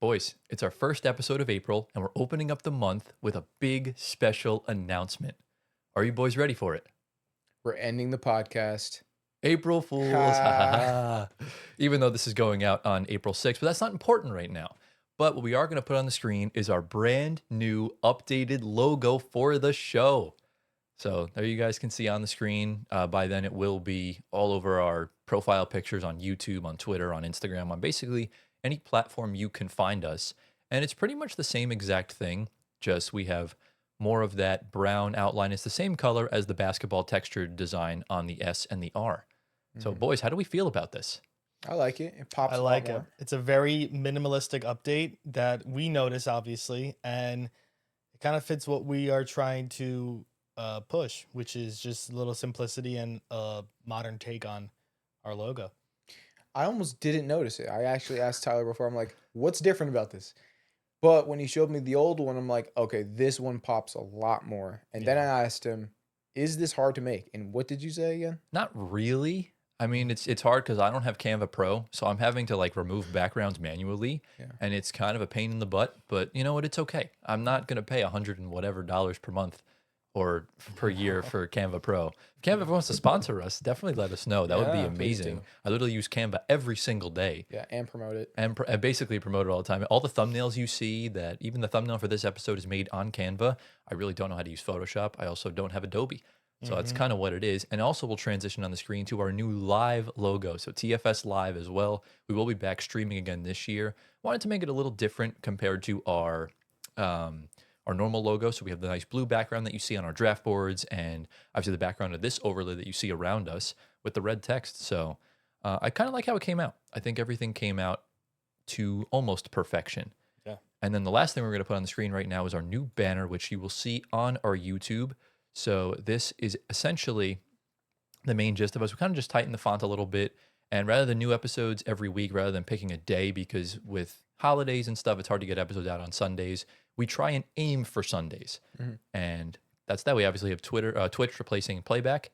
Boys, it's our first episode of April, and we're opening up the month with a big special announcement. Are you boys ready for it? We're ending the podcast. April Fools, ha ha ha. Even though this is going out on April 6th, but that's not important right now. But what we are going to put on the screen is our brand new updated logo for the show. So there you guys can see on the screen. By then it will be all over our profile pictures on YouTube, on Twitter, on Instagram, on basically any platform you can find us. And it's pretty much the same exact thing, just we have more of that brown outline. It's the same color as the basketball textured design on the S and the R. So boys, how do we feel about this? I like it. It pops I a like lot it. more. It's a very minimalistic update that we notice, obviously, and it kind of fits what we are trying to push, which is just a little simplicity and a modern take on our logo. I almost didn't notice it. I actually asked Tyler before. I'm like, what's different about this? But when he showed me the old one, I'm like, okay, this one pops a lot more. And then I asked him, is this hard to make? And what did you say again? Not really. I mean, it's hard because I don't have Canva Pro, so I'm having to like remove backgrounds manually, and it's kind of a pain in the butt. But you know what? It's okay. I'm not gonna pay $100 and whatever per month or per year for Canva Pro. If Canva wants to sponsor us, definitely let us know. That would be Yeah, please amazing. do. I literally use Canva every single day. Yeah, and promote it. And basically promote it all the time. All the thumbnails you see, that even the thumbnail for this episode is made on Canva. I really don't know how to use Photoshop. I also don't have Adobe. So that's kind of what it is. And also we'll transition on the screen to our new live logo. So TFS Live as well. We will be back streaming again this year. Wanted to make it a little different compared to our normal logo. So we have the nice blue background that you see on our draft boards, and obviously the background of this overlay that you see around us with the red text. So I kind of like how it came out. I think everything came out to almost perfection. Yeah. And then the last thing we're going to put on the screen right now is our new banner, which you will see on our YouTube. So this is essentially the main gist of us. We kind of just tighten the font a little bit. And rather than new episodes every week, rather than picking a day, because with holidays and stuff, it's hard to get episodes out on Sundays, we try and aim for Sundays. And that's that. We obviously have Twitch replacing playback.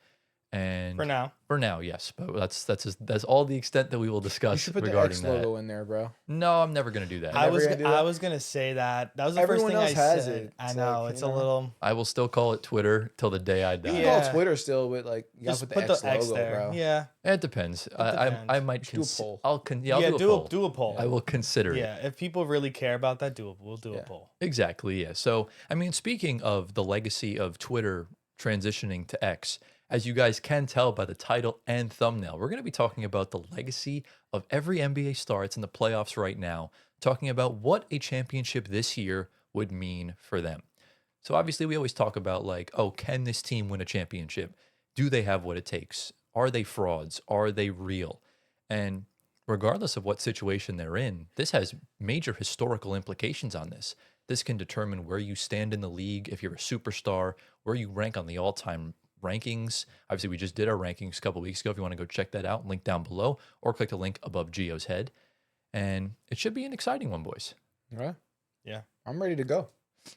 And For now, yes. But that's all the extent that we will You discuss should put the regarding X that. logo in there, bro. No, I'm never going to do that. I was gonna do that? I was gonna say that. That was the Everyone first thing else I has said. it. I It's know like, it's you a know. little. I will still call it Twitter till the day I You die. can Yeah. call Twitter still with like, you gotta Just put the X logo, there. bro. Yeah. It depends. depends. I might Do a poll. I'll Yeah. do a poll. Do a poll. I will consider it. Yeah. If people really care about that, we'll do a Yeah. poll. Exactly, yeah. So, I mean, speaking of the legacy of Twitter transitioning to X, as you guys can tell by the title and thumbnail, we're going to be talking about the legacy of every NBA star that's in the playoffs right now, talking about what a championship this year would mean for them. So, obviously, we always talk about, like, oh, can this team win a championship? Do they have what it takes? Are they frauds? Are they real? And regardless of what situation they're in, this has major historical implications on this. This can determine where you stand in the league, if you're a superstar, where you rank on the all-time rankings. Obviously, we just did our rankings a couple weeks ago. If you want to go check that out, link down below, or click the link above Gio's head. And it should be an exciting one, boys. Right? Yeah. I'm ready to go.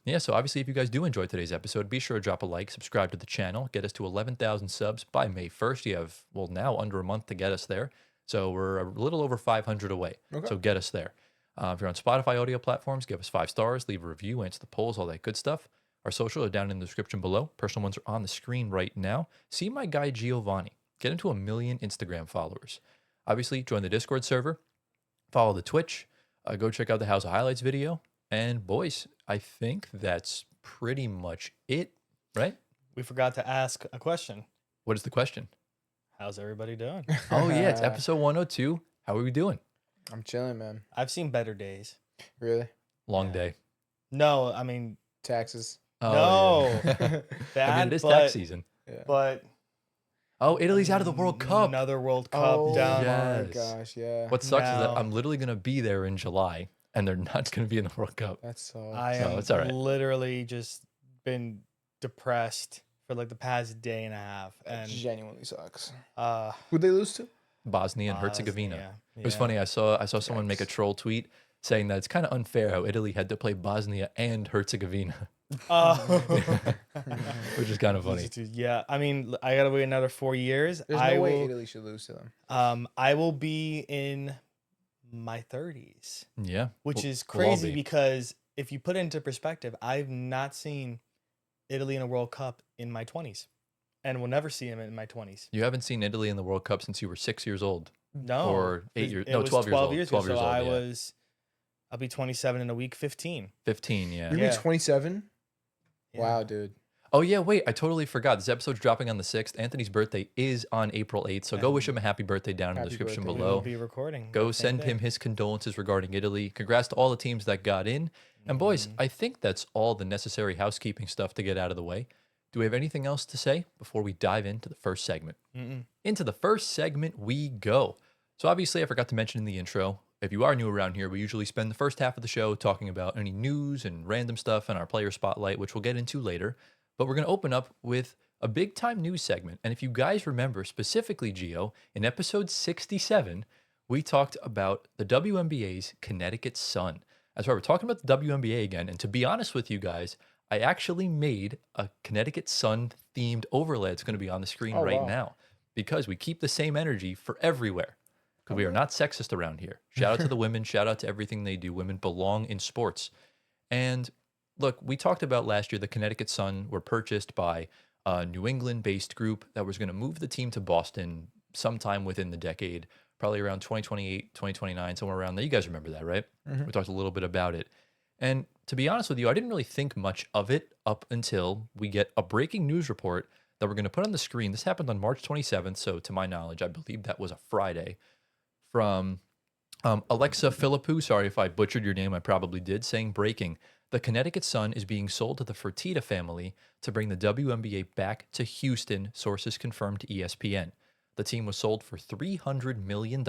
Yeah, so obviously, if you guys do enjoy today's episode, be sure to drop a like, subscribe to the channel, get us to 11,000 subs by May 1st. You have, well, now under a month to get us there. So we're a little over 500 away. Okay. So get us there. If you're on Spotify audio platforms, give us 5 stars, leave a review, answer the polls, all that good stuff. Our socials are down in the description below. Personal ones are on the screen right now. See my guy Giovanni. Get him to 1 million Instagram followers. Obviously, join the Discord server. Follow the Twitch. Go check out the House of Highlights video. And boys, I think that's pretty much it, right? We forgot to ask a question. What is the question? How's everybody doing? Oh, yeah, it's episode 102. How are we doing? I'm chilling, man. I've seen better days. Really? Long Yeah. day. No, I mean Taxes. Oh, no. yeah. Bad, I mean, it is but, tax season. Yeah. But Oh, Italy's out of the World Cup. Another World Cup Oh down. yeah. my Yes. gosh, yeah. What sucks is that No. I'm literally going to be there in July, and they're not going to be in the World Cup. That's so. I No, am it's all right. literally just been depressed for like the past day and a half, That and genuinely sucks. uh, Who'd they lose to? Bosnia and Herzegovina. Bosnia, It was yeah. funny. I saw someone make a Yikes. troll tweet saying that it's kind of unfair how Italy had to play Bosnia and Herzegovina, which is kind of funny. Yeah, I mean, I gotta wait another 4 years. There's I no way will, Italy should lose to them. I will be in my 30s, Yeah. which is we'll all crazy be. because if you put it into perspective, I've not seen Italy in a World Cup in my 20s and will never see him in my 20s. You haven't seen Italy in the World Cup since you were 6 years old No, or 8 years. it No, was 12 years 12 old. years 12 ago. years So old. I'll be 27 in a week, 15. 15. Yeah. You're Yeah. gonna be 27. Yeah. Wow, dude. Oh, yeah. Wait, I totally forgot. This episode's dropping on the 6th. Anthony's birthday is on April 8th. So go wish him a happy birthday down in the Happy description birthday. We will below. be recording. Go that same send day. him his condolences regarding Italy. Congrats to all the teams that got in. And boys, Mhm. I think that's all the necessary housekeeping stuff to get out of the way. Do we have anything else to say before we dive into the first segment? Mm-mm. Into the first segment we go. So obviously I forgot to mention in the intro, if you are new around here, we usually spend the first half of the show talking about any news and random stuff and our player spotlight, which we'll get into later. But we're going to open up with a big time news segment. And if you guys remember specifically, Gio, in episode 67, we talked about the WNBA's Connecticut Sun. That's why we're talking about the WNBA again. And to be honest with you guys, I actually made a Connecticut Sun themed overlay. It's going to be on the screen Oh, right wow. now because we keep the same energy for everywhere. Because we are Okay. not sexist around here. Shout out to the women. Shout out to everything they do. Women belong in sports. And look, we talked about last year the Connecticut Sun were purchased by a New England-based group that was going to move the team to Boston sometime within the decade, probably around 2028, 2029, somewhere around there. You guys remember that, right? Mhm. We talked a little bit about it. And to be honest with you, I didn't really think much of it up until we get a breaking news report that we're going to put on the screen. This happened on March 27th. So to my knowledge, I believe that was a Friday from Alexa Philippou. Sorry if I butchered your name. I probably did. Saying breaking. The Connecticut Sun is being sold to the Fertitta family to bring the WNBA back to Houston, sources confirmed to ESPN. The team was sold for $300 million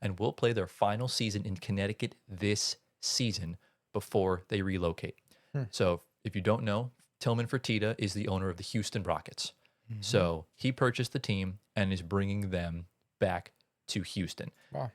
and will play their final season in Connecticut this season before they relocate. Hmm. So if you don't know, Tillman Fertitta is the owner of the Houston Rockets. Mhm. So he purchased the team and is bringing them back to Houston. Wow.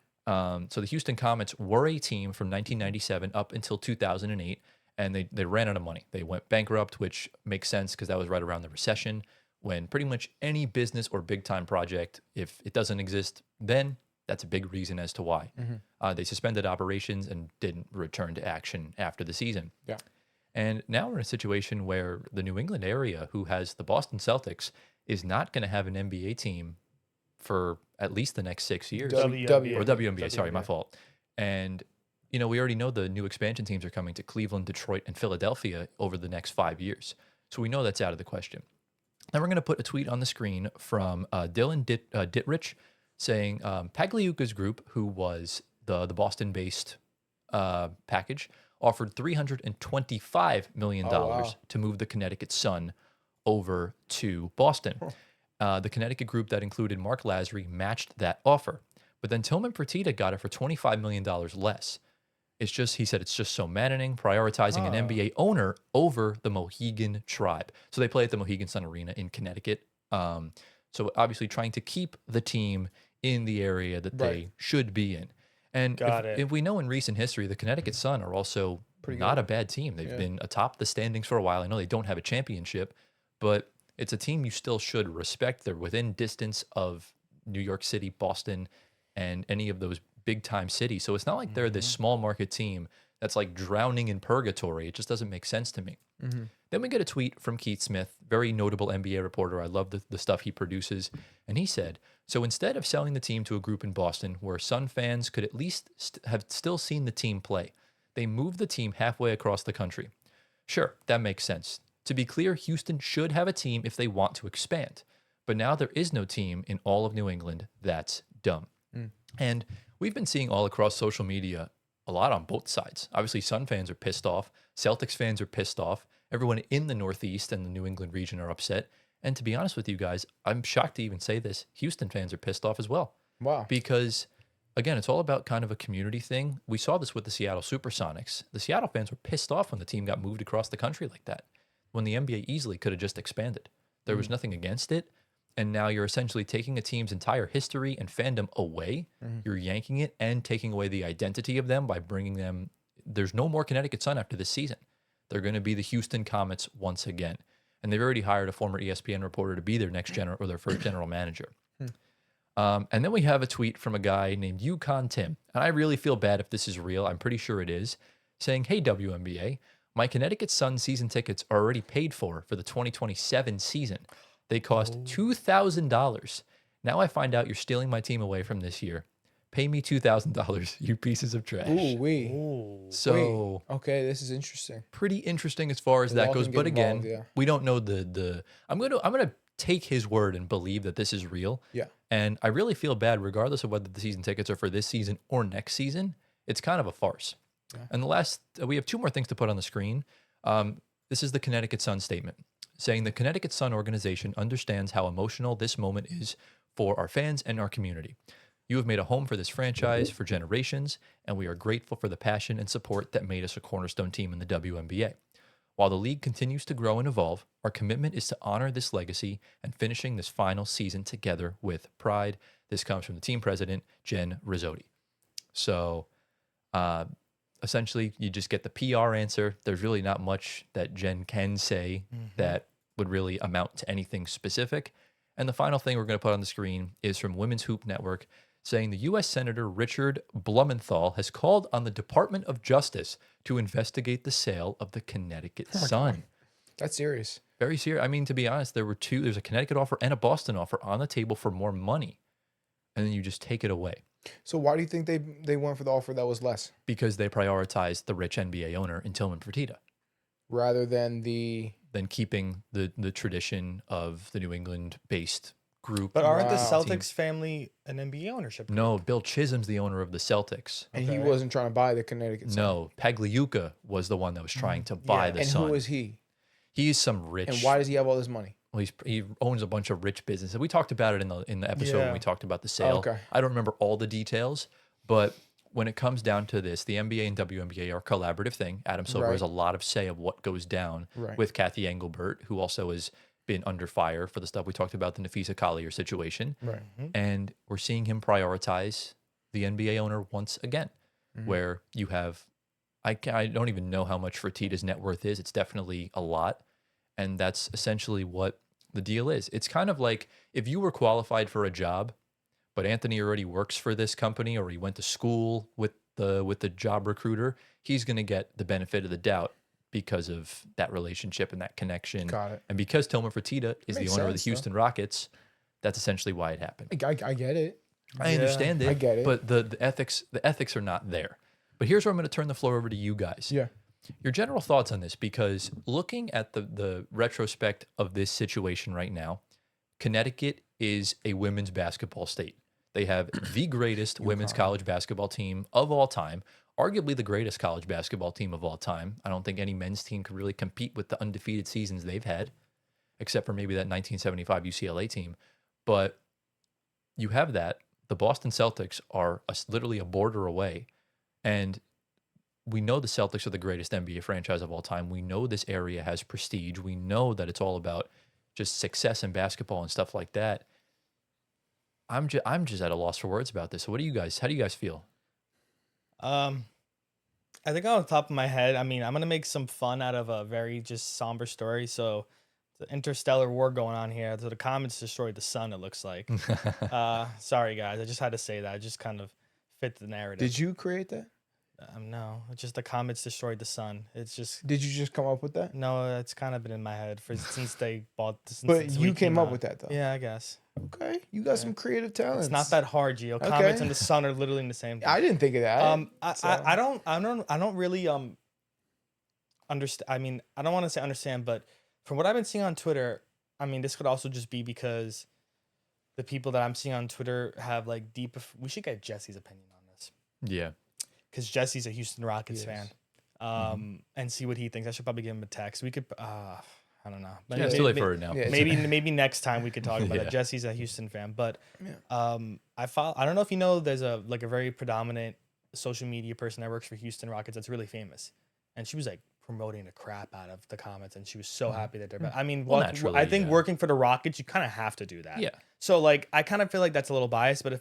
So the Houston Comets were a team from 1997 up until 2008, and they ran out of money. They went bankrupt, which makes sense because that was right around the recession when pretty much any business or big time project, if it doesn't exist, then that's a big reason as to why. Mhm. They suspended operations and didn't return to action after the season. Yeah. And now we're in a situation where the New England area, who has the Boston Celtics, is not going to have an NBA team for at least the next 6 years. WNBA. Or WNBA, sorry, my WNBA. fault. And, you know, we already know the new expansion teams are coming to Cleveland, Detroit, and Philadelphia over the next 5 years. So we know that's out of the question. Then we're going to put a tweet on the screen from Dylan Dittrich saying Pagliuca's group, who was the Boston-based package, offered $325 million Oh, wow. to move the Connecticut Sun over to Boston. The Connecticut group that included Mark Lazary matched that offer. But then Tillman Fertitta got it for $25 million less. It's just, he said, it's just so maddening, prioritizing an Ah. NBA owner over the Mohegan tribe. So they play at the Mohegan Sun Arena in Connecticut. So obviously trying to keep the team in the area that they Right. should be in. And Got it. if we know in recent history, the Connecticut Sun are also Pretty not good. a bad team. They've Yeah. been atop the standings for a while. I know they don't have a championship, but it's a team you still should respect. They're within distance of New York City, Boston, and any of those big time cities. So it's not like they're this Mhm. small market team that's like drowning in purgatory. It just doesn't make sense to me. Mhm. Then we get a tweet from Keith Smith, very notable NBA reporter. I love the stuff he produces. And he said, so instead of selling the team to a group in Boston where Sun fans could at least have still seen the team play, they moved the team halfway across the country. Sure, that makes sense. To be clear, Houston should have a team if they want to expand. But now there is no team in all of New England. That's dumb. Mm. And we've been seeing all across social media a lot on both sides. Obviously, Sun fans are pissed off. Celtics fans are pissed off. Everyone in the Northeast and the New England region are upset. And to be honest with you guys, I'm shocked to even say this. Houston fans are pissed off as well. Wow. Because, again, it's all about kind of a community thing. We saw this with the Seattle Supersonics. The Seattle fans were pissed off when the team got moved across the country like that, when the NBA easily could have just expanded. There was nothing against it. And now you're essentially taking a team's entire history and fandom away. Mhm. You're yanking it and taking away the identity of them by bringing them. There's no more Connecticut Sun after this season. They're going to be the Houston Comets once again. And they've already hired a former ESPN reporter to be their next general or their first general manager. And then we have a tweet from a guy named Yukon Tim. And I really feel bad if this is real. I'm pretty sure it is. Saying, hey, WNBA, my Connecticut Sun season tickets are already paid for the 2027 season. They cost $2,000. Now I find out you're stealing my team away from this year. Pay me $2,000, you pieces of trash. Ooh, wee. Ooh. So Okay, this is interesting. pretty interesting as far as The that law goes. can But get again, involved, yeah. we don't know the. I'm gonna take his word and believe that this is real. Yeah. And I really feel bad, regardless of whether the season tickets are for this season or next season. It's kind of a farce. Yeah. And the last, we have two more things to put on the screen. This is the Connecticut Sun statement saying the Connecticut Sun organization understands how emotional this moment is for our fans and our community. You have made a home for this franchise for generations, and we are grateful for the passion and support that made us a cornerstone team in the WNBA. While the league continues to grow and evolve, our commitment is to honor this legacy and finishing this final season together with pride. This comes from the team president, Jen Rizzotti. So essentially, you just get the PR answer. There's really not much that Jen can say that would really amount to anything specific. And the final thing we're going to put on the screen is from Women's Hoop Network, saying the U.S. Senator Richard Blumenthal has called on the Department of Justice to investigate the sale of the Connecticut Sun. That's serious. Very serious. I mean, to be honest, there's a Connecticut offer and a Boston offer on the table for more money. And then you just take it away So why do you think they went for the offer that was less because they prioritized the rich NBA owner in Tillman Fertitta rather than the? than keeping the tradition of the New England-based group. But aren't the Wow. Celtics family an NBA ownership? No, Bill Chisholm's the owner of the Celtics. And he Okay. wasn't trying to buy the Connecticut Sun. No, Pagliuca was the one that was trying to buy Yeah. the And Sun. who is he? He's some rich. And why does he have all this money? Well, he owns a bunch of rich businesses. We talked about it in the episode when Yeah. we talked about the sale. Okay. I don't remember all the details, but when it comes down to this, the NBA and WNBA are a collaborative thing. Adam Silver Right. has a lot of say of what goes down Right. with Kathy Engelbert, who also has been under fire for the stuff we talked about, the Nafisa Collier situation. Right. And we're seeing him prioritize the NBA owner once again, where you have, I don't even know how much Fertitta's net worth is. It's definitely a lot. And that's essentially what the deal is. It's kind of like if you were qualified for a job, but Anthony already works for this company or he went to school with the job recruiter, he's going to get the benefit of the doubt because of that relationship and that connection. Got it. And because Tillman Fertitta is the Makes owner of the sense, though. Houston Rockets, that's essentially why it happened. I get it. I Yeah, understand it, I get it. but the ethics are not there. But here's where I'm going to turn the floor over to you guys. Yeah. Your general thoughts on this, because looking at the retrospect of this situation right now, Connecticut is a women's basketball state. They have the greatest women's college basketball team of all time, arguably the greatest college basketball team of all time. I don't think any men's team could really compete with the undefeated seasons they've had, except for maybe that 1975 UCLA team. But you have that. The Boston Celtics are literally a border away. And we know the Celtics are the greatest NBA franchise of all time. We know this area has prestige. We know that it's all about just success in basketball and stuff like that. I'm just at a loss for words about this. So how do you guys feel? I think on the top of my head, I mean, I'm gonna make some fun out of a very just somber story. So, the interstellar war going on here. So the comets destroyed the sun. It looks like. Sorry guys, I just had to say that. It just kind of fit the narrative. Did you create that? No, it's just the comets destroyed the sun. It's just Did you just come up with that? no. It's kind of been in my head since they bought. But since you we came up out. with that though. Yeah, I guess Okay. You got some creative talents. it's not that hard, Gio. Okay. Comets and the sun are literally in the same thing. I didn't think of that. I don't really understand. I mean, I don't want to say understand, but from what I've been seeing on Twitter, I mean, this could also just be because the people that I'm seeing on Twitter have like deep. We should get Jesse's opinion on this Yeah. because Jesse's a Houston Rockets Yes. fan, and see what he thinks. I should probably give him a text. We could. I don't know. Yeah, it's too late for it now. Yeah. Maybe next time we could talk about Yeah. it. Jesse's a Houston fan, but Yeah. I don't know if you know, there's a very predominant social media person that works for Houston Rockets that's really famous, and she was like promoting the crap out of the Comets, and she was so happy that they're back. I mean, Well, what, naturally, I think yeah. working for the Rockets, you kind of have to do that. Yeah. So like, I kind of feel like that's a little biased, but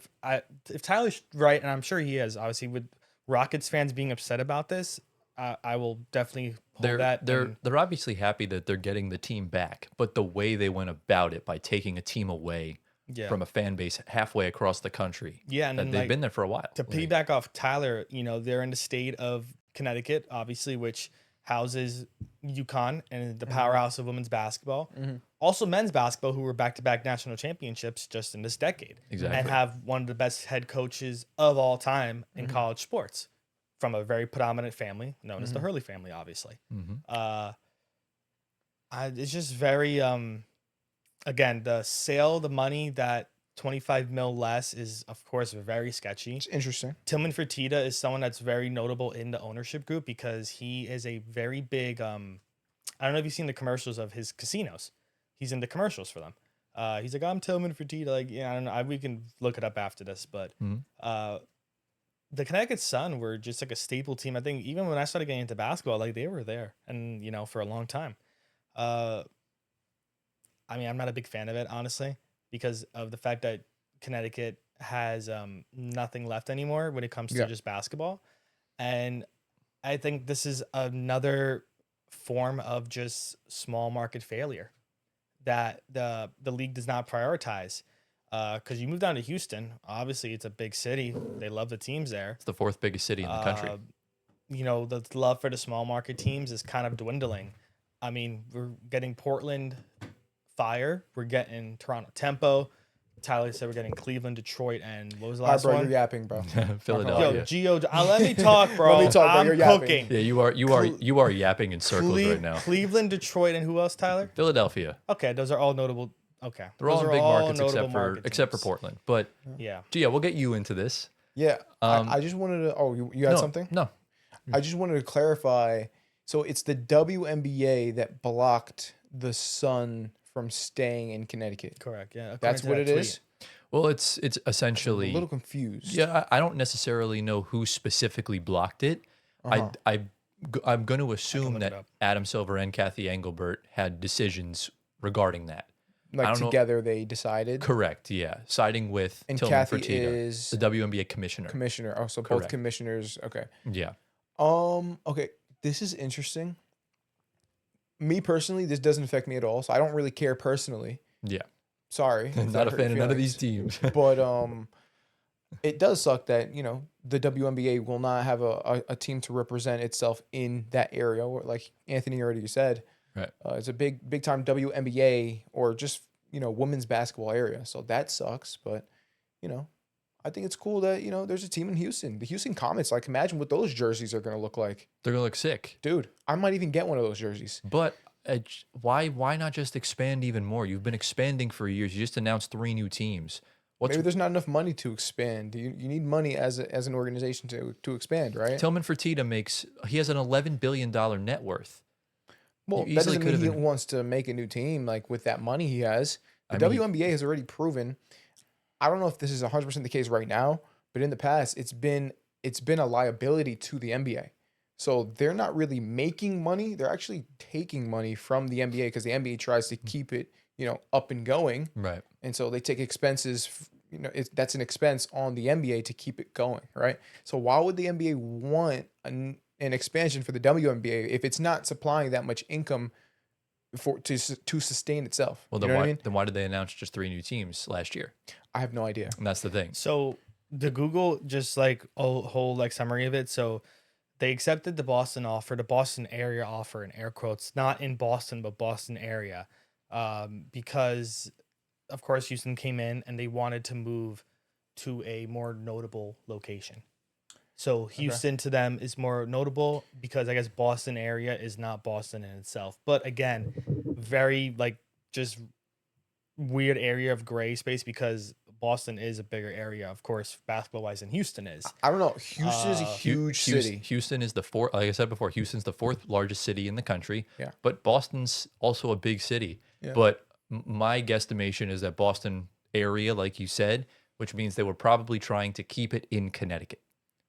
if Tyler's right, and I'm sure he is, obviously with Rockets fans being upset about this, I will definitely hold that. They're obviously happy that they're getting the team back, but the way they went about it by taking a team away Yeah. from a fan base halfway across the country. Yeah, and That then, they've like, been there for a while. to Like, piggyback off Tyler, they're in the state of Connecticut, obviously, which houses UConn and the powerhouse of women's basketball. Also, men's basketball, who were back-to-back national championships just in this decade, Exactly. and have one of the best head coaches of all time in college sports, from a very predominant family known as the Hurley family, obviously. It's just very again, the money that 25 mil less is, of course, very sketchy. It's interesting. Tillman Fertitta is someone that's very notable in the ownership group because he is a very big I don't know if you've seen the commercials of his casinos. He's in the commercials for them. He's like, I'm Tillman Fertitta. Like, yeah, I don't know. We can look it up after this, but the Connecticut Sun were just like a staple team. I think even when I started getting into basketball, like they were there and for a long time. I mean, I'm not a big fan of it, honestly, because of the fact that Connecticut has nothing left anymore when it comes to just basketball. And I think this is another form of just small market failure that the league does not prioritize. Because you move down to Houston, obviously it's a big city. They love the teams there. It's the fourth biggest city in the country. The love for the small market teams is kind of dwindling. I mean, we're getting Portland Fire. We're getting Toronto Tempo. Tyler said we're getting Cleveland, Detroit, and what was the last bro, one? you're yapping, bro. Philadelphia. Yo, let me talk, bro. Let me talk, bro. I'm You're yapping. cooking. Yeah, you are yapping in circles right now. Cleveland, Detroit, and who else, Tyler? Philadelphia. Okay, those are all notable. Okay, They're all those in are big all markets notable except for teams. Portland. But Yeah. yeah, we'll get you into this. Yeah. I just wanted to. Oh, you had No, something? No. I just wanted to clarify. So it's the WNBA that blocked the Sun from staying in Connecticut. Correct. Yeah, That's what it is. Well, it's I'm essentially a little confused. Yeah, I don't necessarily know who specifically blocked it. I'm going to assume look it that up. Adam Silver and Kathy Engelbert had decisions regarding that. I Like don't know- together they decided. Correct, yeah. Siding with And Tillman Kathy Fertitta, is the WNBA commissioner. commissioner. Oh, so both Correct. commissioners. Okay. Yeah. Okay. This is interesting. Me personally, this doesn't affect me at all. So I don't really care personally. Yeah. Sorry. if Not that a hurt fan of your none of these feelings. teams. But it does suck that the WNBA will not have a team to represent itself in that area. Or like Anthony already said, Right. it's a big time WNBA or just women's basketball area. So that sucks. But I think it's cool that there's a team in Houston. The Houston Comets. Like imagine what those jerseys are gonna look like, They're going to look sick. dude. I might even get one of those jerseys. But why not just expand even more? You've been expanding for years. You just announced 3 new teams. Maybe there's not enough money to expand. You need money as an organization to expand, right? Tillman Fertitta he has an $11 billion net worth. Well, You that easily doesn't mean he could've been- wants to make a new team like with that money he has. The I mean- WNBA has already proven. I don't know if this is 100% the case right now, but in the past, it's been a liability to the NBA. So they're not really making money; they're actually taking money from the NBA because the NBA tries to keep it, up and going, Right. and so they take expenses. That's an expense on the NBA to keep it going, right? So why would the NBA want an expansion for the WNBA if it's not supplying that much income to sustain itself? Well, You know what I mean? then why did they announce just 3 new teams last year? I have no idea. And that's the thing. So the Google just like a whole like summary of it. So they accepted the Boston offer, the Boston area offer in air quotes, not in Boston, but Boston area, because of course Houston came in and they wanted to move to a more notable location. So Houston to them is more notable because I guess Boston area is not Boston in itself. But again, very like just weird area of gray space because Boston is a bigger area, of course, basketball wise than Houston is. I don't know. Houston is a huge city. Houston is the fourth, like I said before, Houston's the 4th largest city in the country. Yeah. But Boston's also a big city. Yeah. But my guesstimation is that Boston area, like you said, which means they were probably trying to keep it in Connecticut,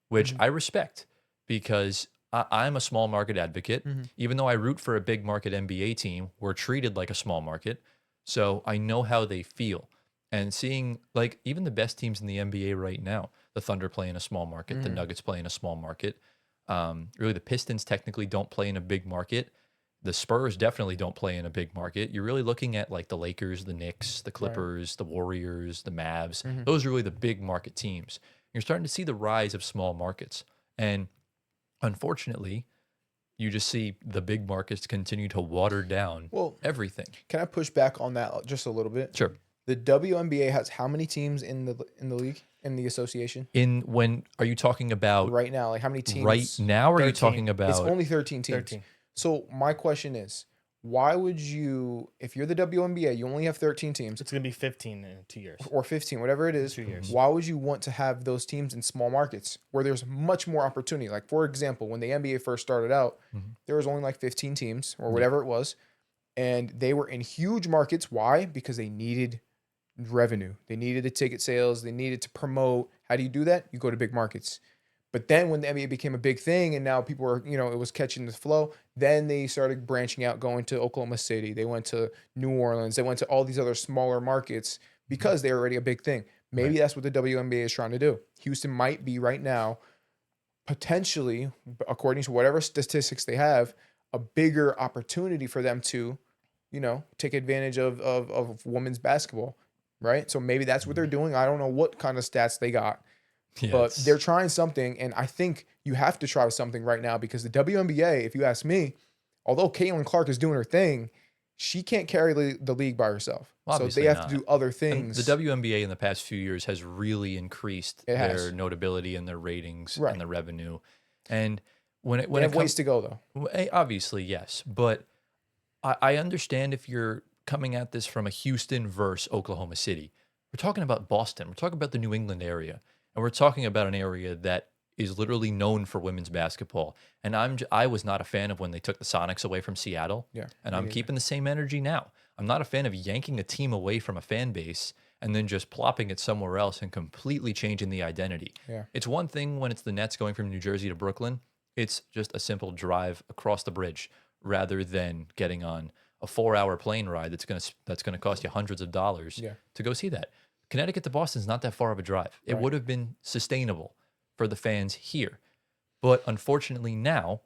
which I respect because I'm a small market advocate. Even though I root for a big market NBA team, we're treated like a small market. So I know how they feel. And seeing like even the best teams in the NBA right now, the Thunder play in a small market, the Nuggets play in a small market. Really, the Pistons technically don't play in a big market. the Spurs definitely don't play in a big market. You're really looking at like the Lakers, the Knicks, the Clippers, the Warriors, the Mavs. Those are really the big market teams. You're starting to see the rise of small markets. And unfortunately, you just see the big markets continue to water down Well, everything. can I push back on that just a little bit? Sure. The WNBA has how many teams in the league, in the association When are you talking about right now? Like how many teams? right now? Or are you 13. talking It's about only 13 teams. 13. So my question is, why would you, if you're the WNBA, you only have 13 teams It's going to be 15 in 2 years. or 15, whatever it is. 2 years. Why would you want to have those teams in small markets where there's much more opportunity? Like for example, when the NBA first started out, there was only like 15 teams or whatever it was, and they were in huge markets. Why? Because they needed revenue. They needed the ticket sales. They needed to promote. How do you do that? You go to big markets. But then when the NBA became a big thing and now people were, it was catching the flow, then they started branching out, going to Oklahoma City. They went to New Orleans. They went to all these other smaller markets because they're already a big thing. Maybe that's what the WNBA is trying to do. Houston might be right now, potentially, according to whatever statistics they have, a bigger opportunity for them to, take advantage of women's basketball, right? So maybe that's what they're doing. I don't know what kind of stats they got. Yeah, But they're trying something, and I think you have to try something right now because the WNBA, if you ask me, although Caitlin Clark is doing her thing, she can't carry the league by herself. So Obviously they have not. to do other And things. the WNBA in the past few years has really increased It has. their notability and their ratings Right. and the revenue. And when They have ways to go, though. obviously yes, but I understand if you're coming at this from a Houston versus Oklahoma City. We're talking about Boston. We're talking about the New England area, and we're talking about an area that is literally known for women's basketball. And I was not a fan of when they took the Sonics away from Seattle. Yeah, And me I'm neither. keeping the same energy now. I'm not a fan of yanking a team away from a fan base and then just plopping it somewhere else and completely changing the identity. Yeah. It's one thing when it's the Nets going from New Jersey to Brooklyn. It's just a simple drive across the bridge rather than getting on a 4-hour plane ride that's gonna cost you hundreds of dollars Yeah. to go see that. Connecticut to Boston is not that far of a drive. It Right. would have been sustainable for the fans here. But unfortunately now,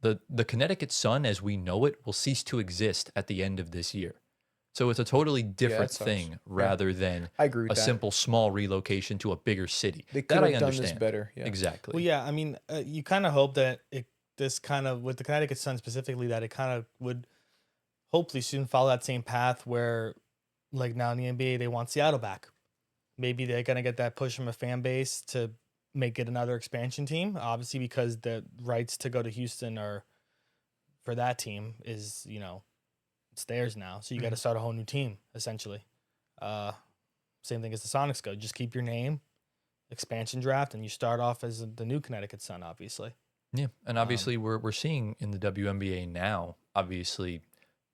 the Connecticut Sun as we know it will cease to exist at the end of this year. So it's a totally different sucks. thing rather than I agree a with that. simple small relocation to a bigger city. They That could I have done understand. this better. Yeah. Exactly. Well, yeah, I mean, you kind of hope that this kind of, with the Connecticut Sun specifically, that it kind of would hopefully soon follow that same path where, like now in the NBA, they want Seattle back. Maybe they're going to get that push from a fan base to make it another expansion team, obviously, because the rights to go to Houston or for that team is, it's theirs now. So you got to start a whole new team, essentially. Same thing as the Sonics go. Just keep your name, expansion draft, and you start off as the new Connecticut Sun, obviously. Yeah, and obviously we're seeing in the WNBA now. Obviously,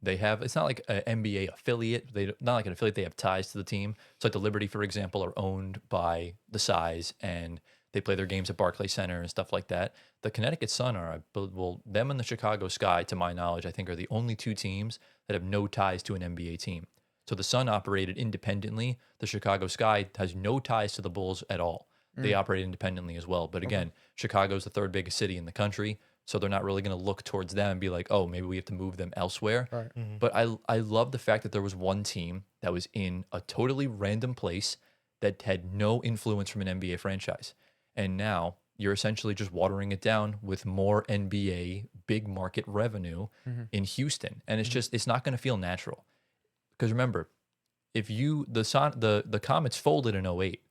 they have. It's not like an NBA affiliate. Not like an affiliate. They have ties to the team. So like the Liberty, for example, are owned by the Size, and they play their games at Barclays Center and stuff like that. The Connecticut Sun are, them and the Chicago Sky, to my knowledge, I think are the only two teams that have no ties to an NBA team. So the Sun operated independently. The Chicago Sky has no ties to the Bulls at all. They operate independently as well. But again, Chicago's the third biggest city in the country, so they're not really going to look towards them and be like, oh, maybe we have to move them elsewhere. Right. But I love the fact that there was one team that was in a totally random place that had no influence from an NBA franchise. And now you're essentially just watering it down with more NBA big market revenue in Houston. And it's not going to feel natural. Because remember, if the Comets folded in 08,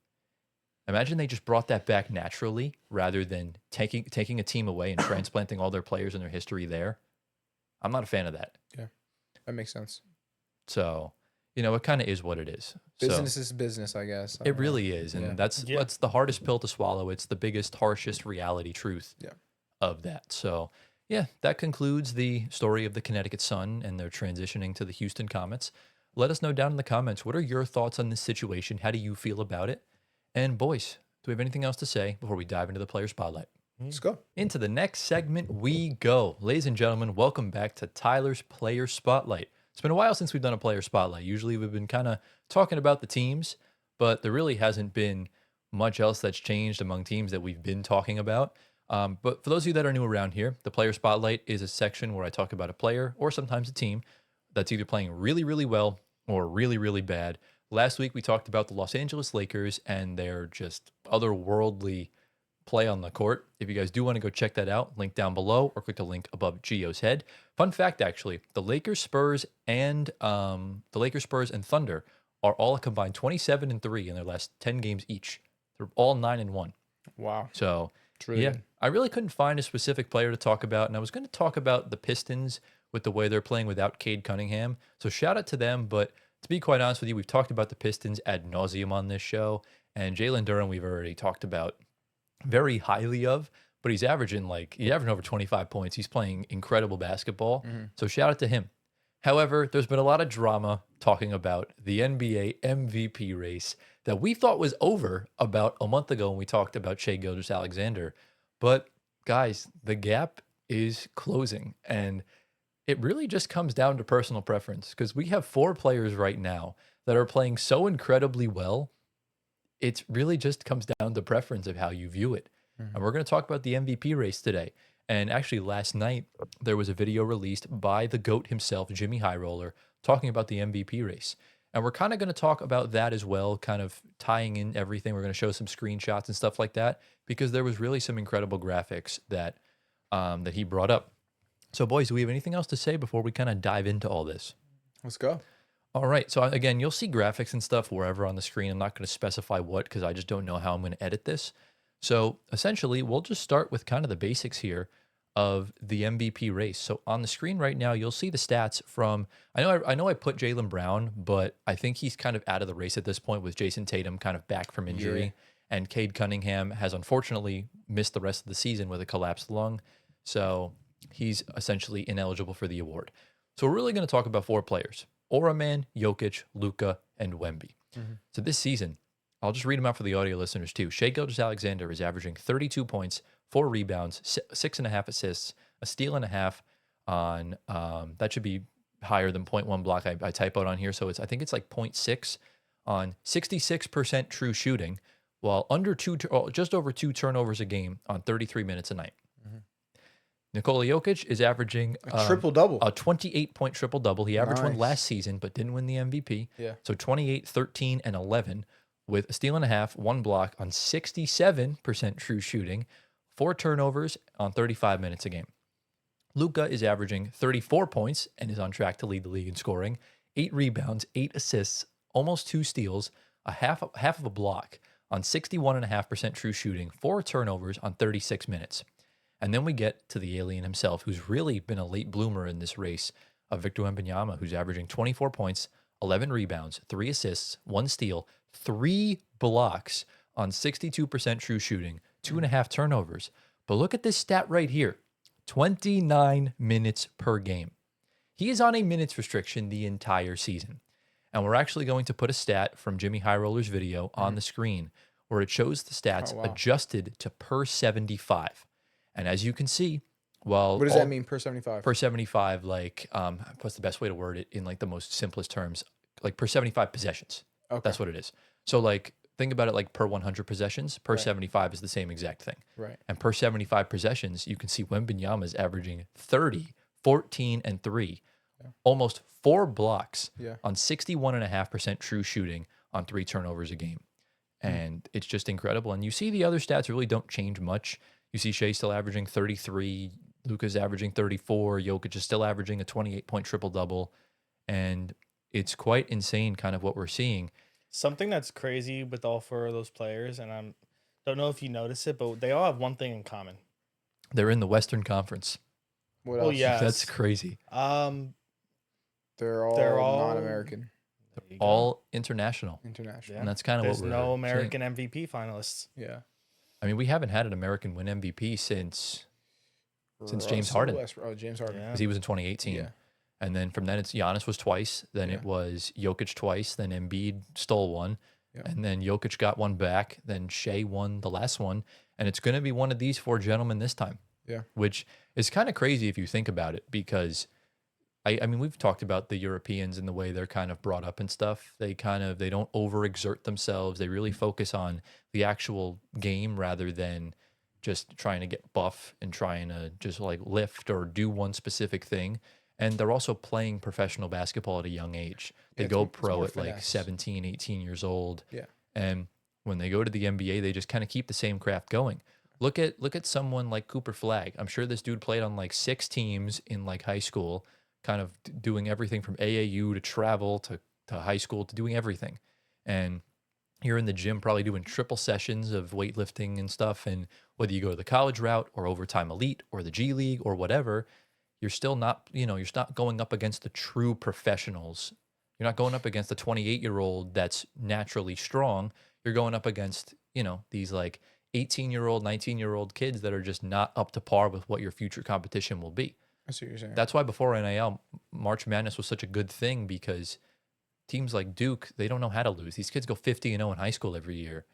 imagine they just brought that back naturally rather than taking a team away and transplanting all their players and their history there. I'm not a fan of that. That makes sense. So, it kind of is what it is. Business is business, I guess. I It don't know. really is. And Yeah. that's the hardest pill to swallow. It's the biggest, harshest reality truth Yeah. of that. So, yeah, that concludes the story of the Connecticut Sun and their transitioning to the Houston Comets. Let us know down in the comments, what are your thoughts on this situation? How do you feel about it? And boys, do we have anything else to say before we dive into the player spotlight? Let's go. Into the next segment we go. Ladies and gentlemen, welcome back to Tyler's Player Spotlight. It's been a while since we've done a player spotlight. Usually we've been kind of talking about the teams, but there really hasn't been much else that's changed among teams that we've been talking about. But for those of you that are new around here, the player spotlight is a section where I talk about a player or sometimes a team that's either playing really, really well or really, really bad. Last week, we talked about the Los Angeles Lakers and their just otherworldly play on the court. If you guys do want to go check that out, link down below or click the link above Gio's head. Fun fact, actually, the Lakers, Spurs, and Thunder are all a combined 27-3 in their last 10 games each. They're all 9-1. Wow. So It's really yeah, good. I really couldn't find a specific player to talk about, and I was going to talk about the Pistons with the way they're playing without Cade Cunningham. So shout out to them, but to be quite honest with you, we've talked about the Pistons ad nauseum on this show, and Jalen Duren we've already talked about very highly of, but he's averaging over 25 points. He's playing incredible basketball. So shout out to him. However, there's been a lot of drama talking about the NBA MVP race that we thought was over about a month ago when we talked about Shai Gilgeous-Alexander. But guys, the gap is closing, and it really just comes down to personal preference because we have 4 players right now that are playing so incredibly well. It really just comes down to preference of how you view it. And we're going to talk about the MVP race today. And actually, last night, there was a video released by the GOAT himself, Jimmy Highroller, talking about the MVP race. And we're kind of going to talk about that as well, kind of tying in everything. We're going to show some screenshots and stuff like that because there was really some incredible graphics that that he brought up. So, boys, do we have anything else to say before we kind of dive into all this? Let's go. All right. So, again, you'll see graphics and stuff wherever on the screen. I'm not going to specify what because I just don't know how I'm going to edit this. So essentially, we'll just start with kind of the basics here of the MVP race. So on the screen right now, you'll see the stats from. I know I put Jaylen Brown, but I think he's kind of out of the race at this point with Jason Tatum kind of back from injury, and Cade Cunningham has unfortunately missed the rest of the season with a collapsed lung, so he's essentially ineligible for the award. So we're really going to talk about 4 players: Oraman, Jokic, Luka, and Wemby. So this season, I'll just read them out for the audio listeners too. Shai Gilgeous-Alexander is averaging 32 points, 4 rebounds, 6.5 assists, a steal and a half on, that should be higher than 0.1 block. I typoed on here. So I think it's like 0.6 on 66% true shooting, while just over 2 turnovers a game on 33 minutes a night. Nikola Jokic is averaging A triple-double. a 28-point triple-double. He averaged one Nice. last season, but didn't win the MVP. Yeah. So 28, 13, and 11 with a steal and a half, 1 block on 67% true shooting, 4 turnovers on 35 minutes a game. Luka is averaging 34 points and is on track to lead the league in scoring, 8 rebounds, 8 assists, almost 2 steals, half of a block on 61.5% true shooting, 4 turnovers on 36 minutes. And then we get to the alien himself, who's really been a late bloomer in this race, of Victor Wembanyama, who's averaging 24 points, 11 rebounds, 3 assists, 1 steal, 3 blocks on 62% true shooting, 2.5 turnovers. But look at this stat right here, 29 minutes per game. He is on a minutes restriction the entire season. And we're actually going to put a stat from Jimmy Highroller's video on the screen where it shows the stats adjusted to per 75. And as you can see, well, What does that mean per 75? per 75, like, what's the best way to word it in like the most simplest terms? Like per 75 possessions. Okay. That's what it is. So like, think about it like per 100 possessions, per Right. 75 is the same exact thing. Right. And per 75 possessions, you can see Wembanyama is averaging 30, 14, and 3, almost 4 blocks Yeah. on 61.5% true shooting on 3 turnovers a game. And it's just incredible. And you see the other stats really don't change much. You see Shea still averaging 33, Luka's averaging 34, Jokic is still averaging a 28-point triple-double. And it's quite insane kind of what we're seeing. Something that's crazy with all 4 of those players, and I don't know if you notice it, but they all have one thing in common. They're in the Western Conference. What Well, else? yeah. That's crazy. They're all non-American, there you go. All international. international. And that's kind of There's what we're no seeing. American MVP finalists. Yeah. I mean, we haven't had an American win MVP since James Russell Harden. Westbrook. Oh, James Harden. Yeah. because he was in 2018. Yeah. And then from then it's Giannis was twice, then it Yeah. was Jokic twice, then Embiid stole one, Yeah. and then Jokic got one back, then Shea won the last one, and it's going to be one of these 4 gentlemen this time. Yeah. Which is kind of crazy if you think about it, because I mean, we've talked about the Europeans and the way they're kind of brought up and stuff. They don't overexert themselves. They really focus on the actual game rather than just trying to get buff and trying to just like lift or do one specific thing. And they're also playing professional basketball at a young age. They Yeah, go it's pro more at like finesse. 17, 18 years old. Yeah. And when they go to the NBA, they just kind of keep the same craft going. Look at someone like Cooper Flagg. I'm sure this dude played on like 6 teams in like high school, kind of doing everything from AAU to travel to high school to doing everything. And you're in the gym probably doing triple sessions of weightlifting and stuff. And whether you go to the college route or overtime elite or the G League or whatever, you're still not, you're not going up against the true professionals. You're not going up against the 28-year-old that's naturally strong. You're going up against, these like 18-year-old, 19-year-old kids that are just not up to par with what your future competition will be. I see what you're saying. That's why before NIL, March Madness was such a good thing, because teams like Duke, they don't know how to lose. These kids go 50-0 in high school every year,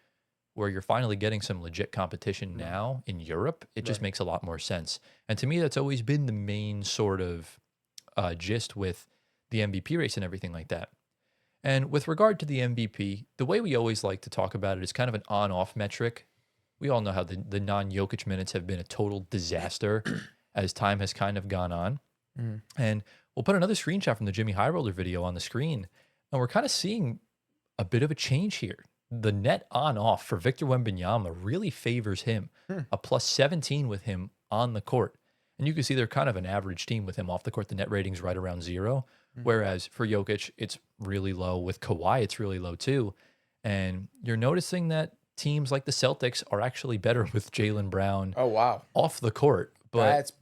where you're finally getting some legit competition now in Europe. It just makes a lot more sense. And to me, that's always been the main sort of gist with the MVP race and everything like that. And with regard to the MVP, the way we always like to talk about it is kind of an on-off metric. We all know how the non-Jokic minutes have been a total disaster as time has kind of gone on. Mhm. And we'll put another screenshot from the Jimmy High Roller video on the screen. And we're kind of seeing a bit of a change here. The net on-off for Victor Wembanyama really favors him. A plus 17 with him on the court. And you can see they're kind of an average team with him off the court. The net rating's right around 0. Whereas for Jokic, it's really low. With Kawhi, it's really low too. And you're noticing that teams like the Celtics are actually better with Jaylen Brown Oh, wow. off the court. But That's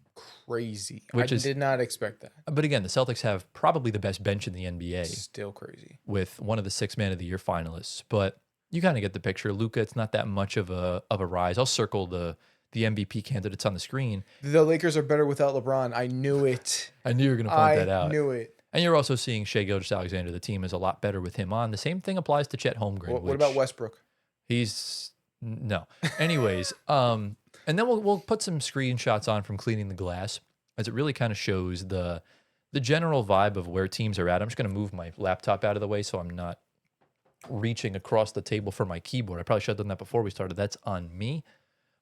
crazy. I did not expect that. But again, the Celtics have probably the best bench in the NBA Still crazy. with one of the 6 Man of the Year finalists. But you kind of get the picture. Luka, it's not that much of a rise. I'll circle the MVP candidates on the screen. The Lakers are better without LeBron. I knew it. I knew you were going to point that I out. knew it. And you're also seeing Shai Gilgeous-Alexander. The team is a lot better with him on. The same thing applies to Chet Holmgren. What about Westbrook? No. Anyways, and then we'll put some screenshots on from Cleaning the Glass, as it really kind of shows the general vibe of where teams are at. I'm just going to move my laptop out of the way so I'm not reaching across the table for my keyboard. I probably should have done that before we started. That's on me.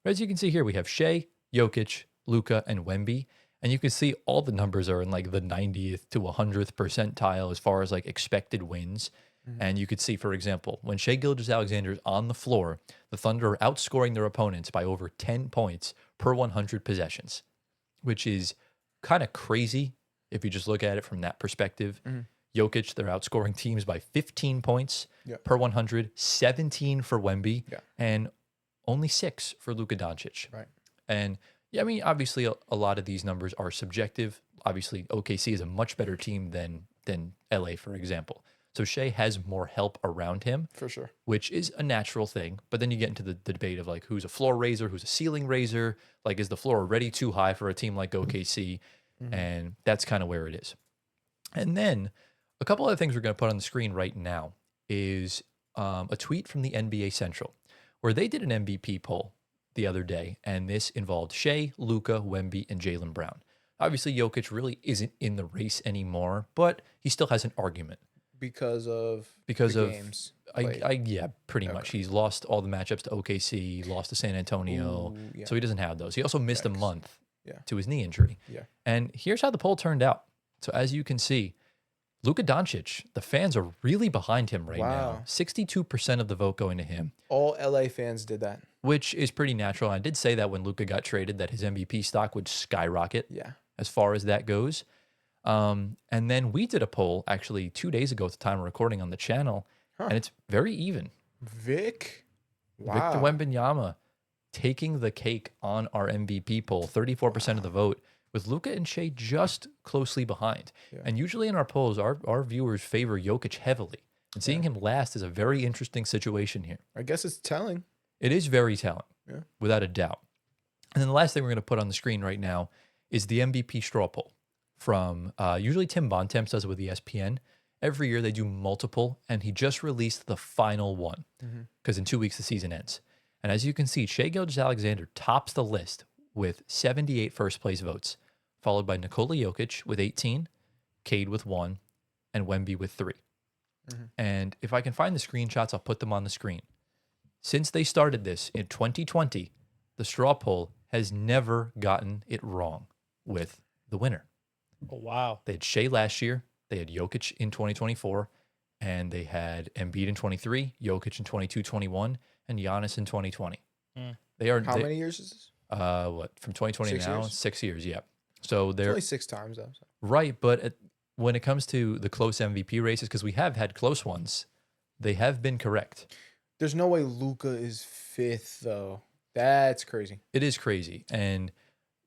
But as you can see here, we have Shai, Jokic, Luka, and Wemby. And you can see all the numbers are in like the 90th to 100th percentile as far as like expected wins. And you could see, for example, when Shai Gilgeous-Alexander is on the floor, the Thunder are outscoring their opponents by over 10 points per 100 possessions, which is kind of crazy if you just look at it from that perspective. Jokic, they're outscoring teams by 15 points per 100, 17 for Wemby, and only 6 for Luka Doncic. Right. And yeah, I mean, obviously, a lot of these numbers are subjective. Obviously, OKC is a much better team than LA, for example. So Shai has more help around him, For sure. which is a natural thing. But then you get into the debate of like, who's a floor raiser, who's a ceiling raiser? Like, is the floor already too high for a team like OKC? And that's kind of where it is. And then a couple other things we're going to put on the screen right now is a tweet from the NBA Central, where they did an MVP poll the other day, and this involved Shai, Luka, Wemby, and Jaylen Brown. Obviously, Jokic really isn't in the race anymore, but he still has an argument. Because of games. Yeah, pretty much. He's lost all the matchups to OKC, lost to San Antonio, Ooh, yeah. so he doesn't have those. He also missed a Yikes. month Yeah. to his knee injury. Yeah. And here's how the poll turned out. So as you can see, Luka Doncic, the fans are really behind him right now. Wow. 62% of the vote going to him, All LA fans did that. which is pretty natural. I did say that when Luka got traded, that his MVP stock would skyrocket Yeah. as far as that goes. And then we did a poll actually 2 days ago at the time of recording on the channel, and it's very even. Vic? Wow. Victor Wembanyama taking the cake on our MVP poll, 34% of the vote, with Luka and Shai just closely behind. Yeah. And usually in our polls, our viewers favor Jokic heavily. And seeing him last is a very interesting situation here. I guess it's telling. It is very telling, Yeah. without a doubt. And then the last thing we're going to put on the screen right now is the MVP straw poll from usually Tim Bontemps does it with ESPN. Every year they do multiple, and he just released the final one because in 2 weeks the season ends. And as you can see, Shai Gilgeous-Alexander tops the list with 78 first place votes, followed by Nikola Jokic with 18, Cade with 1, and Wemby with 3. And if I can find the screenshots, I'll put them on the screen. Since they started this in 2020, the straw poll has never gotten it wrong with the winner. Oh, wow. They had Shea last year. They had Jokic in 2024. And they had Embiid in 23, Jokic in 22, 21, and Giannis in 2020. Mm. They are How many years is this? from 2020 6 now? years? 6 years, yeah. So It's they're only 6 times though. So. right, but when it comes to the close MVP races, because we have had close ones, they have been correct. There's no way Luka is 5th though. That's crazy. It is crazy, and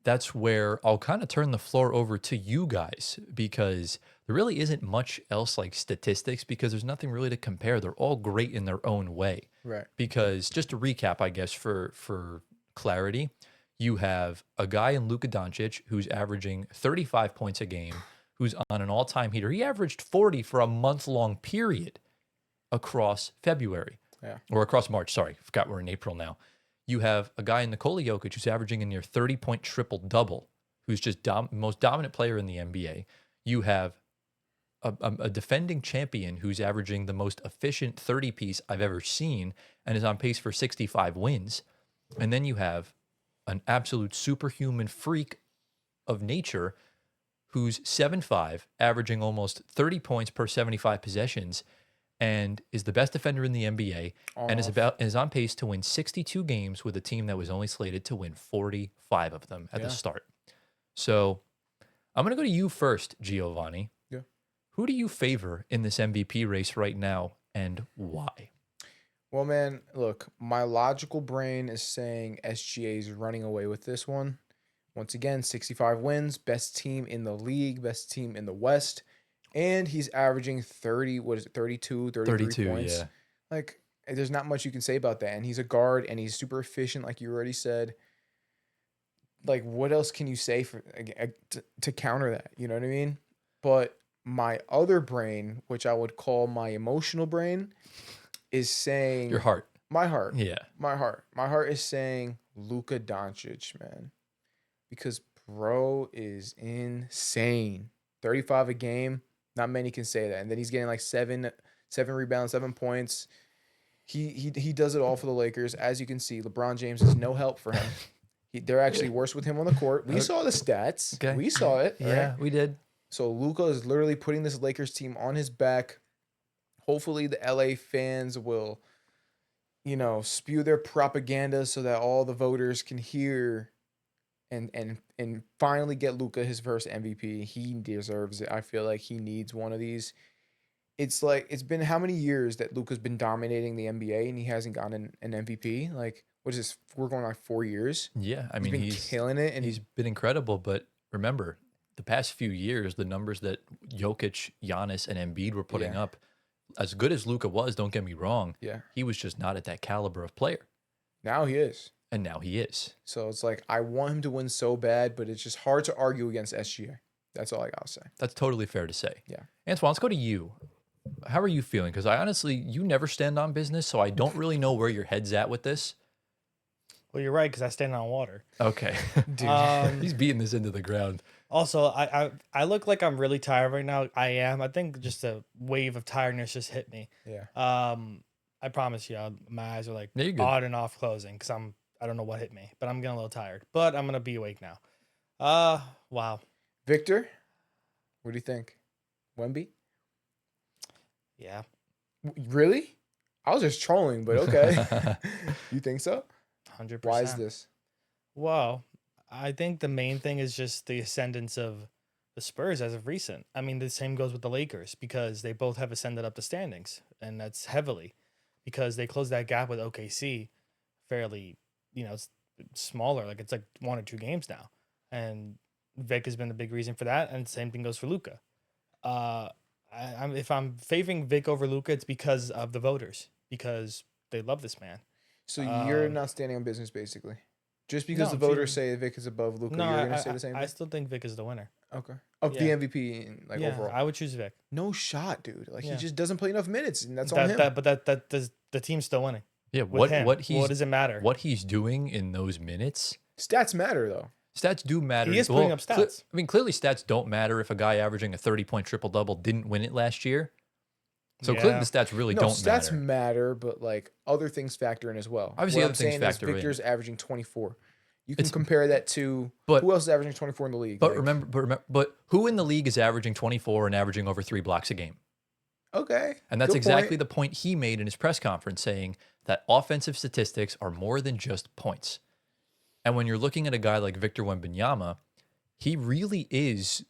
that's where I'll kind of turn the floor over to you guys, because there really isn't much else like statistics, because there's nothing really to compare. They're all great in their own way. Right. Because just to recap, I guess for clarity, you have a guy in Luka Doncic who's averaging 35 points a game, who's on an all-time heater. He averaged 40 for a month-long period across February. Yeah. Or across March, sorry. Forgot we're in April now. You have a guy in Nikola Jokic who's averaging a near 30-point triple-double, who's just most dominant player in the NBA. You have a defending champion who's averaging the most efficient 30-piece I've ever seen and is on pace for 65 wins. And then you have an absolute superhuman freak of nature who's 7'5", averaging almost 30 points per 75 possessions, and is the best defender in the NBA, and is on pace to win 62 games with a team that was only slated to win 45 of them at the start. So I'm going to go to you first, Giovanni. Yeah. Who do you favor in this MVP race right now, and why? Well, man, look, my logical brain is saying SGA is running away with this one. Once again, 65 wins, best team in the league, best team in the West. And he's averaging 32, 33 points. Yeah. Like, there's not much you can say about that. And he's a guard, and he's super efficient, like you already said. Like, what else can you say to counter that? You know what I mean? But my other brain, which I would call my emotional brain, is saying... Your heart. My heart. Yeah. My heart. My heart is saying Luka Doncic, man. Because bro is insane. 35 a game. Not many can say that. And then he's getting like seven rebounds, 7 points. He does it all for the Lakers. As you can see, LeBron James is no help for him. They're actually worse with him on the court. We saw the stats. Okay. We saw it. Yeah, right? we did. So Luka is literally putting this Lakers team on his back. Hopefully the LA fans will, spew their propaganda so that all the voters can hear and finally get Luka his first MVP. He deserves it. I feel like he needs one of these. It's been how many years that Luka's been dominating the NBA and he hasn't gotten an MVP? Like, what is this? We're going on 4 years. Yeah, I mean, he's been killing it, and he's been incredible. But remember, the past few years, the numbers that Jokic, Giannis, and Embiid were putting up, as good as Luka was, don't get me wrong, he was just not at that caliber of player. Now he is. And now he is. So it's like, I want him to win so bad, but it's just hard to argue against SGA. That's all I gotta say. That's totally fair to say. Yeah. Antoine, let's go to you. How are you feeling? Because I honestly, you never stand on business, so I don't really know where your head's at with this. Well, you're right, because I stand on water. Okay. Dude. He's beating this into the ground. Also, I look like I'm really tired right now. I am. I think just a wave of tiredness just hit me. Yeah. I promise you, my eyes are like Yeah, you're good. on and off closing because I don't know what hit me, but I'm getting a little tired. But I'm gonna be awake now. Wow. Victor, what do you think? Wemby? Yeah. Really? I was just trolling, but okay. You think so? 100%. Why is this? Well, I think the main thing is just the ascendance of the Spurs as of recent. I mean, the same goes with the Lakers because they both have ascended up the standings, and that's heavily because they closed that gap with OKC fairly, it's smaller. Like it's like 1 or 2 games now, and Vic has been the big reason for that. And same thing goes for Luka. If I'm favoring Vic over Luka, it's because of the voters because they love this man. So you're not standing on business, basically. Just because No, the voters say Vic is above Luka, No, you're going to say the same I thing? still think Vic is the winner. Okay. Of the MVP, overall. I would choose Vic. No shot, dude. Like, Yeah. he just doesn't play enough minutes, and that's on him. But the team's still winning. Yeah, With him. what does it matter? What he's doing in those minutes, Stats matter, though. stats do matter. He is putting up stats. I mean, clearly stats don't matter if a guy averaging a 30-point triple-double didn't win it last year. So clearly Yeah. the stats really No, don't stats matter. matter, but like other things factor in as well. Obviously, What other I'm things saying is factor in. Victor's averaging 24. You can It's compare that to but who else is averaging 24 in the league? but Like, remember, but who in the league is averaging 24 and averaging over 3 blocks a game? okay, And that's good exactly point. the point he made in his press conference, saying that offensive statistics are more than just points. And when you're looking at a guy like Victor Wembanyama, he really is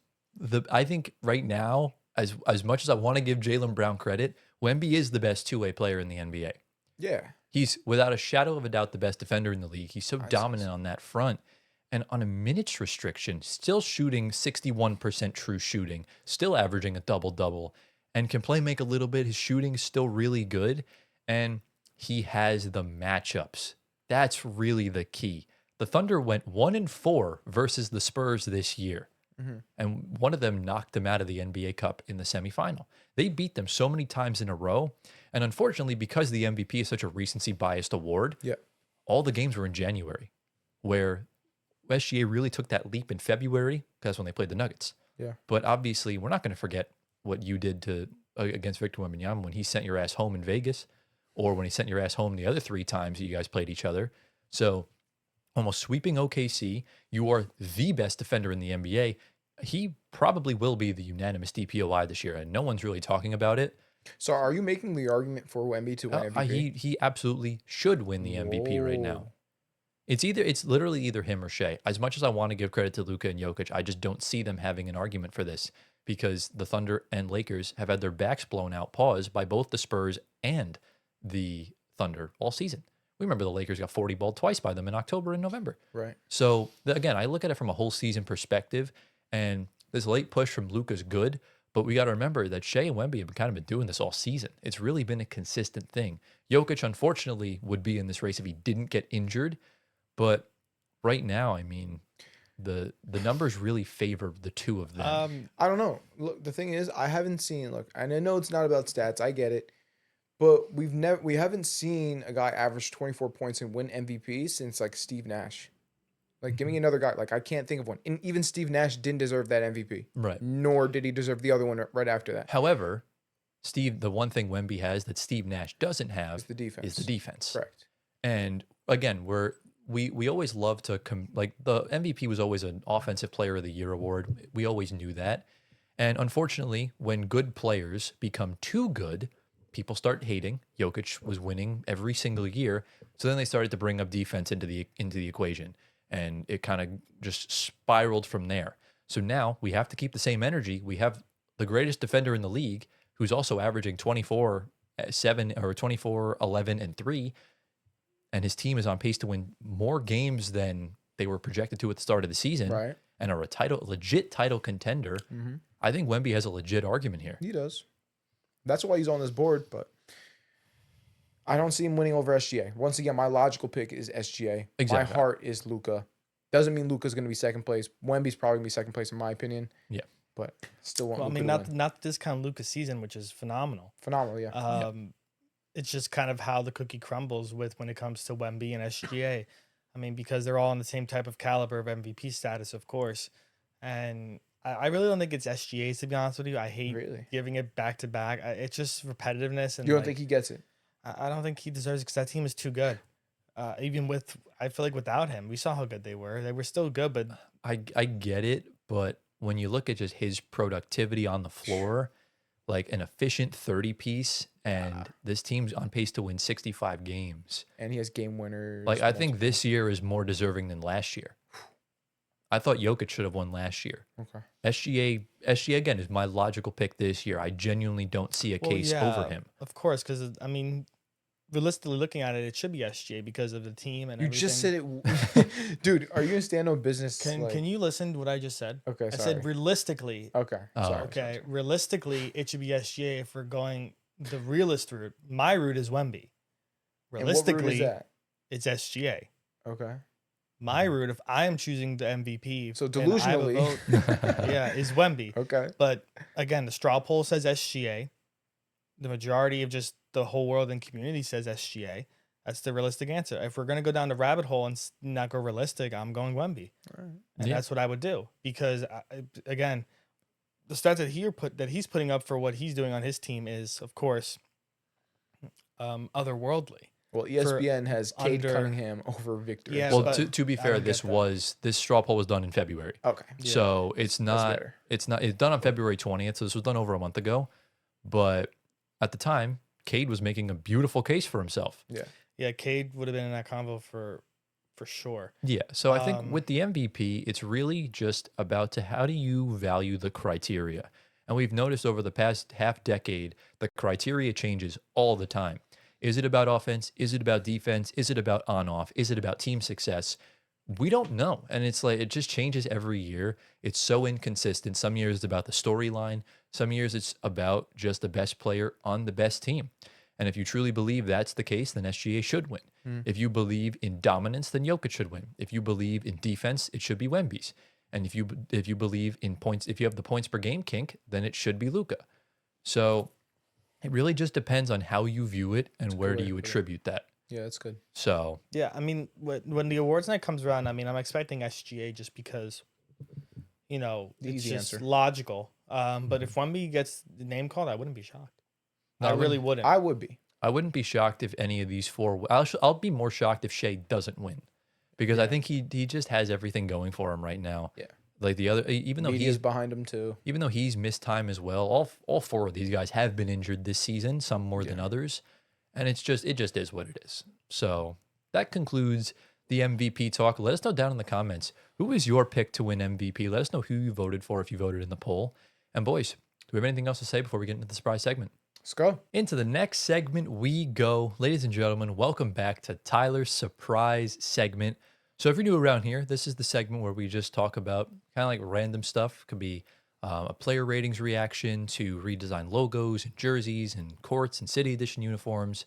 I think right now, as much as I want to give Jaylen Brown credit, Wemby is the best two-way player in the NBA. Yeah, He's without a shadow of a doubt the best defender in the league. He's so I say dominant so. on that front. And on a minutes restriction, still shooting 61% true shooting, still averaging a double-double, and can play make a little bit. His shooting is still really good. And he has the matchups. That's really the key. The Thunder went 1-4 versus the Spurs this year. Mhm. And one of them knocked them out of the NBA Cup in the semifinal. They beat them so many times in a row. And unfortunately, because the MVP is such a recency biased award, Yeah, all the games were in January, where SGA really took that leap in February. That's when they played the Nuggets. yeah. But obviously, we're not going to forget what you did to against Victor Wembanyama when he sent your ass home in Vegas, or when he sent your ass home the other 3 times that you guys played each other. So almost sweeping OKC, you are the best defender in the NBA. He probably will be the unanimous DPOI this year, and no one's really talking about it. So are you making the argument for Wemby to win MVP? He absolutely should win the MVP right now. Whoa. It's literally either him or Shea. As much as I want to give credit to Luka and Jokic, I just don't see them having an argument for this because the Thunder and Lakers have had their backs blown out, pause, by both the Spurs and the Thunder all season. We remember the Lakers got 40 balled twice by them in October and November. Right. So again, I look at it from a whole season perspective, and this late push from Luka's good, but we got to remember that Shea and Wemby have kind of been doing this all season. It's really been a consistent thing. Jokic, unfortunately, would be in this race if he didn't get injured, but right now, I mean, the numbers really favor the two of them. I don't know. Look, the thing is, I haven't seen. Look, and I know it's not about stats. I get it, but we haven't seen a guy average 24 points and win MVP since like Steve Nash. Like, give me another guy. Like, I can't think of one. And even Steve Nash didn't deserve that MVP. Right. Nor did he deserve the other one right after that. However, the one thing Wemby has that Steve Nash doesn't have It's the defense. is the defense. Correct. And again, we always love to like the MVP was always an offensive player of the year award. We always knew that. And unfortunately, when good players become too good, people start hating. Jokic was winning every single year. So then they started to bring up defense into the equation. And it kind of just spiraled from there. So now we have to keep the same energy. We have the greatest defender in the league who's also averaging 24-7 or 24-11-3. And his team is on pace to win more games than they were projected to at the start of the season. Right. And are a legit title contender. Mm-hmm. I think Wemby has a legit argument here. He does. That's why he's on this board, but I don't see him winning over SGA. Once again, my logical pick is SGA. Exactly. My heart is Luka. Doesn't mean Luka's going to be second place. Wemby's probably going to be second place in my opinion. Yeah. But still want Well, I Luka mean, to win. not to discount Luka's season, which is phenomenal. Phenomenal, yeah. It's just kind of how the cookie crumbles with when it comes to Wemby and SGA. I mean, because they're all in the same type of caliber of MVP status, of course. And I really don't think it's SGA's, to be honest with you. I hate Really? giving it back to back. It's just repetitiveness. And You don't like, think he gets it? I don't think he deserves it because that team is too good. Even with, I feel like without him, we saw how good they were. They were still good, but I get it, but when you look at just his productivity on the floor, like an efficient 30 piece, and this team's on pace to win 65 games. And he has game winners. Like, I think this year is more deserving than last year. I thought Jokic should have won last year. Okay. SGA again is my logical pick this year. I genuinely don't see a case over him. Of course, because I mean, realistically looking at it, it should be SGA because of the team and You everything. just said it. Dude, are you going to stand on business? Can you listen to what I just said? Okay, I sorry. said realistically. Okay, Oh, sorry. Okay, realistically, it should be SGA if we're going the realist route. My route is Wemby. And what route is Realistically, that? it's SGA. Okay. My route, if I am choosing the MVP, So and I have a delusionally. vote, yeah, is Wemby. Okay. But again, the straw poll says SGA. The majority of just the whole world and community says SGA. That's the realistic answer. If we're gonna go down the rabbit hole and not go realistic, I'm going Wemby, All right. and Yeah. that's what I would do because again, the stats that he's putting up for what he's doing on his team is, of course, otherworldly. Well, ESPN has Cade under- Cunningham over Victor. Yeah, Well, but to be I fair, don't get this straw poll was done in February. Okay. Yeah. So it's better. it's done on February 20th. So this was done over a month ago. But at the time, Cade was making a beautiful case for himself. Yeah, Cade would have been in that convo for sure. Yeah. So I think Um, with the MVP, it's really just about how do you value the criteria. And we've noticed over the past half decade, the criteria changes all the time. Is it about offense? Is it about defense? Is it about on-off? Is it about team success? We don't know. And it's like, it just changes every year. It's so inconsistent. Some years it's about the storyline. Some years it's about just the best player on the best team. And if you truly believe that's the case, then SGA should win. If you believe in dominance, then Jokic should win. If you believe in defense, it should be Wemby's. And if you believe in points, if you have the points per game kink, then it should be Luka. So it really just depends on how you view it and where do good you way to put it. attribute that. Yeah, that's good. So Yeah, I mean, when the awards night comes around, I mean, I'm expecting SGA just because, The it's easy just answer. logical. But if Wemby gets the name called, I wouldn't be shocked. No, I I really wouldn't. I would be. I wouldn't be shocked if any of these four. I'll be more shocked if Shea doesn't win, because I think he just has everything going for him right now. Yeah. Like the other, even though Media's behind him too. even though he's missed time as well, all four of these guys have been injured this season, some more than others, and it just is what it is. So that concludes the MVP talk. Let us know down in the comments who is your pick to win MVP. Let us know who you voted for if you voted in the poll. And boys, do we have anything else to say before we get into the surprise segment? Let's go. Into the next segment we go. Ladies and gentlemen, welcome back to Tyler's surprise segment. So if you're new around here, this is the segment where we just talk about kind of like random stuff. Could be a player ratings reaction to redesigned logos and jerseys and courts and city edition uniforms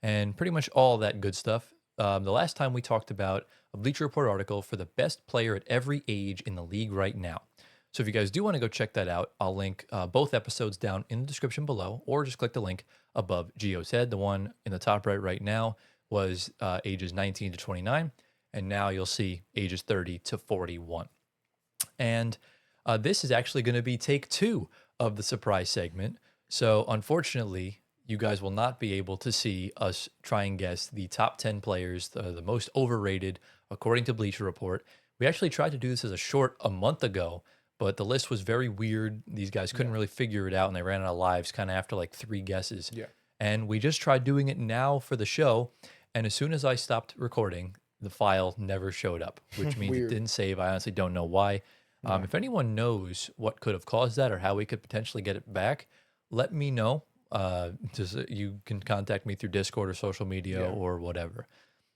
and pretty much all that good stuff. The last time we talked about a Bleacher Report article for the best player at every age in the league right now. So if you guys do want to go check that out, I'll link both episodes down in the description below, or just click the link above Gio's head. The one in the top right now was ages 19 to 29, and now you'll see ages 30 to 41. And this is actually going to be take 2 of the surprise segment. So unfortunately, you guys will not be able to see us try and guess the top 10 players, the most overrated, according to Bleacher Report. We actually tried to do this as a short a month ago, but the list was very weird. These guys couldn't really figure it out, and they ran out of lives kind of after like 3 guesses. Yeah. And we just tried doing it now for the show, and as soon as I stopped recording, the file never showed up, which means it Weird. didn't save. I honestly don't know why. If anyone knows what could have caused that or how we could potentially get it back, let me know. You can contact me through Discord or social media or whatever.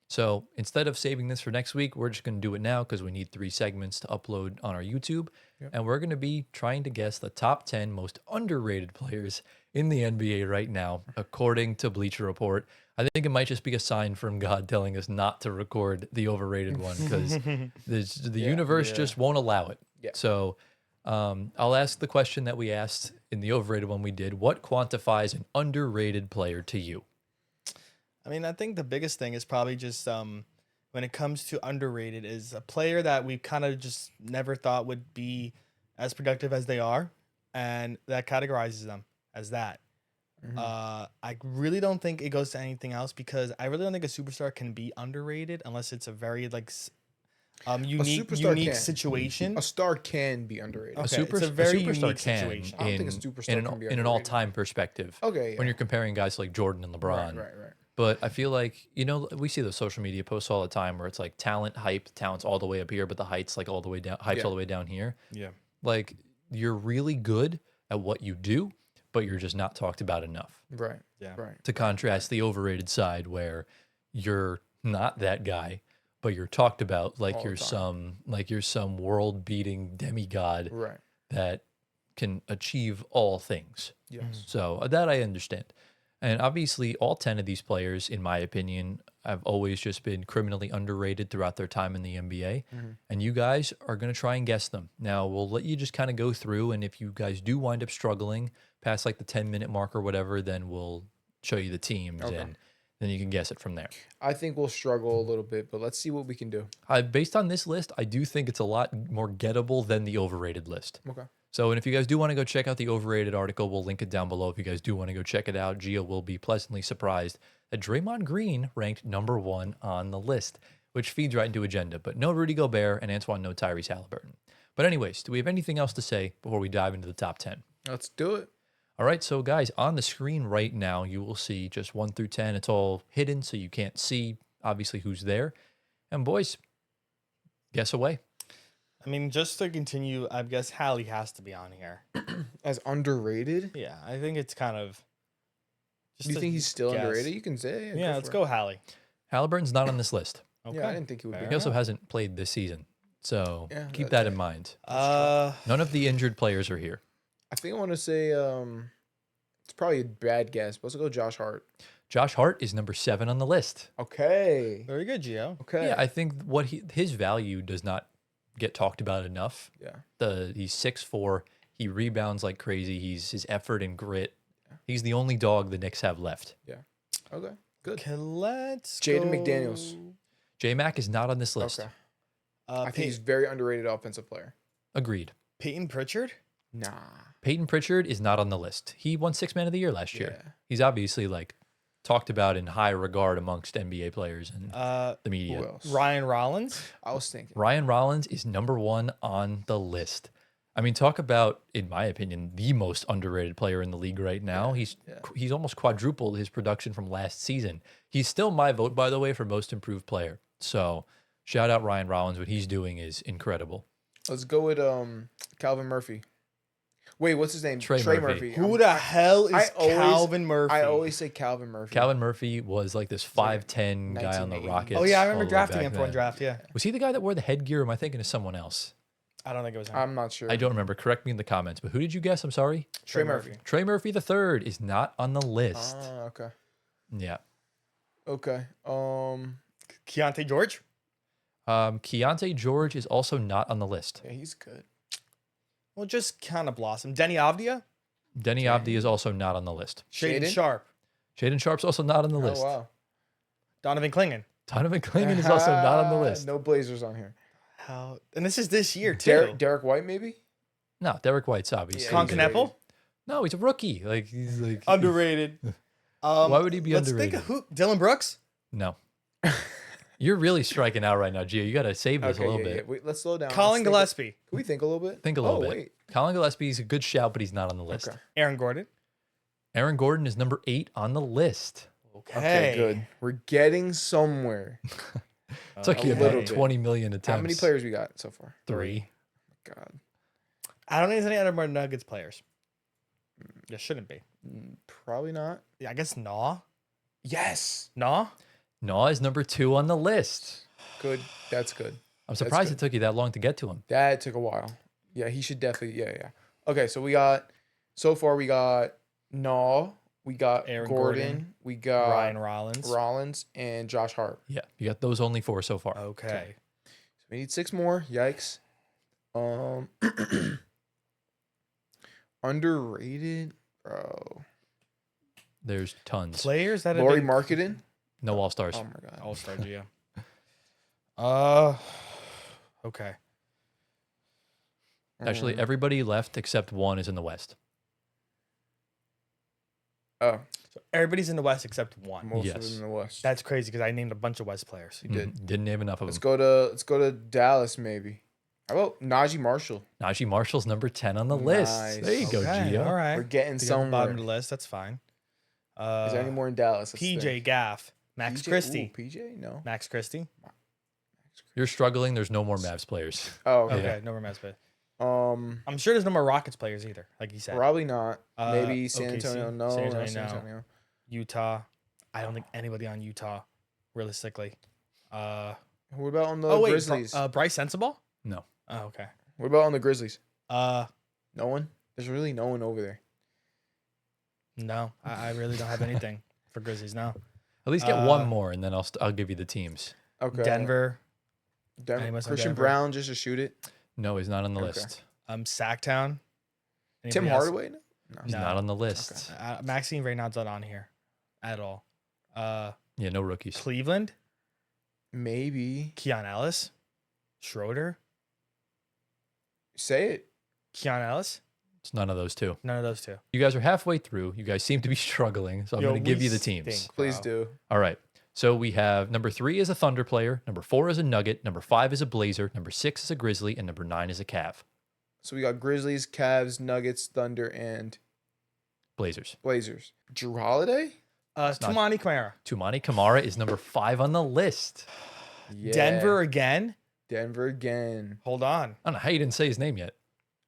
So instead of saving this for next week, we're just going to do it now because we need 3 segments to upload on our YouTube. And we're going to be trying to guess the top 10 most underrated players in the NBA right now, according to Bleacher Report. I think it might just be a sign from God telling us not to record the overrated one because the universe just won't allow it. Yeah. So I'll ask the question that we asked in the overrated one we did. What quantifies an underrated player to you? I mean, I think the biggest thing is probably just when it comes to underrated is a player that we kind of just never thought would be as productive as they are, and that categorizes them as that. I really don't think it goes to anything else because I really don't think a superstar can be underrated unless it's a very unique superstar can. situation. A star can be underrated. Okay, it's a very superstar unique can situation. I don't think a superstar can be in an underrated. all-time perspective. Okay, When yeah. you're comparing guys like Jordan and LeBron. Right. But I feel like, we see those social media posts all the time where it's like talent's all the way up here, but the height's like all the way down, hype's all the way down here. Yeah. Like you're really good at what you do, but you're just not talked about enough. Right. Yeah. Right. To contrast the overrated side where you're not that guy, but you're talked about like All the you're some world-beating demigod Right. that can achieve all things. Yes. So that I understand. And obviously, all 10 of these players, in my opinion, have always just been criminally underrated throughout their time in the NBA. And you guys are going to try and guess them. Now, we'll let you just kind of go through. And if you guys do wind up struggling past like the 10-minute mark or whatever, then we'll show you the teams and then you can guess it from there. I think we'll struggle a little bit, but let's see what we can do. Based on this list, I do think it's a lot more gettable than the overrated list. Okay. So, and if you guys do want to go check out the overrated article, we'll link it down below. If you guys do want to go check it out, Gio will be pleasantly surprised that Draymond Green ranked number 1 on the list, which feeds right into agenda. But no Rudy Gobert, and Antoine, no Tyrese Halliburton. But anyways, do we have anything else to say before we dive into the top 10? Let's do it. All right, so guys, on the screen right now, you will see just 1 through 10. It's all hidden, so you can't see, obviously, who's there. And boys, guess away. I mean, just to continue, I guess Hallie has to be on here. As underrated? Yeah, I think it's kind of. Do you a think he's still guess. underrated? You can say it. Yeah, let's go Hallie. Halliburton's not on this list. Okay. Yeah, I didn't think he would Fair be. He also hasn't played this season, so Yeah, keep that- that in mind. None of the injured players are here. I think I want to say it's probably a bad guess. But let's go Josh Hart. Josh Hart is number 7 on the list. Okay. very good, Gio. Okay. Yeah, I think what his value does not get talked about enough. Yeah. He's 6'4", he rebounds like crazy. His effort and grit. He's the only dog the Knicks have left. Okay. Good. Okay, let's Jaden go- McDaniels. J-Mac is not on this list. Okay. I think he's very underrated offensive player. Agreed. Peyton Pritchard. Nah. Peyton Pritchard is not on the list. He won 6 Man of the Year last year. Yeah. He's obviously like talked about in high regard amongst NBA players and the media. Who else? Ryan Rollins. I was thinking. Ryan Rollins is number 1 on the list. I mean, talk about, in my opinion, the most underrated player in the league right now. He's almost quadrupled his production from last season. He's still my vote, by the way, for most improved player. So shout out Ryan Rollins. What he's doing is incredible. Let's go with Calvin Murphy. Wait, what's his name? Trey Murphy. Who the hell is I always- Calvin Murphy? I always say Calvin Murphy. Calvin Murphy was like this 5'10" guy on the 1980. Rockets. Oh yeah, I all remember the way drafting back him for one then. draft. Yeah, Was he the guy that wore the headgear? Or am I thinking of someone else? I don't think it was him. I'm not sure. I don't remember. Correct me in the comments. But who did you guess? I'm sorry. Trey Murphy. Trey Murphy III is not on the list. Okay. Yeah. Okay. Keontae George. Keontae George is also not on the list. Yeah, he's good. Well, just kind of blossom. Denny Avdia. Denny Abdi is also not on the list. Shaden Shaden? Sharp. Shaden Sharp's also not on the list. Oh wow. Donovan Clingan. Donovan Clingan is also not on the list. No Blazers on here. How? And this is this year too. Derek White maybe. No, Derek White's obviously. Yeah, Con he's Kneppel. No, he's a rookie. Like he's like Underrated. Why would he be let's underrated? think of who. Dylan Brooks. No. You're really striking out right now, Gio. You got to save this a little bit. Wait, let's slow down. Colin Let's think- Gillespie. Can we think a little bit? Think a little bit. Wait. Colin Gillespie's a good shout, but he's not on the list. Okay. Aaron Gordon. Aaron Gordon is number 8 on the list. Okay, good. We're getting somewhere. Took you a little about bit. 20 million attempts. How many players we got so far? 3. God. I don't think there's any other more Nuggets players. There shouldn't be. Probably not. Yeah, I guess Naw. Yes. Naw. Naw is number 2 on the list. Good. That's good. I'm surprised good. it took you that long to get to him. That took a while. Yeah, he should definitely. Yeah. Okay, so we got. So far, we got Naw. We got Aaron Gordon. Gordon, We got Ryan Rollins. Rollins and Josh Hart. Yeah, you got those only 4 so far. Okay. So we need 6 more. Yikes. Underrated, bro. There's tons. Players that have Laurie been Marketing. No All-Stars. Oh my god. All-Star Gio. Okay. Actually, everybody left except one is in the West. Oh, So everybody's in the West except one. most of Yes. them in the West. That's crazy because I named a bunch of West players. You did. Didn't name enough of Let's them. go to Dallas maybe. How about Najee Marshall? Najee Marshall's number 10 on the list. Nice. There you go, Okay, Gio. all right. We're getting To get on the bottom of somewhere. the list. That's fine. Is there any more in Dallas? Let's PJ think. Gaff, Max PJ? Christie, Ooh, PJ? No. Max Christie. You're struggling. There's no more Mavs players. Oh, Okay, okay. no more Mavs players. Um, I'm sure there's no more Rockets players either, like you said. probably not. Maybe San OKC? Antonio. No, San not Antonio, San no. Antonio. Utah. I don't think anybody on Utah, realistically. What about on the Oh wait, Grizzlies? Bryce Sensabaugh. No. Oh okay. What about on the Grizzlies? Uh, No one. There's really no one over there. no, I really don't have anything for Grizzlies now. At least get one more, and then I'll give you the teams. Okay. Denver, Denver. Anyone from Christian Denver? Brown just to shoot it. No, he's not on the Okay. list. Sacktown. Tim Anybody else? Hardaway. No. He's No. not on the list. Maxine Reynolds not on here at all. Yeah, no rookies. Cleveland, Maybe. Keon Ellis, Schroeder, Say it. Keon Ellis. It's none of those two. None of those two. You guys are halfway through. You guys seem to be struggling, so I'm going to give you the teams. Stink, Please bro. do. All right. So we have number 3 is a Thunder player, number 4 is a Nugget, number 5 is a Blazer, number 6 is a Grizzly, and number 9 is a Cav. So we got Grizzlies, Cavs, Nuggets, Thunder, and Blazers. Blazers. Drew Holiday? not- Tumani Kamara. Tumani Kamara is number 5 on the list. Yeah. Denver again. Denver again. Hold on. I don't know how you didn't say his name yet.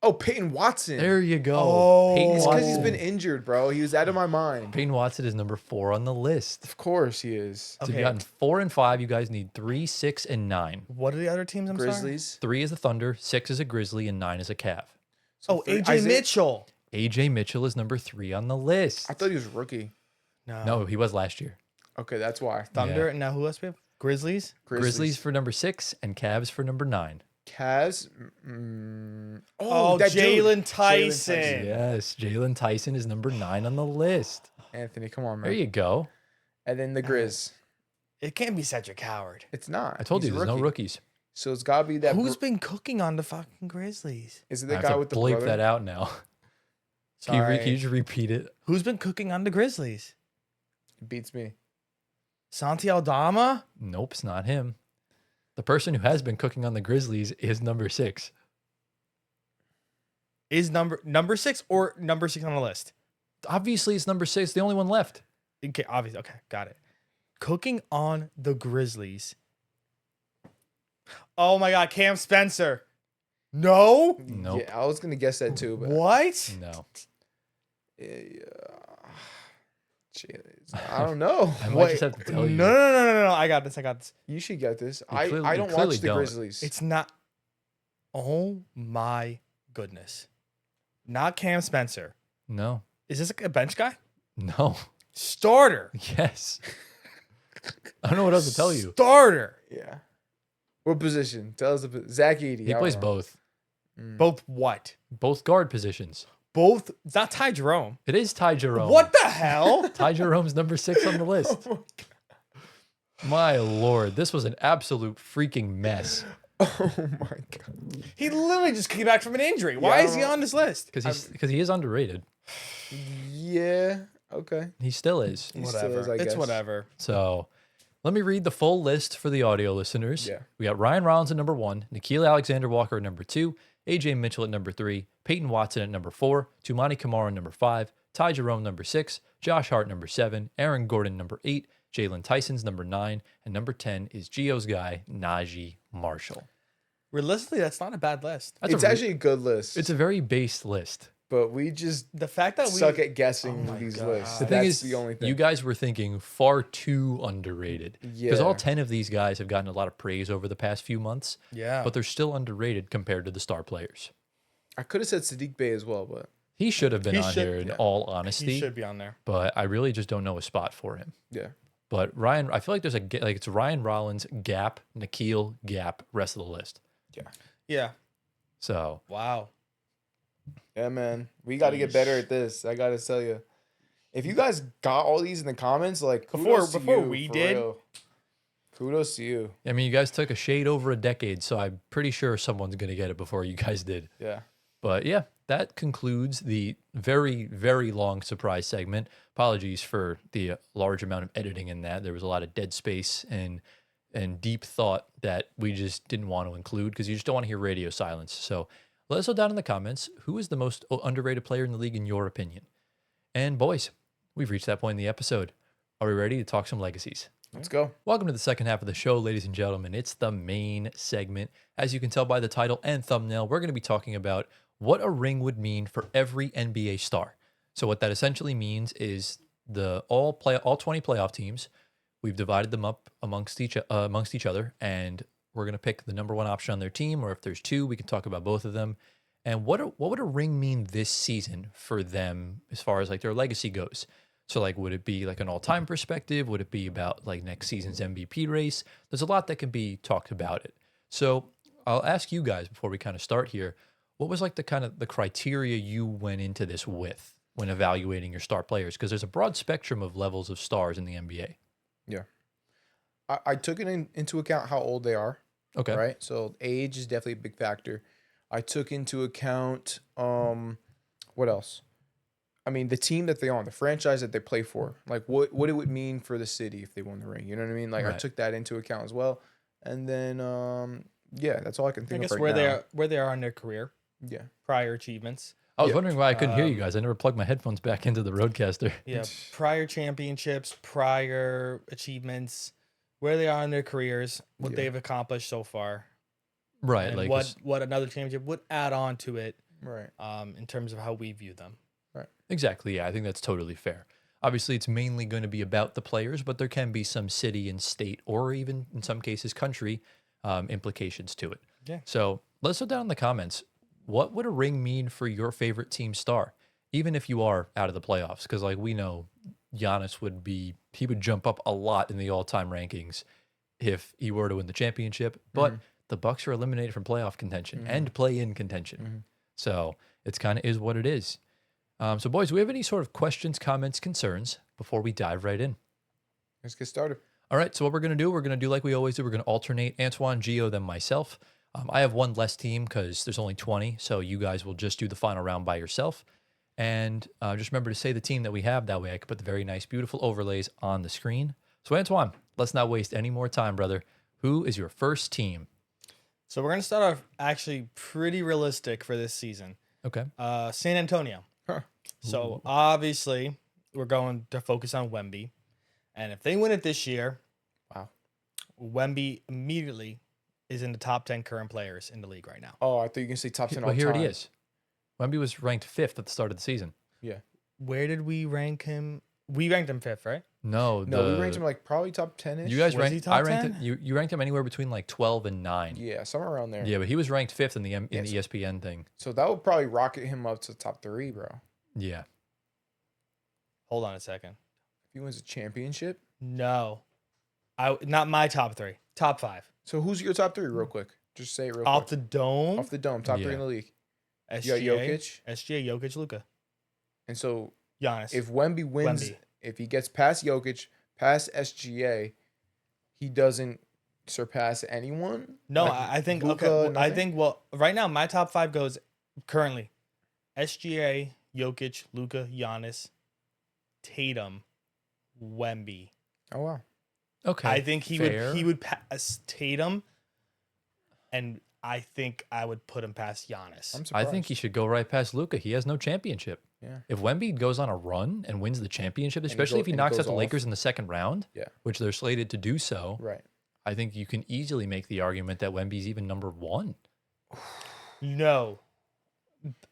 Oh, Peyton Watson. There you go. Oh. Peyton It's because he's Watson. been injured, bro. He was out of my mind. Peyton Watson is number 4 on the list. Of course he is. So Okay. you've gotten 4 and 5. You guys need 3, 6, and 9. What are the other teams? I'm sorry. Grizzlies. 3 is a Thunder, 6 is a Grizzly, and 9 is a Cav. Oh, three- AJ Isaiah- Mitchell. AJ Mitchell is number 3 on the list. I thought he was a rookie. No, he was last year. Okay, that's why. Thunder. And now who else we have? Grizzlies. Grizzlies for number 6 and Cavs for number 9. Cavs. Oh, that dude. Jalen Tyson. Yes, Jalen Tyson is number 9 on the list. Anthony, come on, man. There you go. And then the Grizz. It can't be Cedric Howard. It's not. I told He's you a there's no rookie. rookies. So it's got to be that. Who's been cooking on the fucking Grizzlies? Is it I the have guy to with the bleep brother? that out now. Can Sorry. you just repeat it? Who's been cooking on the Grizzlies? Beats me. Santi Aldama? Nope, it's not him. The person who has been cooking on the Grizzlies is number 6. Is number 6 or number 6 on the list? Obviously, it's number 6, the only one left. Okay, obviously. Okay, got it. Cooking on the Grizzlies. Oh my God, Cam Spencer. No? Nope. Yeah, I was gonna guess that too, but What? No. I don't know. I might just have to tell you. No. I got this. You should get this. You I clearly- don't you clearly watch the don't. Grizzlies. It's not. Oh my goodness. Not Cam Spencer. No. Is this a bench guy? No. Starter. Yes. I don't know what else to tell you. Starter. Yeah. What position? Tell us Zach Edey. He plays both. Both what? Both guard positions. Both. It's not Ty Jerome. It is Ty Jerome. What the hell? Ty Jerome's number 6 on the list. My lord, this was an absolute freaking mess. Oh my god. He literally just came back from an injury. Why I is he don't- on this list? Because he is underrated. Yeah. Okay. He still is. He still is, I It's guess. whatever. So let me read the full list for the audio listeners. Yeah. We got Ryan Rollins at number 1, Nikhil Alexander-Walker at number 2, AJ Mitchell at number 3, Peyton Watson at number 4, Tumani Kamara number 5, Ty Jerome number 6, Josh Hart number 7, Aaron Gordon number 8, Jalen Tyson's number 9, and number 10 is Gio's guy, Najee Marshall. Realistically, that's not a bad list. That's It's a, actually a good list. it's a very based list. but we just The fact that we suck at guessing Oh my these God. lists. The thing That's is, the only thing. you guys were thinking far too underrated. Because all Yeah. 10 of these guys have gotten a lot of praise over the past few months, yeah. but they're still underrated compared to the star players. I could have said Sadiq Bey as well, but He should have been He on should- here in yeah. all he honesty, should be on there. but I really just don't know a spot for him. yeah. But Ryan, I feel like there's it's Ryan Rollins, Gap, Nikhil, Gap, rest of the list. Yeah. So Wow. Yeah, man. We got to get better at this. I got to tell you. If you guys got all these in the comments, like, kudos to Before you, we for did. real. Kudos to you. I mean, you guys took a shade over a decade, so I'm pretty sure someone's gonna get it before you guys did. Yeah. But yeah, that concludes the very, very long surprise segment. Apologies for the large amount of editing in that. There was a lot of dead space and deep thought that we just didn't want to include because you just don't want to hear radio silence. So let us know down in the comments, who is the most underrated player in the league in your opinion? And boys, we've reached that point in the episode. Are we ready to talk some legacies? Let's go. Welcome to the second half of the show, ladies and gentlemen. It's the main segment. As you can tell by the title and thumbnail, we're going to be talking about what a ring would mean for every NBA star. So what that essentially means is all 20 playoff teams. We've divided them up amongst each other, and we're going to pick the number one option on their team, or if there's two, we can talk about both of them. And what would a ring mean this season for them as far as like their legacy goes? So like, would it be like an all-time perspective? Would it be about like next season's MVP race? There's a lot that can be talked about it. So I'll ask you guys before we kind of start here, what was like the criteria you went into this with when evaluating your star players? Because there's a broad spectrum of levels of stars in the NBA. Yeah. I took it into account how old they are. Okay. Right. So age is definitely a big factor. I took into account What else? I mean, the team that they're on, the franchise that they play for, like what it would mean for the city if they won the ring. You know what I mean? Like I Right. took that into account as well. And then yeah, that's all I can I think guess of right where now. they are in their career, Yeah. prior achievements. I was Yeah. wondering why I couldn't hear you Um, guys. I never plugged my headphones back into the Roadcaster. Yeah, prior championships, prior achievements, where they are in their careers, what Yeah. they've accomplished so far, Right. and Like, what another championship would add on to it, Right. in terms of how we view them. exactly. Yeah, I think that's totally fair. Obviously, it's mainly going to be about the players, but there can be some city and state, or even in some cases, country implications to it. Yeah. So let's go down in the comments. What would a ring mean for your favorite team star, even if you are out of the playoffs? Because, like, we know Giannis he would jump up a lot in the all-time rankings if he were to win the championship. But the Bucks are eliminated from playoff contention and play-in contention. So it's kind of is what it is. So, boys, do we have any sort of questions, comments, concerns before we dive right in? Let's get started. All right, so what we're going to do like we always do. We're going to alternate Antoine, Gio, then myself. I have one less team because there's only 20, so you guys will just do the final round by yourself. And just remember to say the team that we have. That way I can put the very nice, beautiful overlays on the screen. So, Antoine, let's not waste any more time, brother. Who is your first team? So we're gonna start off actually pretty realistic for this season. Okay. San Antonio. Huh. So obviously we're going to focus on Wemby, and if they win it this year, Wow. Wemby immediately is in the top 10 current players in the league right now. Oh, I thought you were gonna say top 10 Well, all here time. it is. Wemby was ranked 5th at the start of the season. Yeah. Where did we rank him? We ranked him 5th, right? No, No, we ranked him like probably top 10ish. You guys Was he ranked. top I ranked 10? it. You ranked him anywhere between like 12 and 9. Yeah, somewhere around there. Yeah, but he was ranked 5th in the Yes. ESPN thing. So that would probably rocket him up to top 3, bro. Yeah. Hold on a second. If he wins a championship. No, not my top 3, top 5. So who's your top 3 real quick? Just say it real Off quick. the dome, Off the dome, top 3 in Yeah. the league. You got SGA, Jokic. SGA, Jokic, Luka, And so Giannis. if Wemby wins, Wemby. if he gets past Jokic, past SGA, he doesn't surpass anyone? No, Like, I think Luka, okay. I nothing? think right now my top 5 goes currently: SGA, Jokic, Luka, Giannis, Tatum, Wemby. Oh, wow. Okay. I think fair. he would pass Tatum, and I think I would put him past Giannis. I'm I surprised. think he should go right past Luca. He has no championship. Yeah. If Wemby goes on a run and wins the championship, especially if he and he knocks out goes the off. Lakers in the second round, Yeah. which they're slated to do so, Right. I think you can easily make the argument that Wemby's even number 1. No,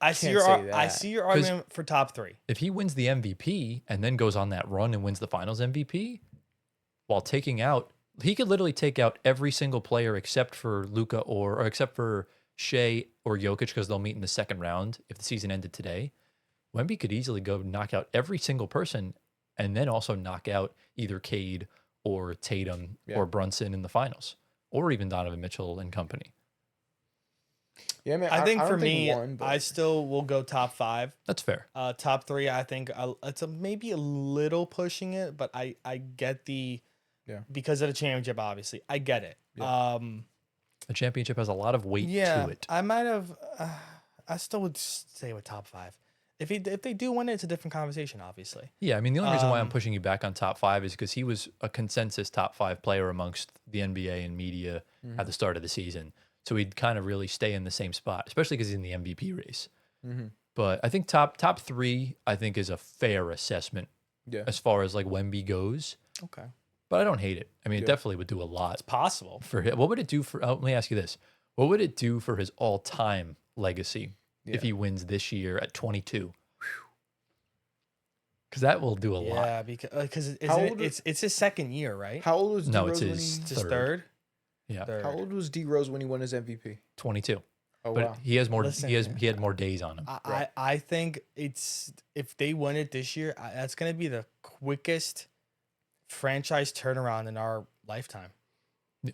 I see Can't your say I that. see your argument for top 3. If he wins the MVP and then goes on that run and wins the Finals MVP, while taking out, he could literally take out every single player except for Luca or except for Shea or Jokic because they'll meet in the second round if the season ended today. Wemby could easily go knock out every single person and then also knock out either Cade or Tatum Yeah. or Brunson in the finals or even Donovan Mitchell and company. Yeah, man. I think don't for me, one, but I still will go top 5. That's fair. Top 3, I think it's maybe a little pushing it, but I get Yeah. because of the championship. Obviously, I get it. Yeah. The championship has a lot of weight Yeah, to it. I might have. I still would stay with top 5. If they do win it, it's a different conversation. Obviously, Yeah, I mean, the only reason why I'm Um, pushing you back on top 5 is because he was a consensus top 5 player amongst the NBA and media at the start of the season. So he'd kind of really stay in the same spot, especially because he's in the MVP race. Mhm. But I think top 3, I think, is a fair assessment Yeah. as far as like Wemby goes. okay, But I don't hate it. I mean, it Yeah. definitely would do a lot it's possible. for him. What would it do for? Let me ask you this: what would it do for his all-time legacy Yeah. if he wins this year at 22? Because that will do a lot. Yeah, because How old it's his second year, right? How old was D No, Rose it's when his he? It's his third. third. Yeah, Third. How old was D Rose when he won his MVP? 22. Oh But wow. he has more. Listen, he had more days on him. I think it's if they win it this year, that's gonna be the quickest franchise turnaround in our lifetime.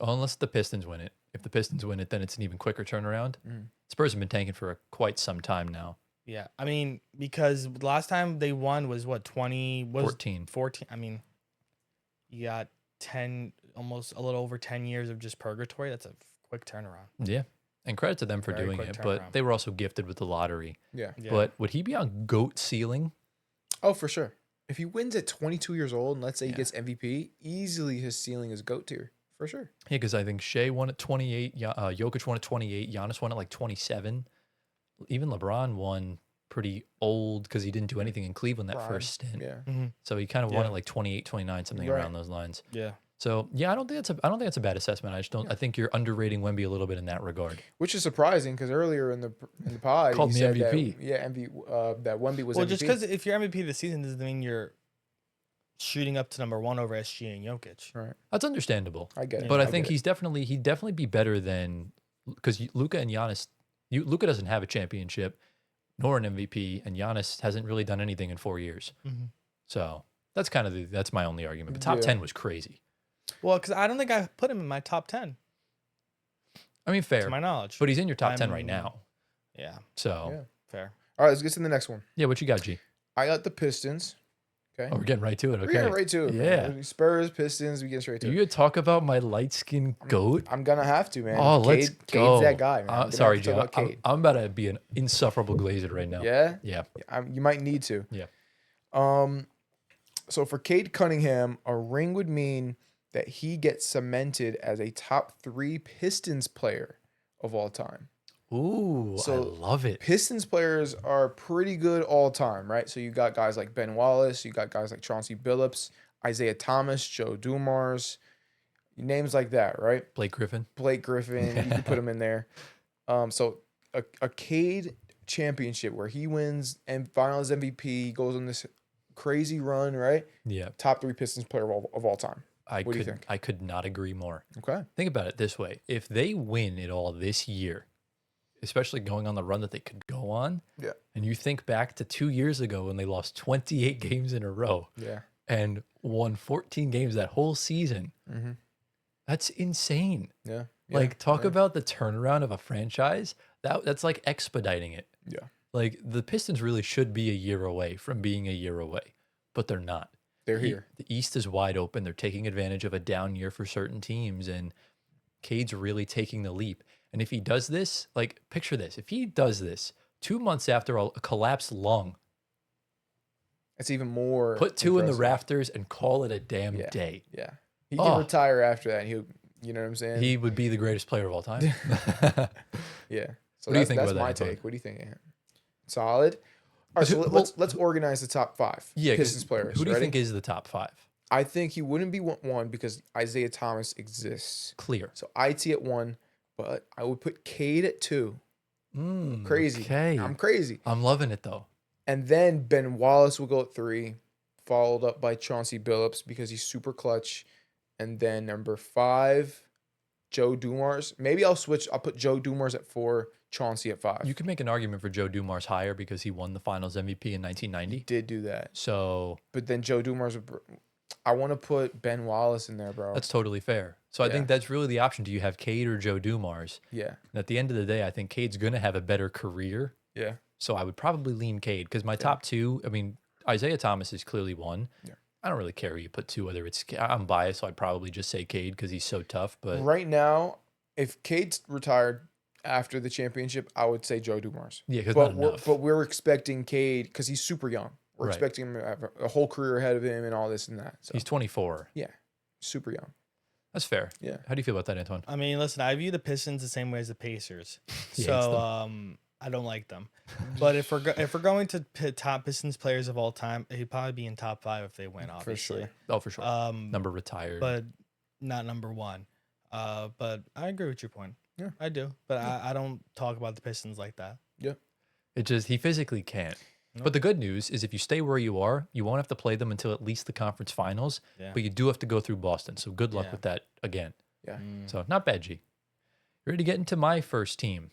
Unless the Pistons win it. If the Pistons win it, then it's an even quicker turnaround. Mhm. Spurs have been tanking for quite some time now. Yeah, I mean because the last time they won was what 14. 14. I mean, you got 10, almost a little over 10 years of just purgatory. That's a quick turnaround. Yeah. and credit to them for Very doing quick it. turnaround. But they were also gifted with the lottery. Yeah. Yeah. But would he be on GOAT ceiling? Oh, for sure. If he wins at 22 years old, and let's say he Yeah. gets MVP, easily his ceiling is GOAT tier. For sure. Yeah, because I think Shea won at 28, Jokic won at 28, Giannis won at like 27. Even LeBron won pretty old because he didn't do anything in Cleveland that Prime. first stint. Yeah. So he kind of won Yeah. at like 28, 29, something Right. around those lines. Yeah. So yeah, I don't think that's a bad assessment. I just don't. I think you're underrating Wemby a little bit in that regard. Which is surprising because earlier in the pod, Called he me said MVP. that Wemby was Well, MVP. just because if you're MVP this season doesn't mean you're shooting up to number 1 over SG and Jokic. Right. That's understandable. I get it. But I get think it. he'd definitely be better than because Luka and Giannis. Luka doesn't have a championship nor an MVP, and Giannis hasn't really done anything in 4 years. So that's kind of that's my only argument. But top Yeah. 10 was crazy. Well, because I don't think I put him in my top 10 I mean, fair, to my knowledge. but he's in your top 10 right I'm- now. Yeah, So Yeah. fair. All right, let's get to the next one. yeah, what you got, G? I got the Pistons. Okay. Oh, we're getting right to it. We're Okay. getting right to it. Yeah. Man. Spurs, Pistons, we get straight to You it. gonna talk about my light skinned goat? I'm gonna have to, man. Oh, let's Cade's go. that guy, man. I'm gonna Sorry, have to G. talk about Cade. I'm about to be an insufferable glazer right now. Yeah. Yeah. You might need to. Yeah. So for Cade Cunningham, a ring would mean that he gets cemented as a top 3 Pistons player of all time. Ooh, So- I love it. Pistons players are pretty good all time, right? So you got guys like Ben Wallace, you got guys like Chauncey Billups, Isaiah Thomas, Joe Dumars, names like that, right? Blake Griffin. Blake Griffin, you can put him in there. So a Cade championship where he wins and Finals MVP, goes on this crazy run, right? Yeah. Top 3 Pistons player of all time. What do you think? I could not agree more. Okay. Think about it this way. If they win it all this year, especially going on the run that they could go on, Yeah. and you think back to 2 years ago when they lost 28 games in a row Yeah. and won 14 games that whole season, Mm-hmm. that's insane. Yeah. Like, talk yeah. about the turnaround of a franchise. That's like expediting it. Yeah. Like, the Pistons really should be a year away from being a year away, but they're not. They're here. The East is wide open. They're taking advantage of a down year for certain teams, and Cade's really taking the leap. And if he does this, like, picture this. If he does this 2 months after a collapsed lung, It's even more. put 2 in the impressive. rafters and call it a damn Yeah. day, Yeah. He can Oh. retire after that. And he'll, you know what I'm saying? he would be the greatest player of all time. Yeah. So What do you that's, think that's about that, my Anton? take. What do you think, Ant? Solid. All right, so Well- let's organize the top 5 Yeah, 'cause Pistons players. who do you Ready? think is the top 5? I think he wouldn't be one because Isaiah Thomas exists. Clear. So IT at 1, but I would put Cade at 2. Crazy. Okay. I'm crazy. I'm loving it though. And then Ben Wallace will go at 3, followed up by Chauncey Billups because he's super clutch. And then number 5, Joe Dumars. Maybe I'll switch. I'll put Joe Dumars at 4, Chauncey at 5. You can make an argument for Joe Dumars higher because he won the Finals MVP in He 1990. did do that. So But then Joe Dumars, I want to put Ben Wallace in there, bro. that's totally fair. So I Yeah. think that's really the option. Do you have Cade or Joe Dumars? Yeah. And at the end of the day, I think Cade's going to have a better career. Yeah. So I would probably lean Cade because my top 2, I mean, Isaiah Thomas is clearly 1. Yeah. I don't really care who you put 2, whether it's, I'm biased, so I'd probably just say Cade because he's so tough. But Right now, if Cade's retired after the championship, I would say Joe Dumars. yeah, because But not enough. we're expecting Cade because he's super young. We're Right. expecting him to have a whole career ahead of him and all this and that. So He's 24. yeah, super young. That's fair. Yeah. How do you feel about that, Antoine? I mean, listen, I view the Pistons the same way as the Pacers. He hates So I don't like them. But if we're going to top Pistons players of all time, he'd probably be in top 5 if they win, obviously. sure. Oh, for sure. Um, Number retired. but not number 1. But I agree with your point. Yeah. I do. But I don't talk about the Pistons like that. It just, he physically can't. Nope. But the good news is if you stay where you are, you won't have to play them until at least the conference finals, Yeah. but you do have to go through Boston. So good luck Yeah. with that again. Yeah. So not bad, G. Ready to get into my first team?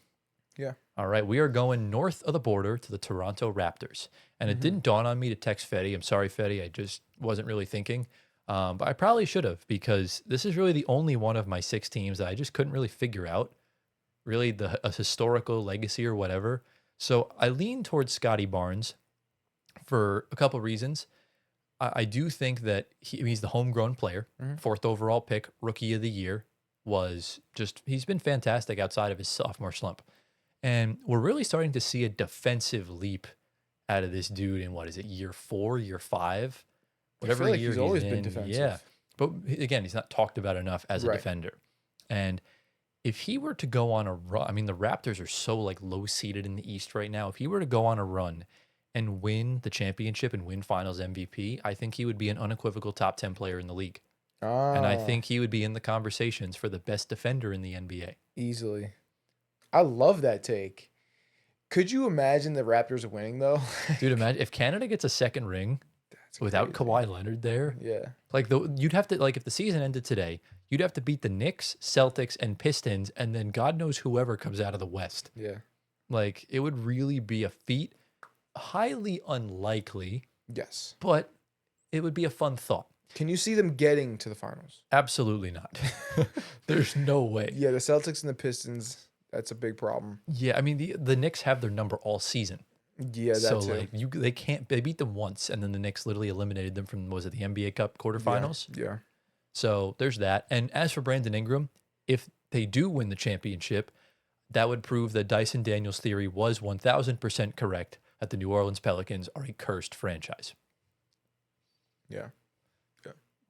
Yeah. All right. We are going north of the border to the Toronto Raptors. And it didn't dawn on me to text Fetty. I'm sorry, Fetty. I just wasn't really thinking. But I probably should have because this is really the only one of my 6 teams that I just couldn't really figure out really a historical legacy or whatever. So I lean towards Scotty Barnes for a couple reasons. I do think that he's the homegrown player, 4th overall pick, rookie of the year. was just, he's been fantastic outside of his sophomore slump. And we're really starting to see a defensive leap out of this dude in what is it, year 4, year 5? I Whatever feel like year he's always in. been defensive. Yeah. But again, he's not talked about enough as a Right. defender. And if he were to go on a run, I mean, the Raptors are so like low seated in the East right now. If he were to go on a run and win the championship and win finals MVP, I think he would be an unequivocal top 10 player in the league. And I Ah, think he would be in the conversations for the best defender in the NBA. easily. I love that take. Could you imagine the Raptors winning though? Dude, imagine if Canada gets a second ring That's without crazy. Kawhi Leonard there. Yeah. Like you'd have to, like, if the season ended today, you'd have to beat the Knicks, Celtics, and Pistons, and then God knows whoever comes out of the West. Yeah. Like, it would really be a feat, highly unlikely, Yes. but it would be a fun thought. Can you see them getting to the finals? Absolutely not. There's no way. Yeah, the Celtics and the Pistons, that's a big problem. Yeah, I mean the Knicks have their number all season. Yeah, that So too. like they beat them once, and then the Knicks literally eliminated them from, was it the NBA Cup quarterfinals? Yeah. So there's that. And as for Brandon Ingram, if they do win the championship, that would prove that Dyson Daniels' theory was 1000% correct, that the New Orleans Pelicans are a cursed franchise. Yeah.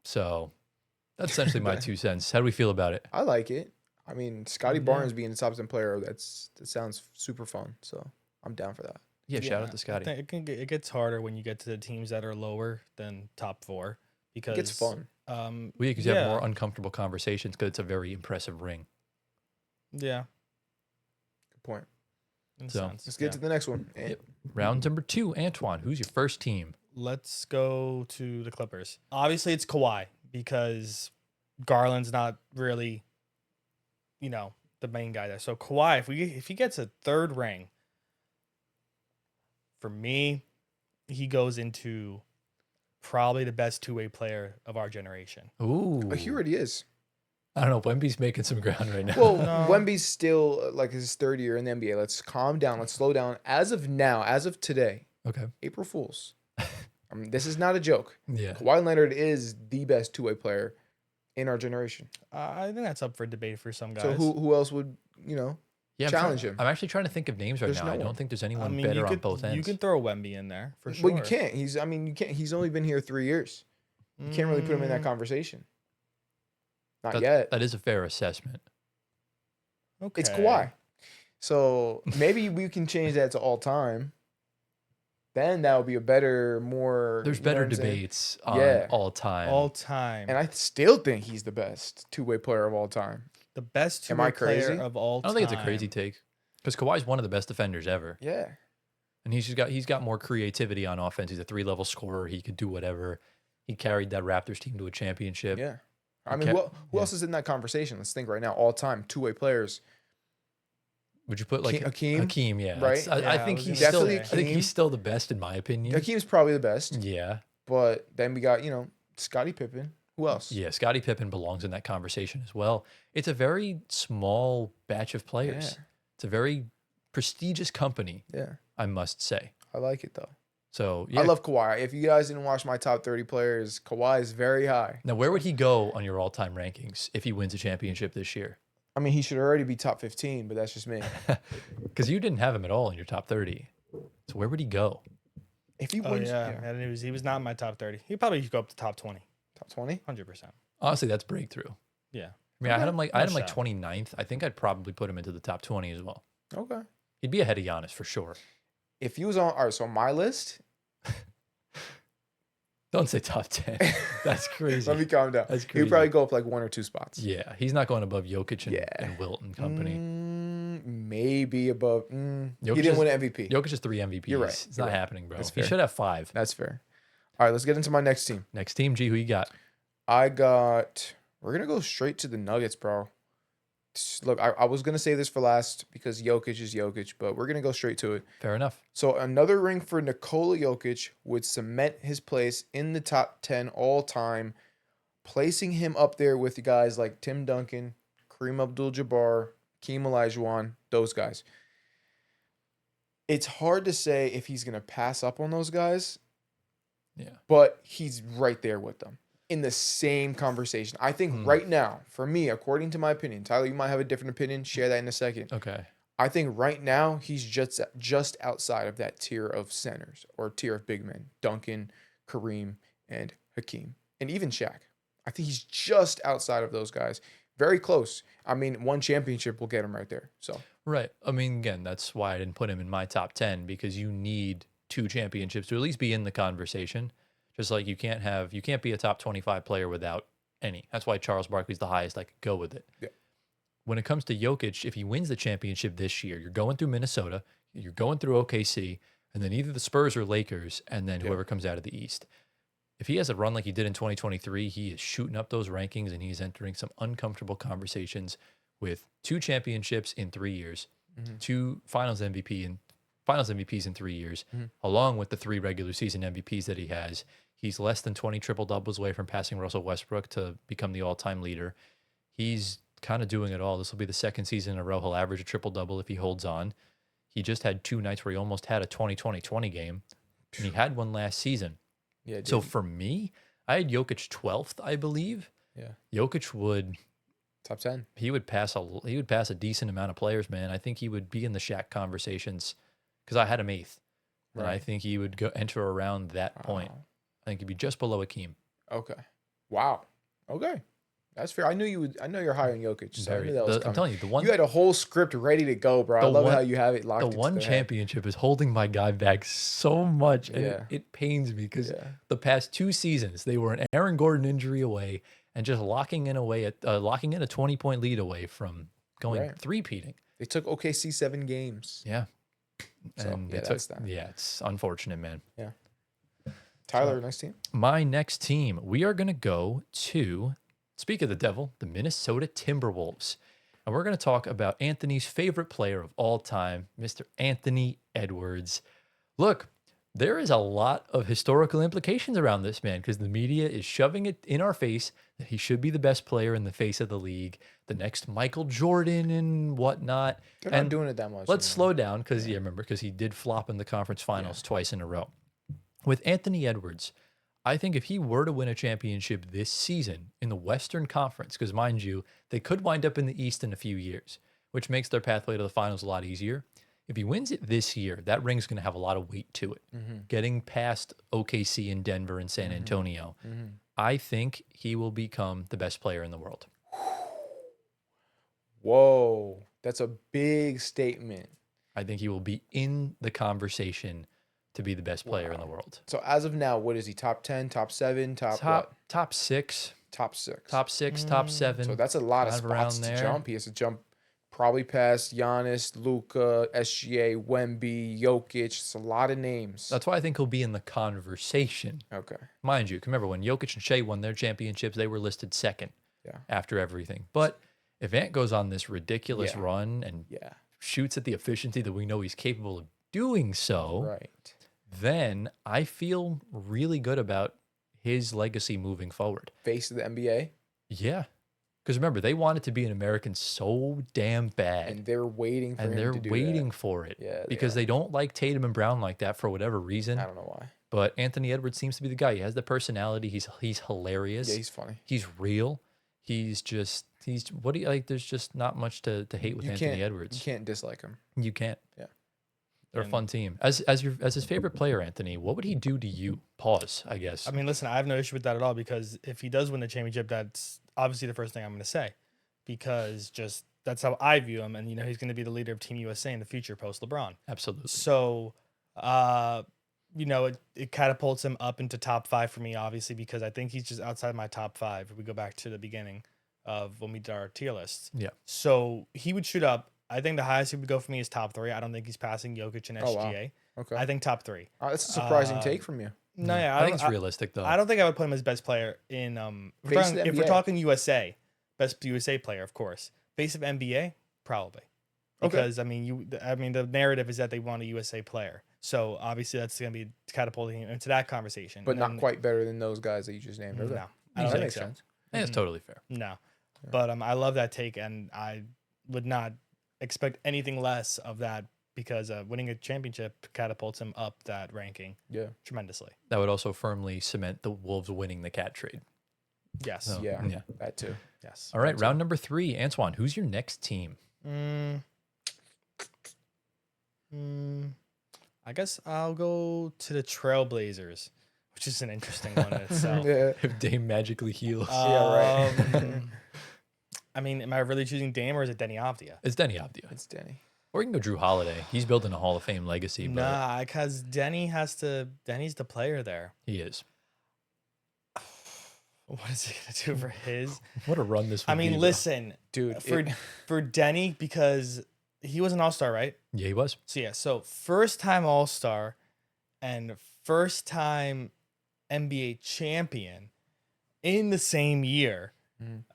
So that's essentially my 2 cents. How do we feel about it? I like it. I mean, Scotty Yeah. Barnes being the top 10 player, that sounds super fun. So I'm down for that. Yeah, shout out to I Scotty. think it gets harder when you get to the teams that are lower than top 4 because It gets fun. Well, yeah, because you have more uncomfortable conversations because it's a very impressive ring. Yeah. Good point. In a So, sense, Let's get to the next one. Yep. Round number 2, Antoine, who's your first team? Let's go to the Clippers. Obviously, it's Kawhi because Garland's not really, the main guy there. So Kawhi, if he gets a third ring, for me, he goes into probably the best two-way player of our generation. Ooh. Oh, he already is. I don't know. Wemby's making some ground right now. Well, No. Wemby's still like his third year in the NBA. Let's calm down. Let's slow down. As of now, as of today, okay. April Fools. I mean, this is not a joke. Yeah. Kawhi Leonard is the best two-way player in our generation. I think that's up for debate for some guys. So who else would, Yeah, challenge him? I'm actually trying to think of names right There's now. no I don't one. think there's I anyone mean, better on both ends. You can throw Wemby in there for sure. Well, you can't. You can't. He's only been here 3 years. You can't really put him in that conversation. Not yet. That is a fair assessment. Okay. It's Kawhi. So maybe we can change that to all time. Then that would be a better, more. There's you know better what I'm saying? debates on Yeah. all time. All time. And I still think he's the best two-way player of all time. The best Am I two-way player crazy? of all I time. don't think it's a crazy take because Kawhi's one of the best defenders ever, Yeah. and he's got more creativity on offense. He's a 3-level scorer. He could do whatever. He carried that Raptors team to a championship. Yeah. I Okay. mean, who Yeah. else is in that conversation? Let's think right now. All time two-way players. Would you put like Hakeem? Hakeem, yeah. Right? That's- I Yeah, I think was he's gonna still. say. I think Hakeem. he's still the best in my opinion. Hakeem's probably the best. Yeah, But then we got, Scottie Pippen. Who else? yeah. Scottie Pippen belongs in that conversation as well. It's a very small batch of players. Yeah. It's a very prestigious company, Yeah. I must say. I like it, though. So yeah. I love Kawhi. If you guys didn't watch my top 30 players, Kawhi is very high. Now, where would he go on your all-time rankings if he wins a championship this year? I mean, he should already be top 15, but that's just me. Because you didn't have him at all in your top 30. So where would he go? If he Oh wins yeah, and he was not in my top 30. He probably could go up to top 20, top 20, 100%. Honestly, that's breakthrough. Yeah. I mean, I had him like No 29th. I think I'd probably put him into the top 20 as well. okay. He'd be ahead of Giannis for sure. If he was on, all right, so on my list, Don't say top 10. That's crazy. let me calm down. That's He'd crazy. probably go up like 1 or 2 spots. Yeah, he's not going above Jokic and, Yeah. and Wilt and company. Maybe above. He Jokic didn't is- win an MVP. Jokic is 3 MVPs. You're right. It's You're not right. happening, bro. That's He fair. should have 5. That's fair. All right, let's get into my next team. Next team, G, who you got? We're going to go straight to the Nuggets, bro. Look, I was going to say this for last because Jokic is Jokic, but we're going to go straight to it. Fair enough. So another ring for Nikola Jokic would cement his place in the top 10 all time, placing him up there with the guys like Tim Duncan, Kareem Abdul-Jabbar, Hakeem Olajuwon, those guys. It's hard to say if he's going to pass up on those guys, Yeah. but he's right there with them. in the same conversation. I think Hmm. right now, for me, according to my opinion, Tyler, you might have a different opinion. Share that in a second. Okay. I think right now he's just outside of that tier of centers or tier of big men. Duncan, Kareem, and Hakeem, and even Shaq. I think he's just outside of those guys. Very close. I mean, one championship will get him right there. So Right. I mean, again, that's why I didn't put him in my top 10 because you need 2 championships to at least be in the conversation. Just like you can't be a top 25 player without any. That's why Charles Barkley's the highest I could go with it. Yeah. When it comes to Jokic, if he wins the championship this year, you're going through Minnesota, you're going through OKC, and then either the Spurs or Lakers, and then Yeah. whoever comes out of the East. If he has a run like he did in 2023, he is shooting up those rankings and he's entering some uncomfortable conversations with 2 championships in 3 years, Mhm. 2 finals MVPs in 3 years, Mhm. along with the 3 regular season MVPs that he has. He's less than 20 triple doubles away from passing Russell Westbrook to become the all-time leader. He's kind of doing it all. This will be the second season in a row he'll average a triple double if he holds on. He just had 2 nights where he almost had a 20-20-20 game, and he had one last season. yeah, So dude. for me, I had Jokic 12th, I believe. Yeah. Jokic would Top 10. he would pass a decent amount of players, man. I think he would be in the Shaq conversations because I had him 8th, and I Right. think he would enter around that point. Wow. I think he'd be just below Akeem. Okay. Wow. Okay. That's fair. I knew you would. I know you're high on Jokic, so I knew that was I'm coming. telling you, the one You had a whole script ready to go, bro. I the love one- how you have it locked the into one their head. championship is holding my guy back so much, and Yeah. it pains me because Yeah. the past 2 seasons they were an Aaron Gordon injury away and just locking in a 20-point lead away from going Right. three-peating. They took OKC 7 games. Yeah. So, And yeah, they that's that. yeah, it's unfortunate, man. Tyler, next team. My next team, we are going to go to, speak of the devil, the Minnesota Timberwolves. And we're going to talk about Anthony's favorite player of all time, Mr. Anthony Edwards. Look, there is a lot of historical implications around this man because the media is shoving it in our face that he should be the best player in the face of the league, the next Michael Jordan and whatnot. They're And not doing it that much. let's anymore. slow down because, remember, because he did flop in the conference finals twice in a row. With Anthony Edwards, I think if he were to win a championship this season in the Western Conference, because mind you, they could wind up in the East in a few years, which makes their pathway to the finals a lot easier. If he wins it this year, that ring's going to have a lot of weight to it. Getting past OKC and Denver and San Antonio, I think he will become the best player in the world. Whoa. That's a big statement. I think he will be in the conversation to be the best player in the world. So as of now, what is he? Top 10, top 7, top what? Top 6, Top 6. top 6, top 7. So that's a lot of kind of around spots to there. jump. He has to jump probably past Giannis, Luka, SGA, Wemby, Jokic. It's a lot of names. That's why I think he'll be in the conversation. Okay. Mind you, remember when Jokic and Shea won their championships, they were listed second Yeah. after everything. But if Ant goes on this ridiculous Yeah. run and Yeah. shoots at the efficiency that we know he's capable of doing so, Right. then I feel really good about his legacy moving forward. Face of the NBA. Yeah. Because remember, they wanted to be an American so damn bad. And they're waiting for And him they're to do waiting for it. Yeah, they because are. they don't like Tatum and Brown like that for whatever that. reason. I don't know why. But Anthony Edwards seems to be the guy. He has the personality. He's hilarious. Yeah, he's funny. He's real. He's what do you like? There's just not much to hate with You Anthony can't- Edwards. You can't dislike him. You can't. Yeah. They're a And- fun team. As his favorite player, Anthony, what would he do to you? Pause, I guess. I mean, listen, I have no issue with that at all because if he does win the championship, that's obviously the first thing I'm going to say because just that's how I view him. And, he's going to be the leader of Team USA in the future post LeBron. Absolutely. So, it catapults him up into top 5 for me, obviously, because I think he's just outside my top 5. If we go back to the beginning of when we did our tier lists. Yeah. So he would shoot up. I think the highest he would go for me is top 3. I don't think he's passing Jokic and Oh, wow. SGA. Okay. I think top 3. That's a surprising uh, take from you. No, yeah, I think don't- it's realistic though. I don't think I would put him as best player in if Face of the if we're NBA. talking USA, best USA player, of course. Face of NBA, probably. Okay. Because the narrative is that they want a USA player. So obviously that's going to be catapulting him into that conversation. But And not then- quite better than those guys that you just named. are they? No, I that don't think makes so. sense. Yeah, it's totally fair. No. But I love that take and I would not expect anything less of that because winning a championship catapults him up that ranking Yeah. tremendously. That would also firmly cement the Wolves winning the cat trade. Yes. So, Yeah, yeah. that too. Yes. All right, round number 3. Antoine, who's your next team? I guess I'll go to the Trailblazers, which is an interesting one in itself. Yeah. If Dame magically heals. Yeah, right. I mean, am I really choosing Dame or is it Denny Avdia? It's Denny Avdia. It's Danny. Or you can go Drew Holiday. He's building a Hall of Fame legacy, but Nah, because Denny's the player there. he is. What is he gonna do for his? What a run this would I mean, be, though. listen, Dude, for Denny, because he was an all-star, right? Yeah, he was. So first time all-star and first time NBA champion in the same year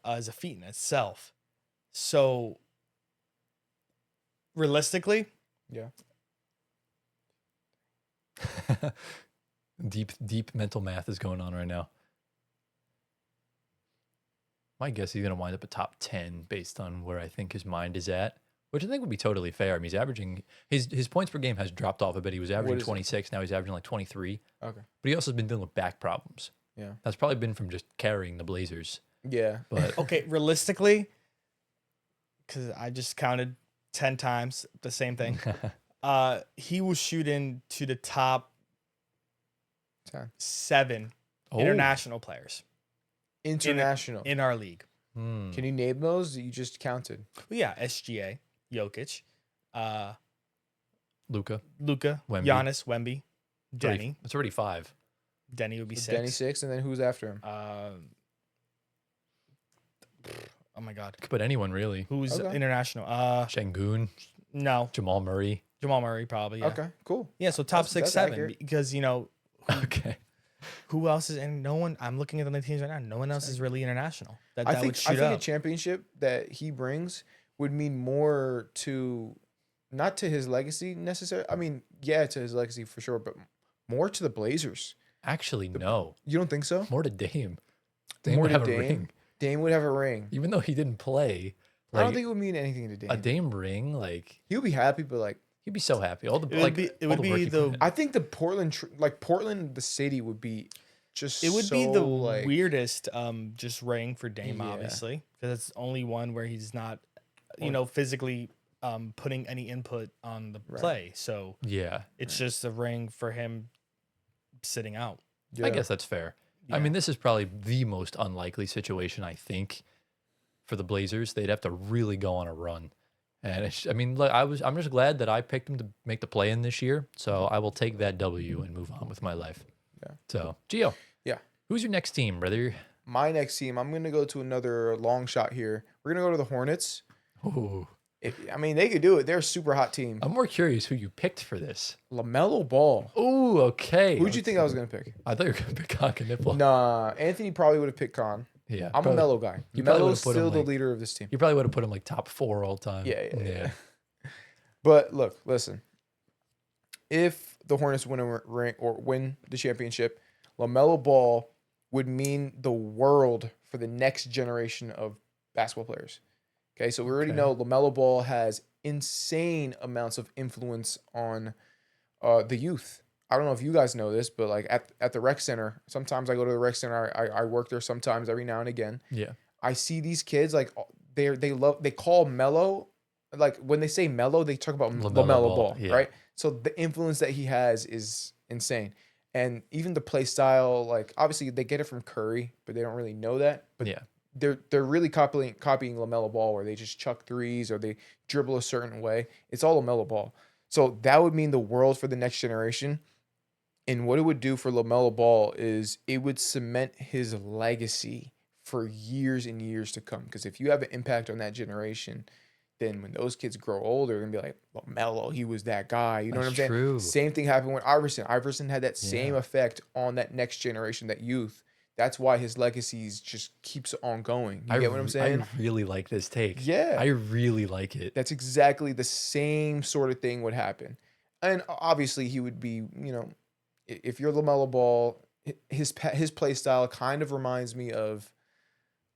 is a feat in itself. So realistically, yeah. Deep mental math is going on right now. My guess he's going to wind up a top 10 based on where I think his mind is at, which I think would be totally fair. I mean, he's averaging his points per game has dropped off a bit. He was averaging is it? 26. Now he's averaging like 23. Okay. But he also has been dealing with back problems. Yeah. That's probably been from just carrying the Blazers. Yeah. But okay, realistically, because I just counted 10 times the same thing. He was shooting to the top 7 international players International. in our league. Hmm. Can you name those that you just counted? Well, yeah, SGA, Jokic, Luka. Luka, Wemby. Giannis, Wemby, Denny. It's already 5. Denny would be Was 6. Denny 6, and then who's after him? Oh my God, Could put anyone really. who's Okay. international? Şengün, No, Jamal Murray. Jamal Murray probably. Yeah. Okay, cool. Yeah, so top That's- 6, that's 7 accurate. because Okay. who else is and no one. I'm looking at the teams right now. No one else is really international. That I would think shoot a up. championship that he brings would mean more to, not to his legacy necessarily. I mean, yeah, to his legacy for sure, but more to the Blazers. Actually, no. You don't think so? More to Dame. Dame More would to have a Dame? ring. Dame would have a ring. Even though he didn't play. I don't like, think it would mean anything to Dame. a Dame ring, like, He would be happy, but like, he'd be so happy. All the It would like, be- it all would the be work he the- put in. I think the Portland, the city would be just. It would be so, the like, weirdest just ring for Dame, Yeah. obviously, because it's only one where he's not, Or- physically putting any input on the Right. play. So Yeah. it's just a ring for him sitting out. I yeah. guess that's fair. I Yeah. mean, this is probably the most unlikely situation, I think, for the Blazers. They'd have to really go on a run. And I mean, look, I'm just glad that I picked them to make the play in this year. So I will take that W and move on with my life. Yeah. So, Gio. Yeah. Who's your next team, brother? My next team, I'm going to go to another long shot here. We're going to go to the Hornets. Ooh. I mean, they could do it. They're a super hot team. I'm more curious who you picked for this. LaMelo Ball. Ooh, okay. Who'd you think I was going to pick? I thought you were going to pick Nipple. Nah, Anthony probably would have picked Con. Yeah. I'm a probably- Melo guy. You probably Melo's would've put him, still the like- leader of this team. You probably would have put him like top 4 all time. Yeah. But look, listen. If the Hornets win a ring or win the championship, LaMelo Ball would mean the world for the next generation of basketball players. Okay, so we already Okay. know LaMelo Ball has insane amounts of influence on the youth. I don't know if you guys know this, but like at the rec center, sometimes I go to the rec center. I work there sometimes every now and again. Yeah. I see these kids like they call Melo, like when they say Melo, they talk about LaMelo LaMelo Ball, yeah. right? So the influence that he has is insane. And even the play style, like obviously they get it from Curry, but they don't really know that. But Yeah. they're really copying LaMelo Ball, where they just chuck threes or they dribble a certain way. It's all LaMelo Ball. So that would mean the world for the next generation. And what it would do for LaMelo Ball is it would cement his legacy for years and years to come. Because if you have an impact on that generation, then when those kids grow older, they're gonna be like, LaMelo, he was that guy. You know what I'm That's saying? true. Same thing happened with Iverson. Iverson had that same Yeah. effect on that next generation, that youth. That's why his legacy just keeps on going. You get what I'm saying? I really like this take. Yeah. I really like it. That's exactly the same sort of thing would happen. And obviously he would be, if you're LaMelo Ball, his play style kind of reminds me of,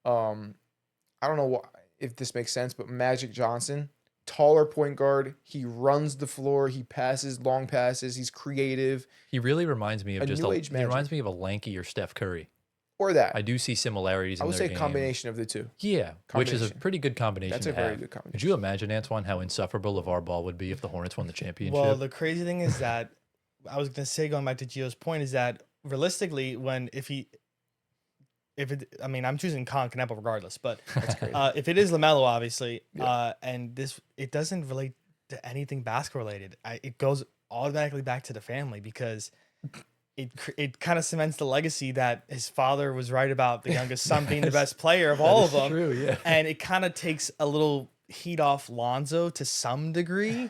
I don't know if this makes sense, but Magic Johnson, taller point guard. He runs the floor. He passes long passes. He's creative. He really reminds me of A just new a, age he Magic. reminds me of a lankier Steph Curry. or that. I do see similarities I in would their say a game. combination of the two. Yeah, which is a Combination. pretty good combination That's to a very have. good Could combination. you imagine, Antoine, how insufferable LeVar Ball would be if the Hornets won the championship? Well, the crazy thing is that I was gonna say, going back to Gio's point, is that realistically, I mean, I'm choosing Colin Kneppel regardless, but That's crazy. if it is LaMelo, obviously, Yeah. and it doesn't relate to anything basketball related. It goes automatically back to the family because it kind of cements the legacy that his father was right about the youngest son being the best player of all of them. True, yeah. And it kind of takes a little heat off Lonzo to some degree.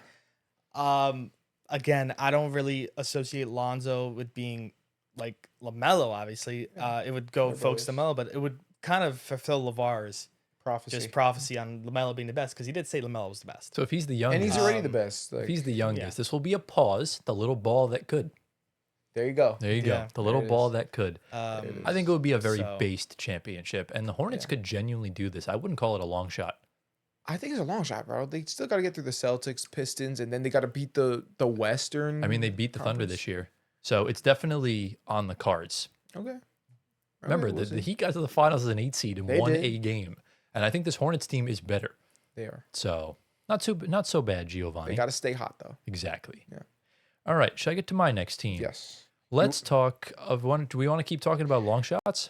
Again, I don't really associate Lonzo with being like LaMelo, obviously. It would go They're focus brothers. LaMelo, but it would kind of fulfill LeVar's Prophecy. just prophecy on LaMelo being the best because he did say LaMelo was the best. So if he's the And youngest, he's already the Um, best. if Like, he's the youngest, this will be a pause. The little ball that could. there you go. There you go. Yeah, The little it ball is. that could. Um, I think it would be a very So- based championship, and the Hornets Yeah. could genuinely do this. I wouldn't call it a long shot. I think it's a long shot, bro. They still got to get through the Celtics, Pistons, and then they got to beat the Western. I mean, they beat the Thunder Conference. this year, so it's definitely on the cards. Okay. Remember, Alright, we'll the see. Heat got to the finals as an 8 seed and They won did. a game, and I think this Hornets team is better. They are. So not so bad, Giovanni. They got to stay hot though. Exactly. Yeah. All right, should I get to my next team? Yes. Let's talk of one. Do we want to keep talking about long shots?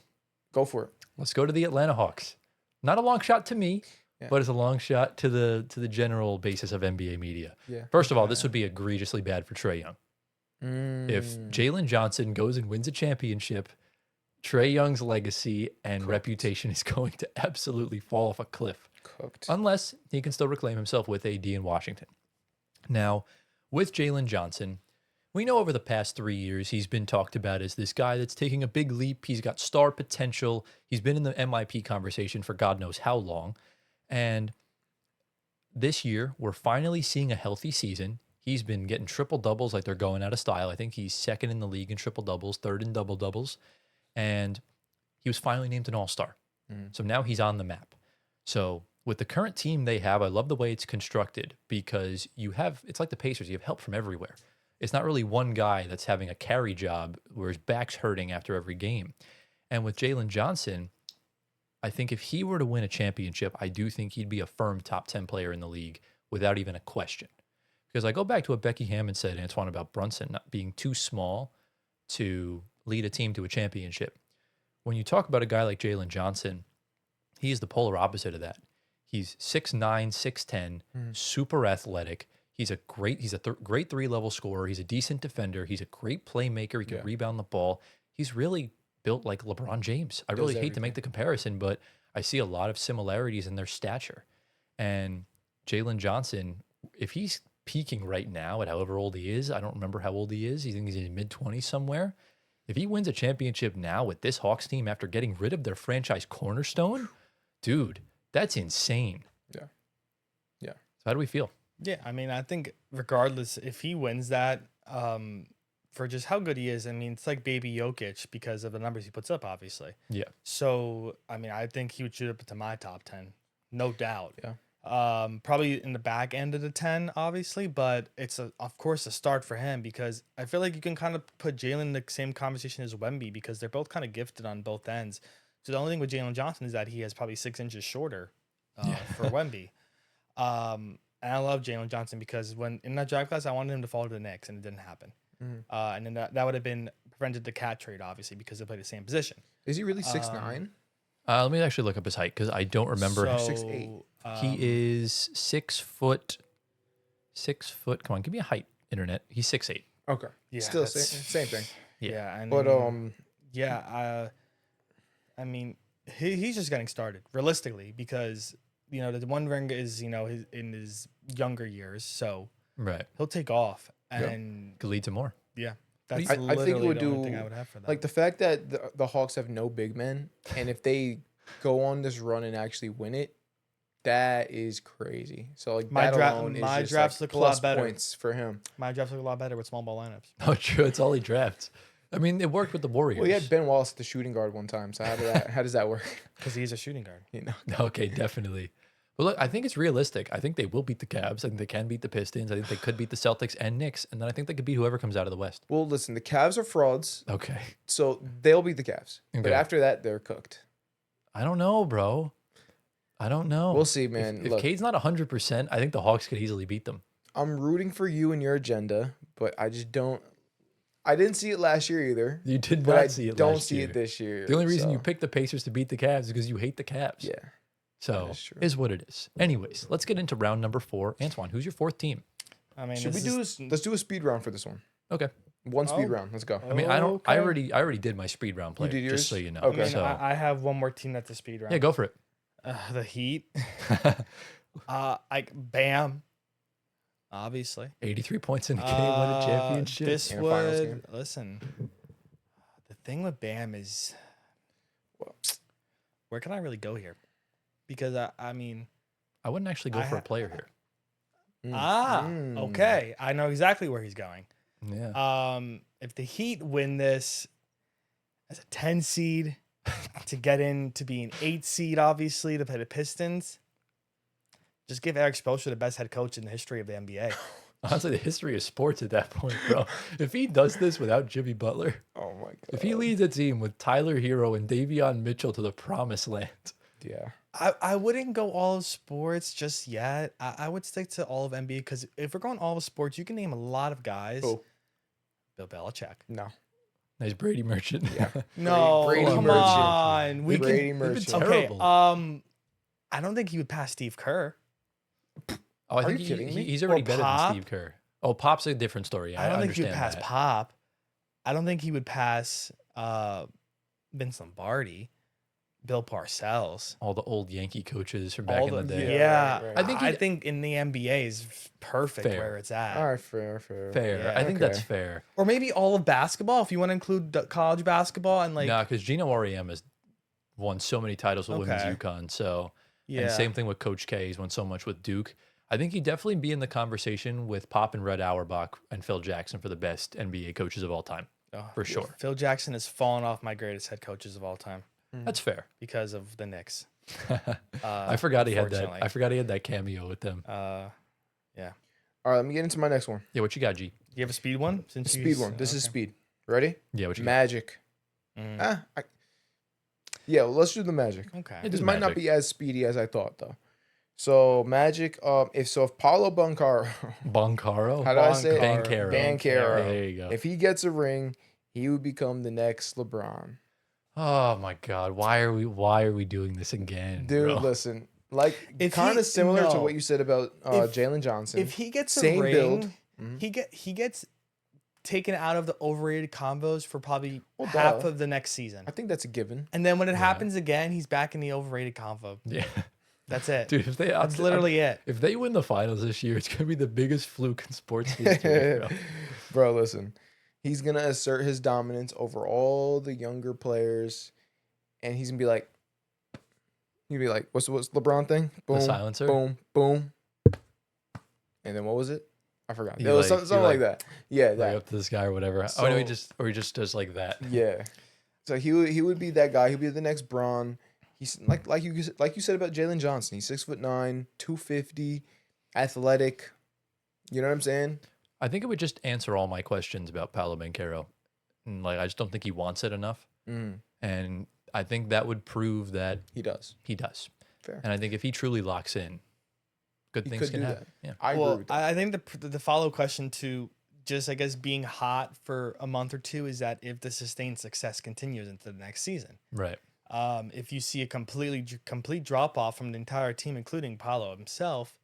Go for it. Let's go to the Atlanta Hawks. Not a long shot to me, Yeah. but it's a long shot to the general basis of NBA media. Yeah. First of all, this would be egregiously bad for Trae Young. If Mm. Jalen Johnson goes and wins a championship, Trae Young's legacy and Cooked. reputation is going to absolutely fall off a cliff, Cooked. unless he can still reclaim himself with AD in Washington. Now, with Jalen Johnson, we know over the past 3 years, he's been talked about as this guy that's taking a big leap. He's got star potential. He's been in the MIP conversation for God knows how long. And this year, we're finally seeing a healthy season. He's been getting triple doubles like they're going out of style. I think he's second in the league in triple doubles, third in double doubles. And he was finally named an all-star. So now he's on the map. So with the current team they have, I love the way it's constructed because it's like the Pacers, you have help from everywhere. It's not really one guy that's having a carry job where his back's hurting after every game. And with Jalen Johnson, I think if he were to win a championship, I do think he'd be a firm top 10 player in the league without even a question. Because I go back to what Becky Hammond said, Antoine, about Brunson not being too small to lead a team to a championship. When you talk about a guy like Jalen Johnson, he is the polar opposite of that. He's 6'9", 6'10", super athletic. He's a great great 3-level scorer. He's a decent defender. He's a great playmaker. He can rebound the ball. He's really built like LeBron James. I really hate to make the comparison, but I see a lot of similarities in their stature. And Jalen Johnson, if he's peaking right now at however old he is, I don't remember how old he is. I think he's in his mid-20s somewhere. If he wins a championship now with this Hawks team after getting rid of their franchise cornerstone, dude, that's insane. Yeah. Yeah. So how do we feel? Yeah, I mean, I think regardless if he wins that, for just how good he is, I mean, it's like baby Jokic because of the numbers he puts up, obviously. Yeah. So, I mean, I think he would shoot up to my top 10, no doubt. Yeah. Probably in the back end of the 10, obviously, but it's of course a start for him because I feel like you can kind of put Jalen in the same conversation as Wemby because they're both kind of gifted on both ends. So the only thing with Jalen Johnson is that he has probably 6 inches shorter for Wemby. And I love Jalen Johnson because when in that draft class, I wanted him to fall to the Knicks, and it didn't happen. And then that would have been prevented the cat trade, obviously, because they play the same position. Is he really 6'9"? Let me actually look up his height because I don't remember. So, 6'8". He is 6 foot. 6 foot. Come on, give me a height, internet. He's 6'8". Okay. Yeah, Still that's- same thing. Yeah, and But yeah, I mean, he's just getting started realistically because the one ring is in his younger years, so Right. he'll take off, Yeah. and Could lead to more. yeah, that's I think it literally would the only do thing I would have for that. like the fact that the Hawks have no big men, and if they go on this run and actually win it, that is crazy. So like My that draft- alone is my just drafts like look a lot plus better. points for him. My drafts look a lot better with small ball lineups. Oh, true. It's all he drafts. I mean, it worked with the Warriors. Well, he had Ben Wallace at the shooting guard one time. So how does that work? Because he's a shooting guard. You know. Okay, definitely. Well, look, I think it's realistic. I think they will beat the Cavs. I think they can beat the Pistons. I think they could beat the Celtics and Knicks. And then I think they could beat whoever comes out of the West. Well, listen, the Cavs are frauds, Okay. so they'll beat the Cavs. But Okay. after that, they're cooked. I don't know, bro. I don't know. We'll see, man. If Look, Cade's not 100%, I think the Hawks could easily beat them. I'm rooting for you and your agenda, but I just don't. I didn't see it last year either. You did But not I see it don't last see year. it this year. The only reason you so, picked the Pacers to beat the Cavs is because you hate the Cavs. yeah. So is true. is what it is. Anyways, let's get into round number 4. Antoine, who's your 4th team? I mean, Should we let's do a speed round for this one. Okay. One speed Oh. round. Let's go. I mean, I Okay. already did my speed round play. did Just yours? so you know. Okay. I mean, So I have one more team that's the speed round. yeah, go for it. The Heat. Like Bam. Obviously. 83 points in a game, win a championship. This In a finals would game. listen. The thing with Bam is, where can I really go here? Because I mean, I wouldn't actually go I for a ha- player here. okay, I know exactly where he's going. Yeah. If the Heat win this as a 10 seed to get in to be an 8 seed, obviously to play the Pistons, just give Eric Spoelstra the best head coach in the history of the NBA. Honestly, the history of sports at that point, bro. If he does this without Jimmy Butler, Oh my god. if he leads a team with Tyler Hero and Davion Mitchell to the promised land, Yeah. I wouldn't go all of sports just yet. I would stick to all of NBA because if we're going all of sports, you can name a lot of guys. Oh. Bill Belichick. No. nice Brady Merchant. Yeah. No, Brady come Merchant. on. We Brady can. Merchant. terrible. Okay. I don't think he would pass Steve Kerr. Oh, I Are think you kidding me? he's already Or better Pop? than Steve Kerr. Oh, Pop's a different story. I don't think he would understand pass that. Pop. I don't think he would pass Vince Lombardi, Bill Parcells. All the old Yankee coaches from back All in the the day. yeah. right, right. I I think think in the NBA is perfect Fair. where it's at. All right, fair. Fair. Yeah, I think that's okay. fair. Or maybe all of basketball if you want to include the college basketball and like Nah, because Gino Auriemma has won so many titles with women's Okay. UConn. So, yeah. and same thing with Coach K. He's won so much with Duke. I think he'd definitely be in the conversation with Pop and Red Auerbach and Phil Jackson for the best NBA coaches of all time. Oh, for sure. Phil Jackson has fallen off my greatest head coaches of all time That's fair. because of the Knicks. I forgot he had that. unfortunately. I forgot he had that cameo with them. All right, let me get into my next one. Yeah, what you got, G? You have a speed one? Since Speed one. This is speed. Ready? Yeah, what you got? Magic. Mm, Yeah, well, let's do the Magic. okay. It This is might not Magic. be as speedy as I thought, though. So Magic. If Paulo Banchero, Boncaro? how do I say it? Banchero. Banchero. There you go. If he gets a ring, he would become the next LeBron. Oh my God! Why are we doing this again, Dude, bro? listen, like If kind he- of similar to no. what you said about If- Jalen Johnson. If he gets a Same ring, build. Mhm. he gets taken out of the overrated combos for probably Well, half duh. of the next season. I think that's a given. And then when it Yeah. happens again, he's back in the overrated convo. Yeah, That's it. dude. If they, That's literally it. if they win the finals this year, it's gonna be the biggest fluke in sports history, bro. Bro, listen. He's going to assert his dominance over all the younger players. And he's going to be like, what's LeBron thing? Boom, silencer? boom, boom. And then what was it? I forgot. He It was like- something he like like- that. Yeah, Right that. up to the sky or whatever. Oh no, So- he just does like that. Yeah. So he would be that guy. He'd be the next Braun. He's like you said about Jalen Johnson. He's 6'9", 250, athletic. You know what I'm saying? I think it would just answer all my questions about Paolo Banchero. And like, I just don't think he wants it enough. Mm, And I think that would prove that he does. he does. Fair. And I think if he truly locks in, good He things could can do happen. that. Yeah. I agree Well, with that. I think the follow question to just, I guess, being hot for a month or two is that if the sustained success continues into the next season. Right. If you see a complete drop off from the entire team, including Paulo himself,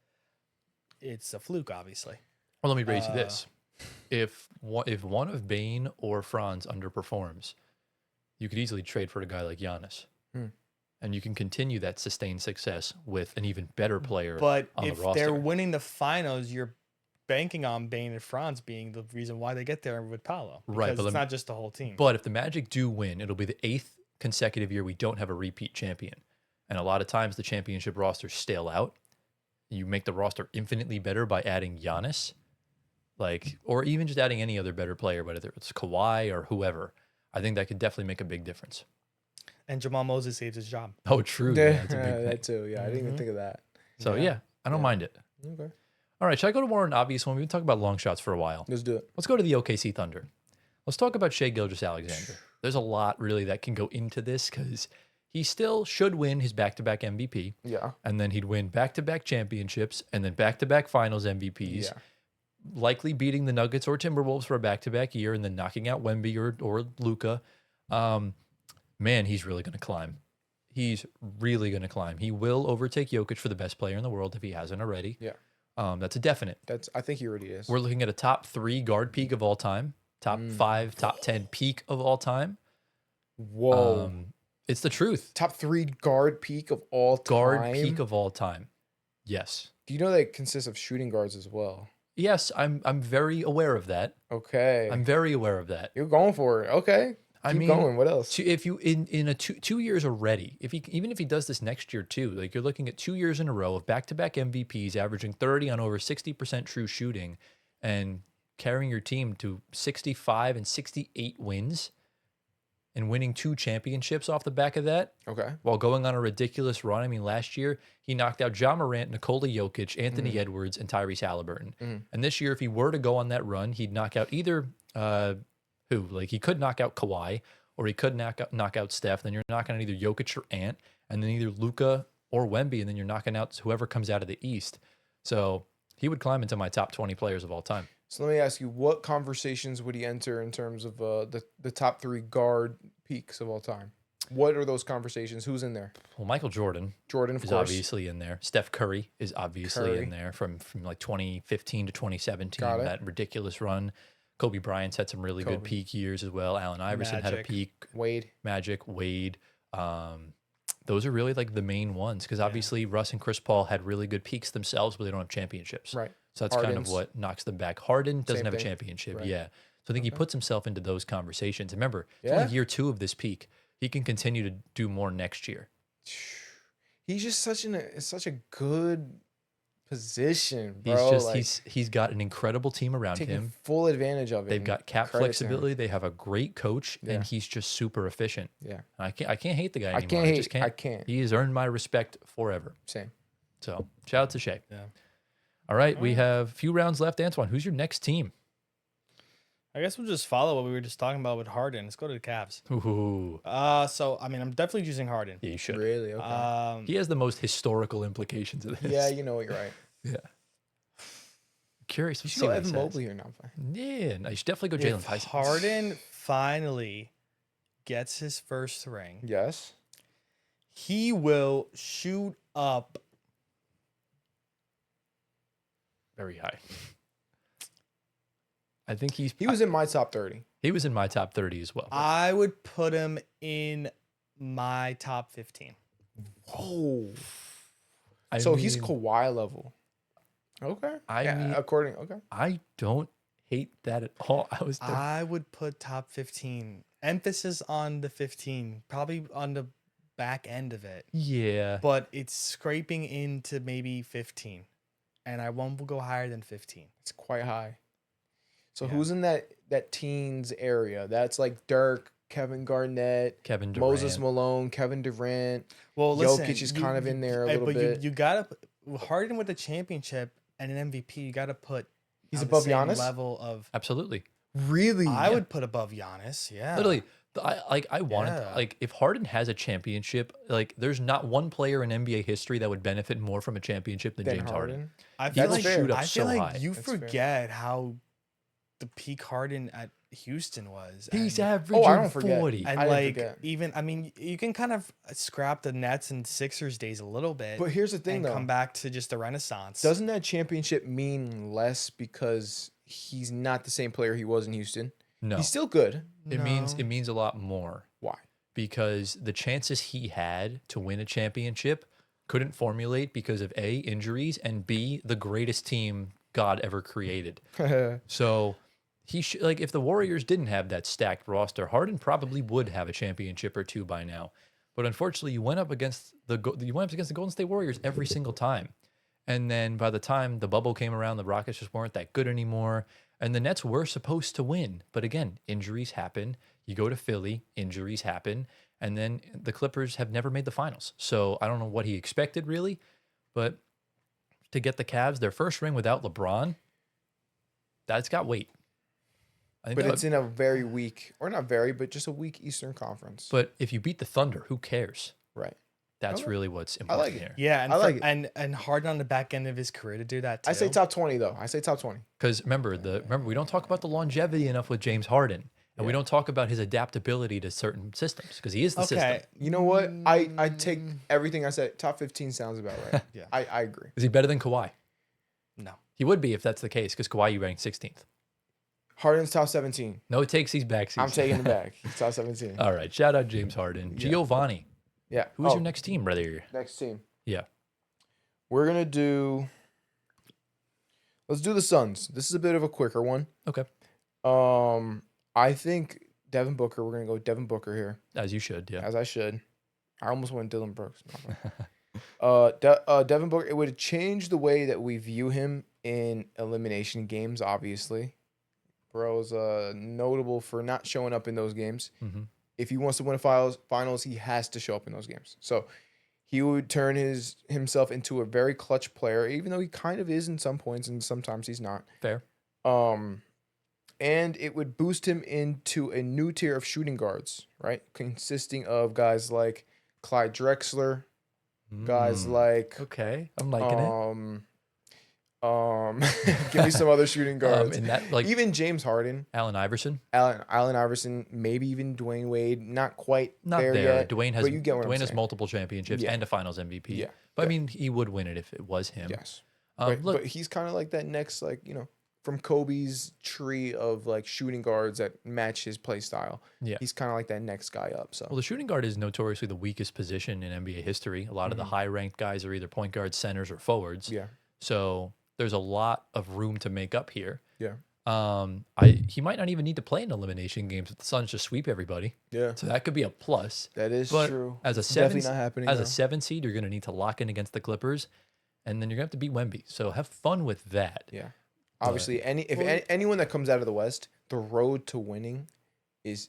it's a fluke, obviously. Well, let me raise you this. If one of Bane or Franz underperforms, you could easily trade for a guy like Giannis. Hmm. And you can continue that sustained success with an even better player But on if the roster. they're winning the finals, you're banking on Bane and Franz being the reason why they get there with Paulo. Right, Because but it's lem- not just the whole team. But if the Magic do win, it'll be the 8th consecutive year we don't have a repeat champion. And a lot of times the championship rosters stale out. You make the roster infinitely better by adding Giannis, or even just adding any other better player, whether it's Kawhi or whoever. I think that could definitely make a big difference. And Jamal Moses saves his job. Oh, true. Yeah, that's a big that thing. too. Yeah, I didn't even Mhm. think of that. So Yeah. yeah, I don't Yeah. mind it. Okay. All right, should I go to more an obvious one? We've been talking about long shots for a while. Let's do it. Let's go to the OKC Thunder. Let's talk about Shea Gilgeous-Alexander. There's a lot really that can go into this because he still should win his back-to-back MVP, Yeah. and then he'd win back-to-back championships, and then back-to-back Finals MVPs. Yeah. Likely beating the Nuggets or Timberwolves for a back-to-back year, and then knocking out Wemby or Luka. Man, he's really going to climb. He's really going to climb. He will overtake Jokic for the best player in the world if he hasn't already. Yeah. That's a definite. I think he already is. We're looking at a top 3 guard peak of all time, top 5, top 10 peak of all time. Whoa. It's the truth. Top 3 guard peak of all time. Guard peak of all time. Yes. Do you know that it consists of shooting guards as well? Yes, I'm very aware of that. Okay. I'm very aware of that. You're going for it. Okay. I Keep mean, going. What else? If you in a two years already, even if he does this next year too, like you're looking at 2 years in a row of back-to-back MVPs, averaging 30 on over 60% true shooting, and carrying your team to 65 and 68 wins, and winning 2 championships off the back of that, Okay. while going on a ridiculous run. I mean, last year he knocked out Ja Morant, Nikola Jokic, Anthony Edwards, and Tyrese Halliburton. And this year, if he were to go on that run, he'd knock out either he could knock out Kawhi, or he could knock out Steph. Then you're knocking out either Jokic or Ant, and then either Luka or Wemby, and then you're knocking out whoever comes out of the East. So he would climb into my top 20 players of all time. So let me ask you, what conversations would he enter in terms of the top 3 guard peaks of all time? What are those conversations? Who's in there? Well, Michael Jordan Jordan, of is course. obviously in there. Steph Curry is obviously Curry. in there from like 2015 to 2017, Got it. that ridiculous run. Kobe Bryant's had some really good Kobe. peak years as well. Allen Iverson had a Magic. peak. Wade. Magic, Wade. Those are really like the main ones because obviously Russ and Chris Paul had really good peaks themselves, but they don't have championships. Right. So that's kind of Harden's. what knocks them back. Harden doesn't Same have a thing. championship. Right. Yeah. So I think he puts himself into those conversations. And remember, it's Yeah. only year 2 of this peak. He can continue to do more next year. He's just such a good position, He's bro. just he's got an incredible team around taking him. full advantage of it. They've and got cap credit to him. flexibility. They have a great coach, Yeah. and he's just super efficient. Yeah. I can't hate the guy I anymore. can't hate. just can't. I can't. He has earned my respect forever. Same. So shout out to Shea. Yeah. All right, we have a few rounds left. Antoine, who's your next team? I guess we'll just follow what we were just talking about with Harden. Let's go to the Cavs. Ooh, So I mean, I'm definitely choosing Harden. yeah, you should. Really? Okay. He has the most historical implications of this. yeah, you know what? You're right. Yeah. Curious. You to should see go what he Evan says. Mobley or not. Yeah, no, you should definitely go Jalen If Tyson. Harden finally gets his first ring, Yes. he will shoot up. Very high. I think He was in my top 30. he was in my top 30 as well. I would put him in my top 15. Whoa. I So he's mean, Kawhi level. Okay. I Yeah, mean- according. Okay. I don't hate that at all. I would put top 15. Emphasis on the 15, probably on the back end of it, yeah. but it's scraping into maybe 15. And I won't go higher than 15. It's quite high. So Yeah. who's in that teens area? That's like Dirk, Kevin Garnett, Kevin Durant. Moses Malone, Kevin Durant. Well, listen, Jokic is kind of in there a little but bit. You gotta Harden with a championship and an MVP. You gotta put He's on the above same Giannis? level of. Absolutely. Really? I would put above Giannis. Yeah, Literally, I wanted Yeah. like if Harden has a championship, like there's not one player in NBA history that would benefit more from a championship than Then James Harden. I He feel That's like fair. shoot up I so feel like high. you That's fair. forget how the peak Harden at Houston was. He's and, averaging I don't forget. 40. and I didn't like forget. even I mean you can kind of scrap the Nets and Sixers days a little bit, But here's the thing, and though. come back to just the Renaissance. Doesn't that championship mean less because he's not the same player he was in Houston? No, He's still good. it No. means a lot more Why? because the chances he had to win a championship couldn't formulate because of A, injuries, and B, the greatest team God ever created. So he should like if the Warriors didn't have that stacked roster, Harden probably would have a championship or 2 by now. But unfortunately, you went up against the Golden State Warriors every single time. And then by the time the bubble came around, the Rockets just weren't that good anymore. And the Nets were supposed to win. But again, injuries happen. You go to Philly, injuries happen. And then the Clippers have never made the finals. So I don't know what he expected really. But to get the Cavs their first ring without LeBron, that's got weight. I think But that- it's in a very weak, or not very, but just a weak Eastern Conference. but if you beat the Thunder, who cares? Right. That's Okay. really what's I important like it. here. Yeah, and I like it. and Harden on the back end of his career to do that too. I say top 20 though. I say top 20. Because remember, we don't talk about the longevity enough with James Harden, and we don't talk about his adaptability to certain systems because he is the system. You know what? I take everything I said. Top 15 sounds about right. Yeah. I agree. Is he better than Kawhi? No. He would be if that's the case, because Kawhi you ranked 16th. Harden's top 17. No takes these back. I'm taking it back. He's top 17. All right, shout out James Harden. Yeah. Giovanni, Yeah. who's your next team, brother? next team? Yeah. We're gonna do. Let's do the Suns. This is a bit of a quicker one. Okay, I think Devin Booker. We're gonna go with Devin Booker here, as you should. Yeah. as I should. I almost went Dylan Brooks. Devin Booker. It would change the way that we view him in elimination games. Obviously, bro's notable for not showing up in those games. Mhm. If he wants to win a finals, he has to show up in those games. So he would turn himself into a very clutch player, even though he kind of is in some points and sometimes he's not. Fair. And it would boost him into a new tier of shooting guards, right? Consisting of guys like Clyde Drexler, guys Mm. like Okay, I'm liking it. give me some other shooting guards. And that like Even James Harden, Allen Iverson, Allen Iverson, maybe even Dwayne Wade, not quite not there there. yet. Dwayne has but you get what I'm has saying. multiple championships Yeah. and a Finals MVP. Yeah. But I Yeah. mean, he would win it if it was him. Yes. Look, But he's kind of like that next, like, from Kobe's tree of like shooting guards that match his play style. Yeah. He's kind of like that next guy up. So well, the shooting guard is notoriously the weakest position in NBA history. A lot of the high-ranked guys are either point guards, centers, or forwards. yeah. So there's a lot of room to make up here. Yeah. He might not even need to play in elimination games if the Suns just sweep everybody. Yeah. So that could be a plus. That is But true. as a It's seven, definitely not happening. as though. a 7 seed, you're going to need to lock in against the Clippers, and then you're going to have to beat Wemby. So have fun with that. Yeah. Obviously, anyone that comes out of the West, the road to winning is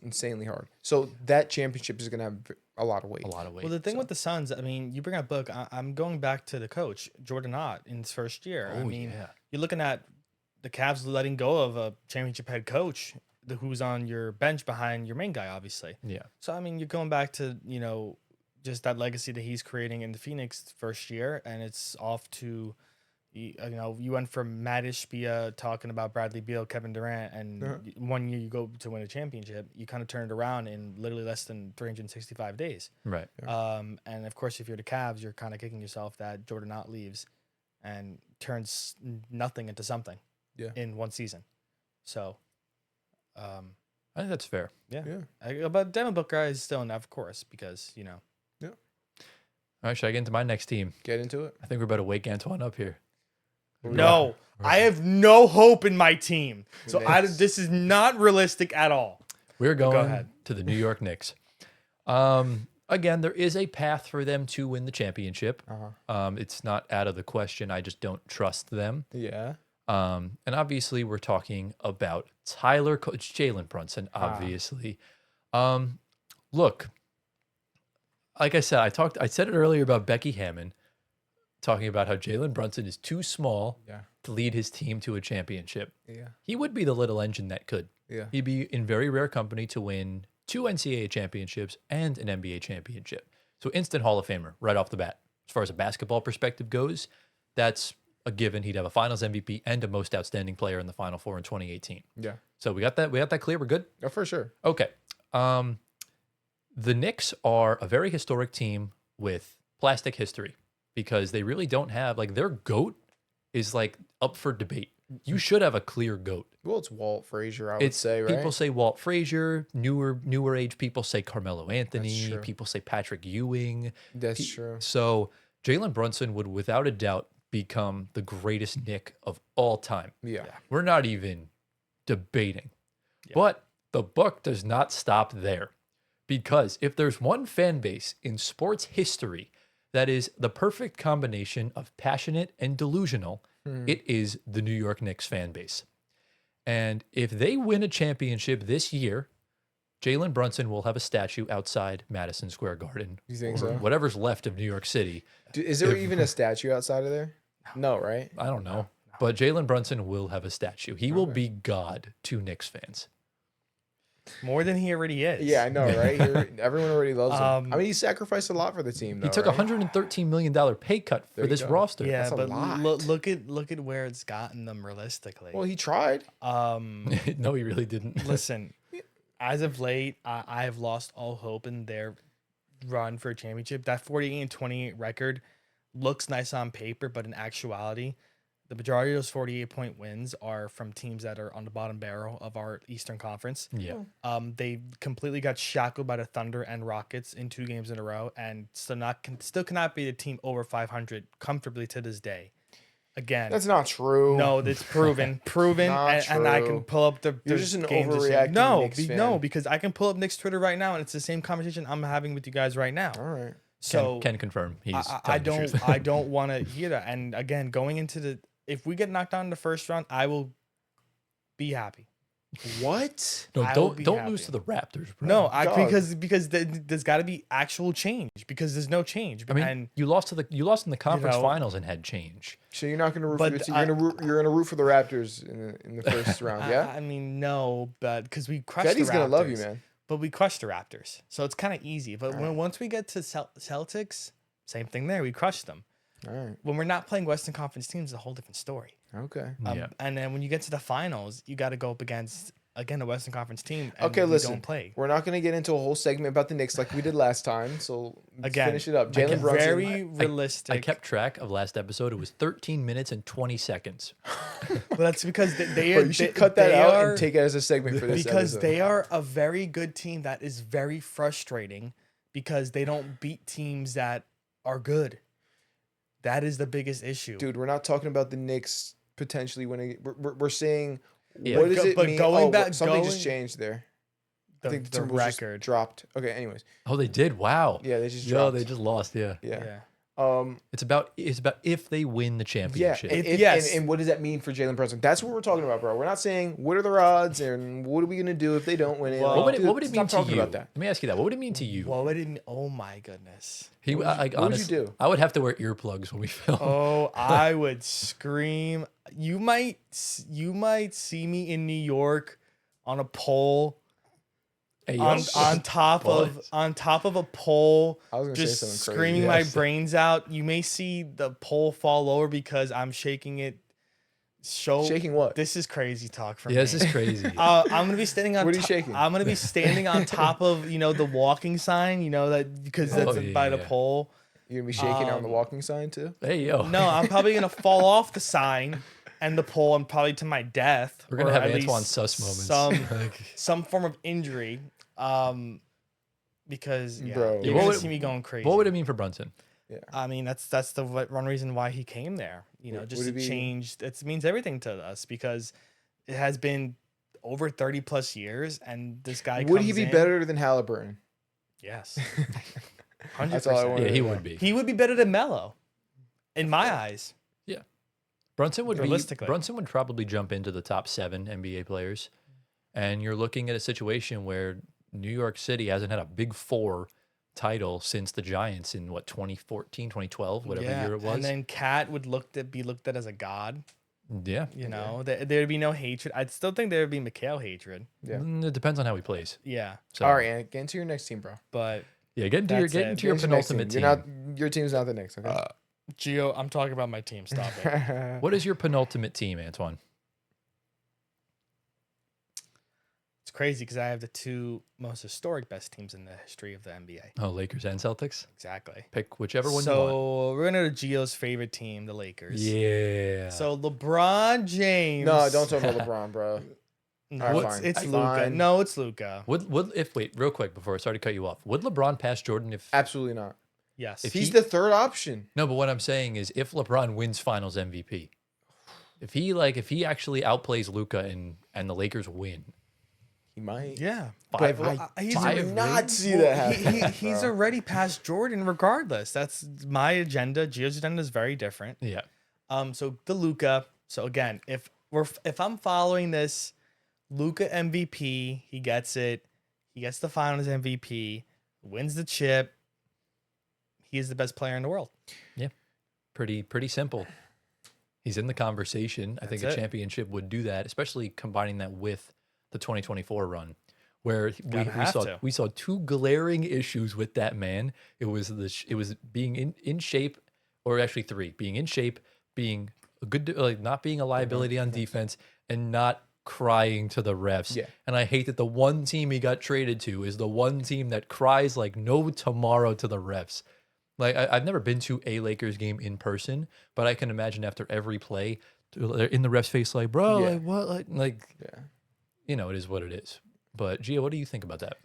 insanely hard. So that championship is going to have a lot of weight. A lot of weight. Well, the thing with the Suns, I mean, you bring up Book. I'm going back to the coach, Jordan Ott, in his first year. I mean, yeah. you're looking at the Cavs letting go of a championship head coach who's on your bench behind your main guy, obviously. Yeah. So, I mean, you're going back to, just that legacy that he's creating in the Phoenix first year, and it's off to, you went from Matt Ishbia talking about Bradley Beal, Kevin Durant, and 1 year you go to win a championship. You kind of turned around in literally less than 365 days. Right. And of course, if you're the Cavs, you're kind of kicking yourself that Jordan Ott leaves and turns nothing into something in one season. So, I think that's fair. Yeah. But Devin Booker is still in that, of course, because, All right, should I get into my next team? Get into it. I think we're about to wake Antoine up here. No, I have no hope in my team. So Knicks. this is not realistic at all. We're going ahead. to the New York Knicks. Again, there is a path for them to win the championship. It's not out of the question. I just don't trust them. Yeah. And obviously, we're talking about it's Jalen Brunson, obviously. Look, like I said, I said it earlier about Becky Hammond, talking about how Jalen Brunson is too small to lead his team to a championship. Yeah. He would be the little engine that could. Yeah. He'd be in very rare company to win 2 NCAA championships and an NBA championship. So instant Hall of Famer right off the bat. As far as a basketball perspective goes, that's a given. He'd have a Finals MVP and a Most Outstanding Player in the Final Four in 2018. Yeah. So we got that clear. We're good. Oh, for sure. Okay. The Knicks are a very historic team with plastic history because they really don't have their GOAT is up for debate. You should have a clear GOAT. Well, it's Walt Frazier, I would say, right? People say Walt Frazier. Newer age people say Carmelo Anthony. true. People say Patrick Ewing. That's true. So Jalen Brunson would, without a doubt, become the greatest Knick of all time. Yeah. We're not even debating. But the buck does not stop there. Because if there's one fan base in sports history that is the perfect combination of passionate and delusional, it is the New York Knicks fan base. And if they win a championship this year, Jalen Brunson will have a statue outside Madison Square Garden. You think or so? whatever's left of New York City. Is there even a statue outside of there? No, right? I don't know. No. But Jalen Brunson will have a statue. He will Okay. be God to Knicks fans. More than he already is. Yeah, I know, right? Everyone already loves him. I mean, he sacrificed a lot for the team, though. He took a right? $113 million pay cut There for you this go. roster. Yeah, That's a but lot. look at where it's gotten them realistically. Well, he tried. No, he really didn't. Listen, as of late, I have lost all hope in their run for a championship. That 48-28 record looks nice on paper, but in actuality, the majority of those 48-point wins are from teams that are on the bottom barrel of our Eastern Conference. Yeah. They completely got shackled by the Thunder and Rockets in 2 games in a row, and still cannot be the team over 500 comfortably to this day. Again, That's not true. no, that's proven, Not and I can true. pull up the. You're just an games this year. overreacting No, Knicks fan. no, because I can pull up Knicks Twitter right now, and it's the same conversation I'm having with you guys right now. All right. So Can confirm. He's I telling the truth. I don't want to hear that. And again, going into if we get knocked out in the first round, I will be happy. What? No, I will be don't happy. lose to the Raptors, bro. No, Dog. because there's got to be actual change because there's no change. I mean, and you lost in the conference know- finals and had change. So you're not going to root But for your team. I- You're gonna root for the Raptors in the first round, yeah? I mean, no, but because we crushed Fetty's the Raptors. gonna love you, man. But we crushed the Raptors, so it's kind of easy. But once we get to Celtics, same thing there. We crushed them. All right. When we're not playing Western Conference teams, it's a whole different story. Okay. Yeah. And then when you get to the finals, you got to go up against again a Western Conference team. And Okay, we listen. Don't play. We're not going to get into a whole segment about the Knicks like we did last time. So let's Again, finish it up. Again, Jalen Brunson. very realistic. I kept track of last episode. It was 13 minutes and 20 seconds. But that's because they Bro, are. you should they- cut that they out are- and take it as a segment for this because episode. they are a very good team that is very frustrating because they don't beat teams that are good. That is the biggest issue. Dude, we're not talking about the Knicks potentially winning. We're saying, Yeah. what does But it mean? going back- something going- just changed there. the, I think the Timberwolves just record. dropped. Okay, anyways. Oh, they did. Wow. Yeah, they just Yo, dropped. they just lost. Yeah. Yeah. Yeah. It's about if they win the Yeah, championship. Yes. and what does that mean for Jalen Brunson? That's what we're talking about, bro. We're not saying what are the odds and what are we gonna do if they don't win it. Well, What would it, Dude, what would it mean stop to talking you? about that. Let me ask you that. What would it mean to you? What would it? Oh my goodness. He, what would you honestly, do? I would have to wear earplugs when we film. Oh, I would scream. You might see me in New York on a pole Hey, on yo. top of a pole, I was gonna say just something crazy. screaming my Yes. brains out. You may see the pole fall over because I'm shaking it. Shaking what? This is crazy talk for me. Yeah, this is crazy. I'm gonna be standing on. What are you shaking? I'm gonna be standing on top of the walking sign. That because that's Oh, by the yeah. pole. You're gonna be shaking on the Um, walking sign too? Hey, yo. No, I'm probably gonna fall off the sign and the pole, and probably to my death. We're gonna or have at Antoine least Suss moments. Some Like, some form of injury. Because Bro. you're What gonna would- see me going crazy. what would it mean for Brunson? I mean, that's the one reason why he came there. Would Just it to be- change. It means everything to us because it has been over 30 plus years, and this guy Would he comes be in- better than Halliburton? Yes, That's all I 100%. wanted Yeah, to he know. would be. He would be better than Melo, in my eyes. Brunson would be. Realistically. Brunson would probably jump into the top 7 NBA players, and you're looking at a situation where New York City hasn't had a Big 4 title since the Giants in 2014, 2012, whatever year it was. And then Cat would be looked at as a god. Yeah. There'd be no hatred. I'd still think there would be Mikhail hatred. Yeah. It depends on how he plays. Yeah, So, All right, and get into your next team, bro. but Yeah, get into your That's it. into your Get into next penultimate team. You're not your team's not the Knicks, okay? Gio, I'm talking about my team. Stop it. What is your penultimate team, Antoine? It's crazy because I have the 2 most historic best teams in the history of the NBA. Oh, Lakers and Celtics. Exactly. Pick whichever one you want. So we're gonna go to Gio's favorite team, the Lakers. Yeah. So LeBron James. No, don't talk about LeBron, bro. No, Alright, it's, fine. it's Fine. Luca. No, it's Luca. wait real quick before I start to cut you off. Would LeBron pass Jordan if Absolutely not. Yes. If He's he- the third option. No, but what I'm saying is if LeBron wins Finals MVP, if he actually outplays Luca and the Lakers win, He might. yeah. Five- He's five I already- would not rings? see that happen. he's bro. already past Jordan regardless. That's my agenda. Gio's agenda is very different. yeah. So the Luca. So again, if I'm following this, Luca MVP, he gets it. He gets the Finals MVP, wins the chip. He is the best player in the world. Pretty simple. He's in the conversation. I think a That's it. championship would do that, especially combining that with the 2024 run, where Gotta we have saw to. we saw two glaring issues with that man. It was being in shape, or actually three: being in shape, being a good, like not being a liability on defense, and not crying to the refs. Yeah. And I hate that the one team he got traded to is the one team that cries like no tomorrow to the refs. Like I've never been to a Lakers game in person, but I can imagine after every play, they're in the ref's face, like, bro, Yeah. like what, like Yeah. you know, it is what it is. But Gio, what do you think about that?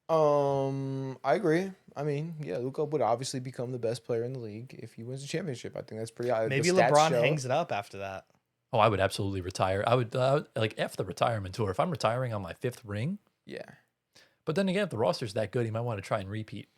I agree. I mean, yeah, Luka would obviously become the best player in the league if he wins the championship. I think that's pretty. Maybe the stats LeBron show. hangs it up after that. Oh, I would absolutely retire. I would like F the retirement tour. If I'm retiring on my 5th ring, Yeah. but then again, if the roster's that good, he might want to try and repeat.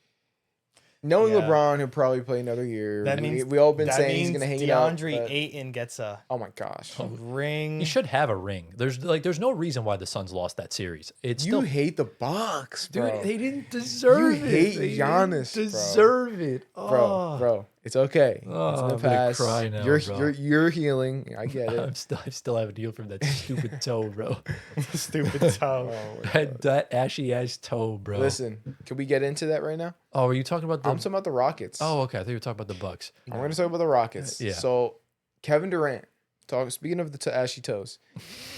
Knowing Yeah. LeBron, he'll probably play another year. That we, means we all been that saying he's means gonna hang it out. DeAndre but- Ayton gets a Oh my gosh. ring. He should have a ring. There's no reason why the Suns lost that series. It's You still, hate the box, dude, bro. they didn't deserve You it. hate They Giannis, didn't bro. deserve it. bro, bro. It's okay. Oh, it's in the I'm gonna past. cry now, you're, bro. you're healing. I get it. I still haven't healed from that stupid toe, bro. Stupid toe. Oh, my God. that ashy ass toe, bro. Listen, can we get into that right now? Oh, are you talking about the? I'm talking about the Rockets. Oh, okay. I thought you were talking about the Bucks. I'm going to talk about the Rockets. Yeah. So, Kevin Durant. Speaking of the ashy toes,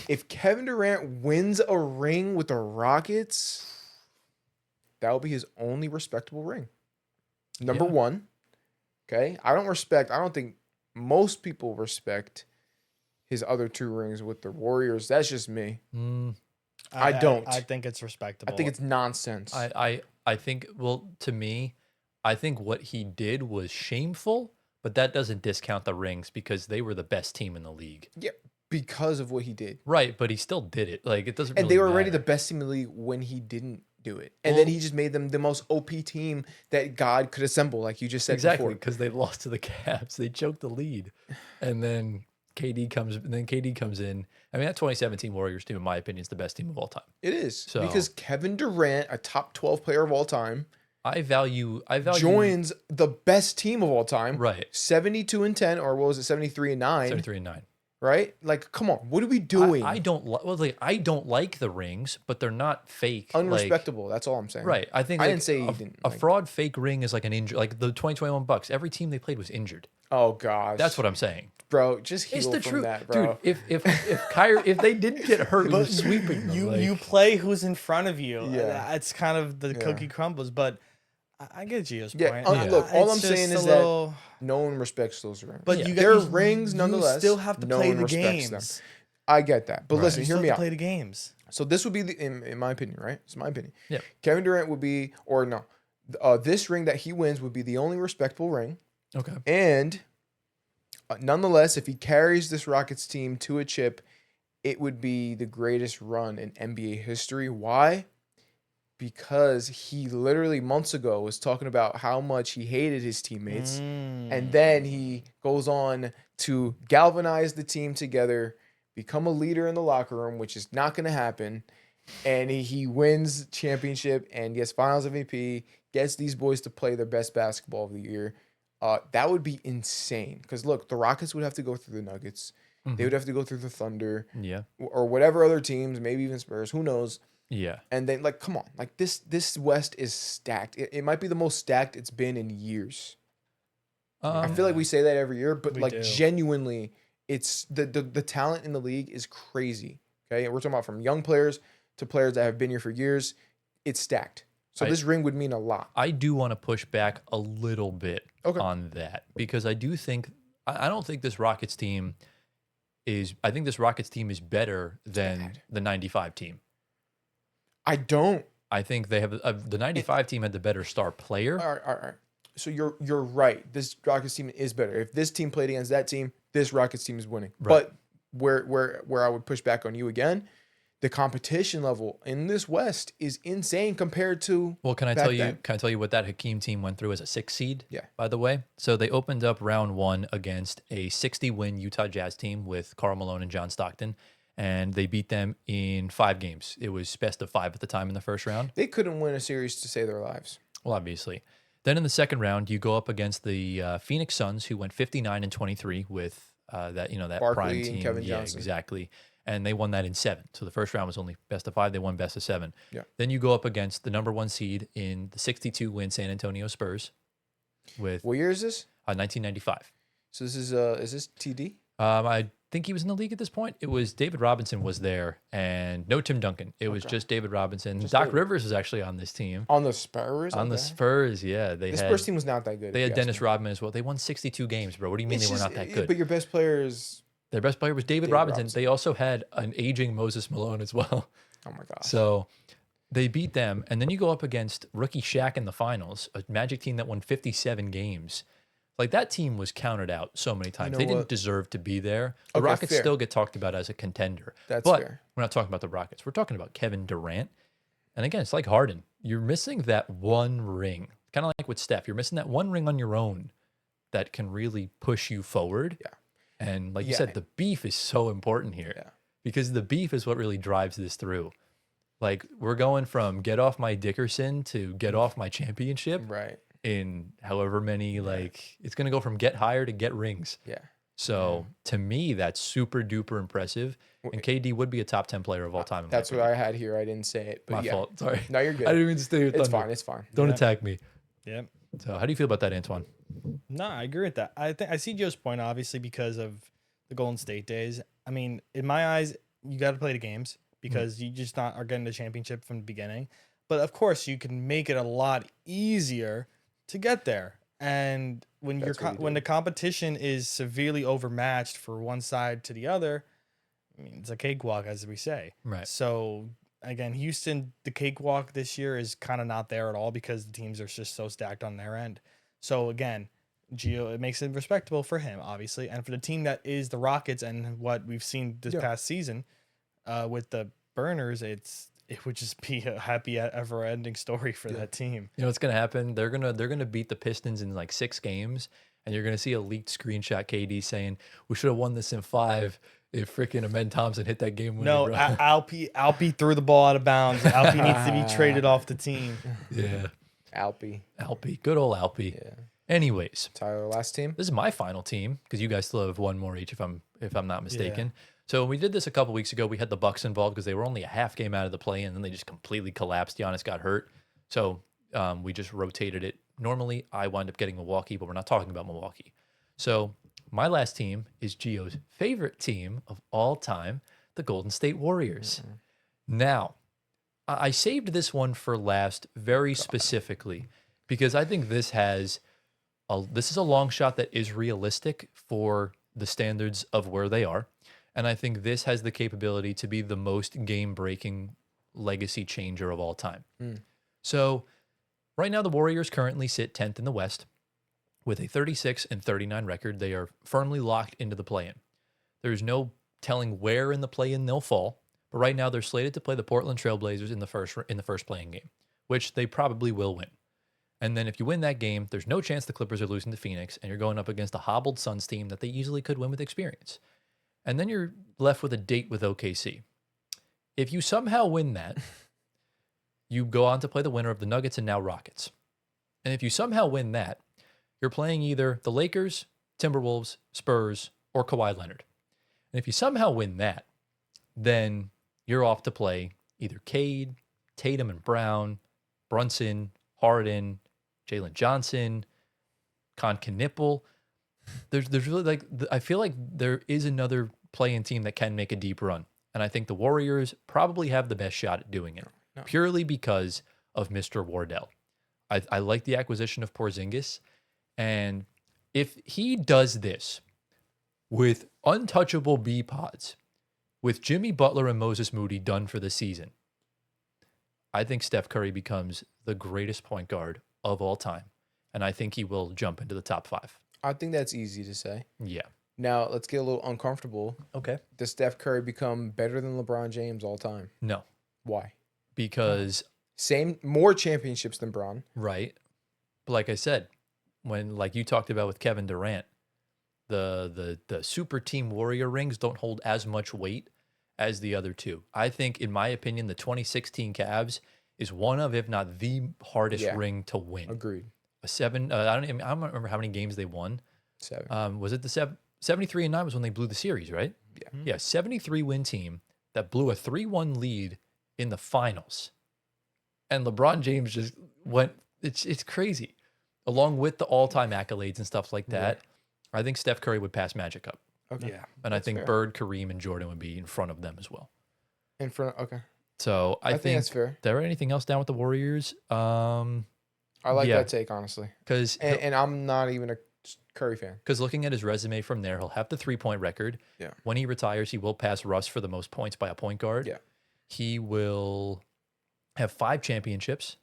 if Kevin Durant wins a ring with the Rockets, that will be his only respectable ring. Number Yeah. one. Okay. I don't think most people respect his other 2 rings with the Warriors. That's just me. I don't. I think it's respectable. I think it's nonsense. I think, well, to me, I think what he did was shameful, but that doesn't discount the rings because they were the best team in the league. Yeah, because of what he did. Right, but he still did it. Like, it doesn't And really they were already the matter. best team in the league when he didn't do it. And then Well- he just made them the most OP team that God could assemble, like you just said Exactly, before. because they lost to the Cavs. They choked the lead. And then KD comes in. I mean, that 2017 Warriors team, in my opinion, is the best team of all time. It is. So- Because Kevin Durant, a top 12 player of all time, I value joins the best team of all time. right 72-10, or what was it, 73-9, 73-9. right? Like, come on, what are we doing? I don't I don't like the rings, but they're not fake. Unrespectable. That's all I'm saying. Right. I think I like, didn't say you a, didn't a like- fraud fake ring is like an injury. Like the 2021 Bucks, every team they played was injured. Oh gosh. That's what I'm saying. Bro, just heal It's the from truth, that, bro. dude. If they didn't get hurt, we were sweeping them. you play who's in front of you. Yeah. It's kind of the Yeah. cookie crumbles, but I get Gio's Yeah, point. Yeah. look, all It's I'm just saying a is that little- no one respects those rings. but Yeah. you They're got rings you nonetheless. still have to No play one the respects them. games. I get that. But Right. listen, You hear still me have to out. play the games. So this would be in my opinion, right? It's my opinion. Yeah. Kevin Durant would be, or no, this ring that he wins would be the only respectable ring. Okay. And nonetheless, if he carries this Rockets team to a chip, it would be the greatest run in NBA history. Why? Because he literally months ago was talking about how much he hated his teammates. And then he goes on to galvanize the team together, become a leader in the locker room, which is not going to happen. And he wins championship and gets finals MVP, gets these boys to play their best basketball of the year. That would be insane. Because look, the Rockets would have to go through the Nuggets. They would have to go through the Thunder Yeah. or whatever other teams, maybe even Spurs, who knows. Yeah. And then, like, come on. Like, this West is stacked. It might be the most stacked it's been in years. I feel like we say that every year, but We like do. genuinely, it's the talent in the league is crazy. Okay, and we're talking about from young players to players that have been here for years. It's stacked. So I- this ring would mean a lot. I do want to push back a little bit Okay. on that because I do think I don't think this Rockets team is. I think this Rockets team is better than bad. the '95 team. I don't. I think they have the '95 team had the better star player. All right. So you're right. This Rockets team is better. If this team played against that team, this Rockets team is winning. Right. But where I would push back on you again, the competition level in this West is insane compared to Well, can I back tell you? then. Can I tell you what that Hakeem team went through as a 6 seed? Yeah. By the way, so they opened up round 1 against a 60-win Utah Jazz team with Karl Malone and John Stockton, and they beat them in 5 games. It was best of 5 at the time in the first round. They couldn't win a series to save their lives. Well, obviously. Then in the second round, you go up against the Phoenix Suns, who went 59-23 with that that prime Barkley team. and Kevin Yeah, Johnson. exactly. And they won that in 7. So the first round was only best of 5. They won best of 7. Yeah. Then you go up against the number 1 seed in the 62-win San Antonio Spurs with What year is this? 1995. So this is this TD? I think he was in the league at this point. It was David Robinson was there, and no Tim Duncan. It was Okay. just David Robinson. Just Doc David. Rivers was actually on this team. On the Spurs? On the Okay. Spurs, yeah. This Spurs team was not that good. They if had you ask Dennis me. Rodman as well. They won 62 games, bro. What do you mean It's they were just- not that good? But your best player is... Their best player was David Robinson. They also had an aging Moses Malone as well. Oh my gosh. So they beat them. And then you go up against rookie Shaq in the finals, a Magic team that won 57 games. Like, that team was counted out so many times. know They didn't what? deserve to be there. The Okay, Rockets fair. still get talked about as a contender. That's but fair. we're not talking about the Rockets. We're talking about Kevin Durant. And again, it's like Harden. You're missing that one ring. Kind of like with Steph. You're missing that one ring on your own that can really push you forward. Yeah. And like you Yeah. said, the beef is so important here. Yeah. Because the beef is what really drives this through. Like, we're going from get off my Dickerson to get off my championship Right. in however many, like, it's going to go from get higher to get rings. Yeah. So to me, that's super duper impressive. And KD would be a top 10 player of all time. in my That's what opinion. I had here. I didn't say it. But My yeah. fault. Sorry. No, you're I good. didn't mean to steal your It's thunder. fine. It's fine. Don't Yeah. attack me. Yep. So how do you feel about that, Antoine? No, I agree with that. I think I see Joe's point, obviously, because of the Golden State days. I mean, in my eyes, you got to play the games because you just not are getting the championship from the beginning. But of course, you can make it a lot easier to get there. And when That's what you when do. the competition is severely overmatched for one side to the other, I mean, it's a cakewalk, as we say. Right. So again, Houston, the cakewalk this year is kind of not there at all because the teams are just so stacked on their end. So again, Gio, it makes it respectable for him, obviously, and for the team that is the Rockets and what we've seen this Yeah. past season with the Burners, it would just be a happy ever-ending story for that team. You know what's gonna happen? They're gonna beat the Pistons in like 6 games, and you're gonna see a leaked screenshot KD saying we should have won this in 5 if freaking Amen Thompson hit that game winner. No, bro. Alpi threw the ball out of bounds. Alpi needs to be traded off the team. Yeah, Alpi. Alpi, good old Alpi. Yeah. Anyways, Tyler, last team. this is my final team because you guys still have one more each, if I'm not mistaken. So when we did this a couple weeks ago, we had the Bucks involved because they were only a half game out of the play, and then they just completely collapsed. Giannis got hurt, so we just rotated it. Normally, I wind up getting Milwaukee, but we're not talking about Milwaukee. So my last team is Gio's favorite team of all time, the Golden State Warriors. Now, I saved this one for last very specifically because I think this is a long shot that is realistic for the standards of where they are. And I think this has the capability to be the most game-breaking legacy changer of all time. So right now, the Warriors currently sit 10th in the West with a 36-39 record. They are firmly locked into the play-in. There's no telling where in the play-in they'll fall, but right now they're slated to play the Portland Trailblazers in the first play-in game, which they probably will win. And then if you win that game, there's no chance the Clippers are losing to Phoenix, and you're going up against a hobbled Suns team that they easily could win with experience. And then you're left with a date with OKC. If you somehow win that, you go on to play the winner of the Nuggets and now Rockets. And if you somehow win that, you're playing either the Lakers, Timberwolves, Spurs, or Kawhi Leonard. And if you somehow win that, then you're off to play either Cade, Tatum and Brown, Brunson, Harden, Jalen Johnson, Knipple. There's really I feel like there is another play-in team that can make a deep run. And I think the Warriors probably have the best shot at doing it purely because of Mr. Wardell. I like the acquisition of Porzingis. And if he does this with untouchable B pods, with Jimmy Butler and Moses Moody done for the season, I think Steph Curry becomes the greatest point guard of all time. And I think he will jump into the top 5. I think that's easy to say. Yeah. Now, let's get a little uncomfortable. Okay. Does Steph Curry become better than LeBron James all time? No, Why? because More championships than Bron. right. But like I said, when like you talked about with Kevin Durant, the super team warrior rings don't hold as much weight as the other two. I think, in my opinion, the 2016 Cavs is one of, if not the hardest ring to win. Agreed. A 7. I don't remember how many games they won. 7. Was it the 73-9 was when they blew the series, right? Yeah. Yeah, 73-win team that blew a 3-1 lead in the finals. And LeBron James just went, it's crazy. Along with the all-time accolades and stuff like that, I think Steph Curry would pass Magic up. Okay. Yeah. And I That's think fair. Bird, Kareem, and Jordan would be in front of them as well. In front. Okay. So I think think that's fair. there anything else down with the Warriors? I like Yeah. that take, honestly. Because And I'm not even a Curry fan. looking at his resume from there, he'll have the 3-point record. Yeah. When he retires, he will pass Russ for the most points by a point guard. Yeah. He will have 5 championships.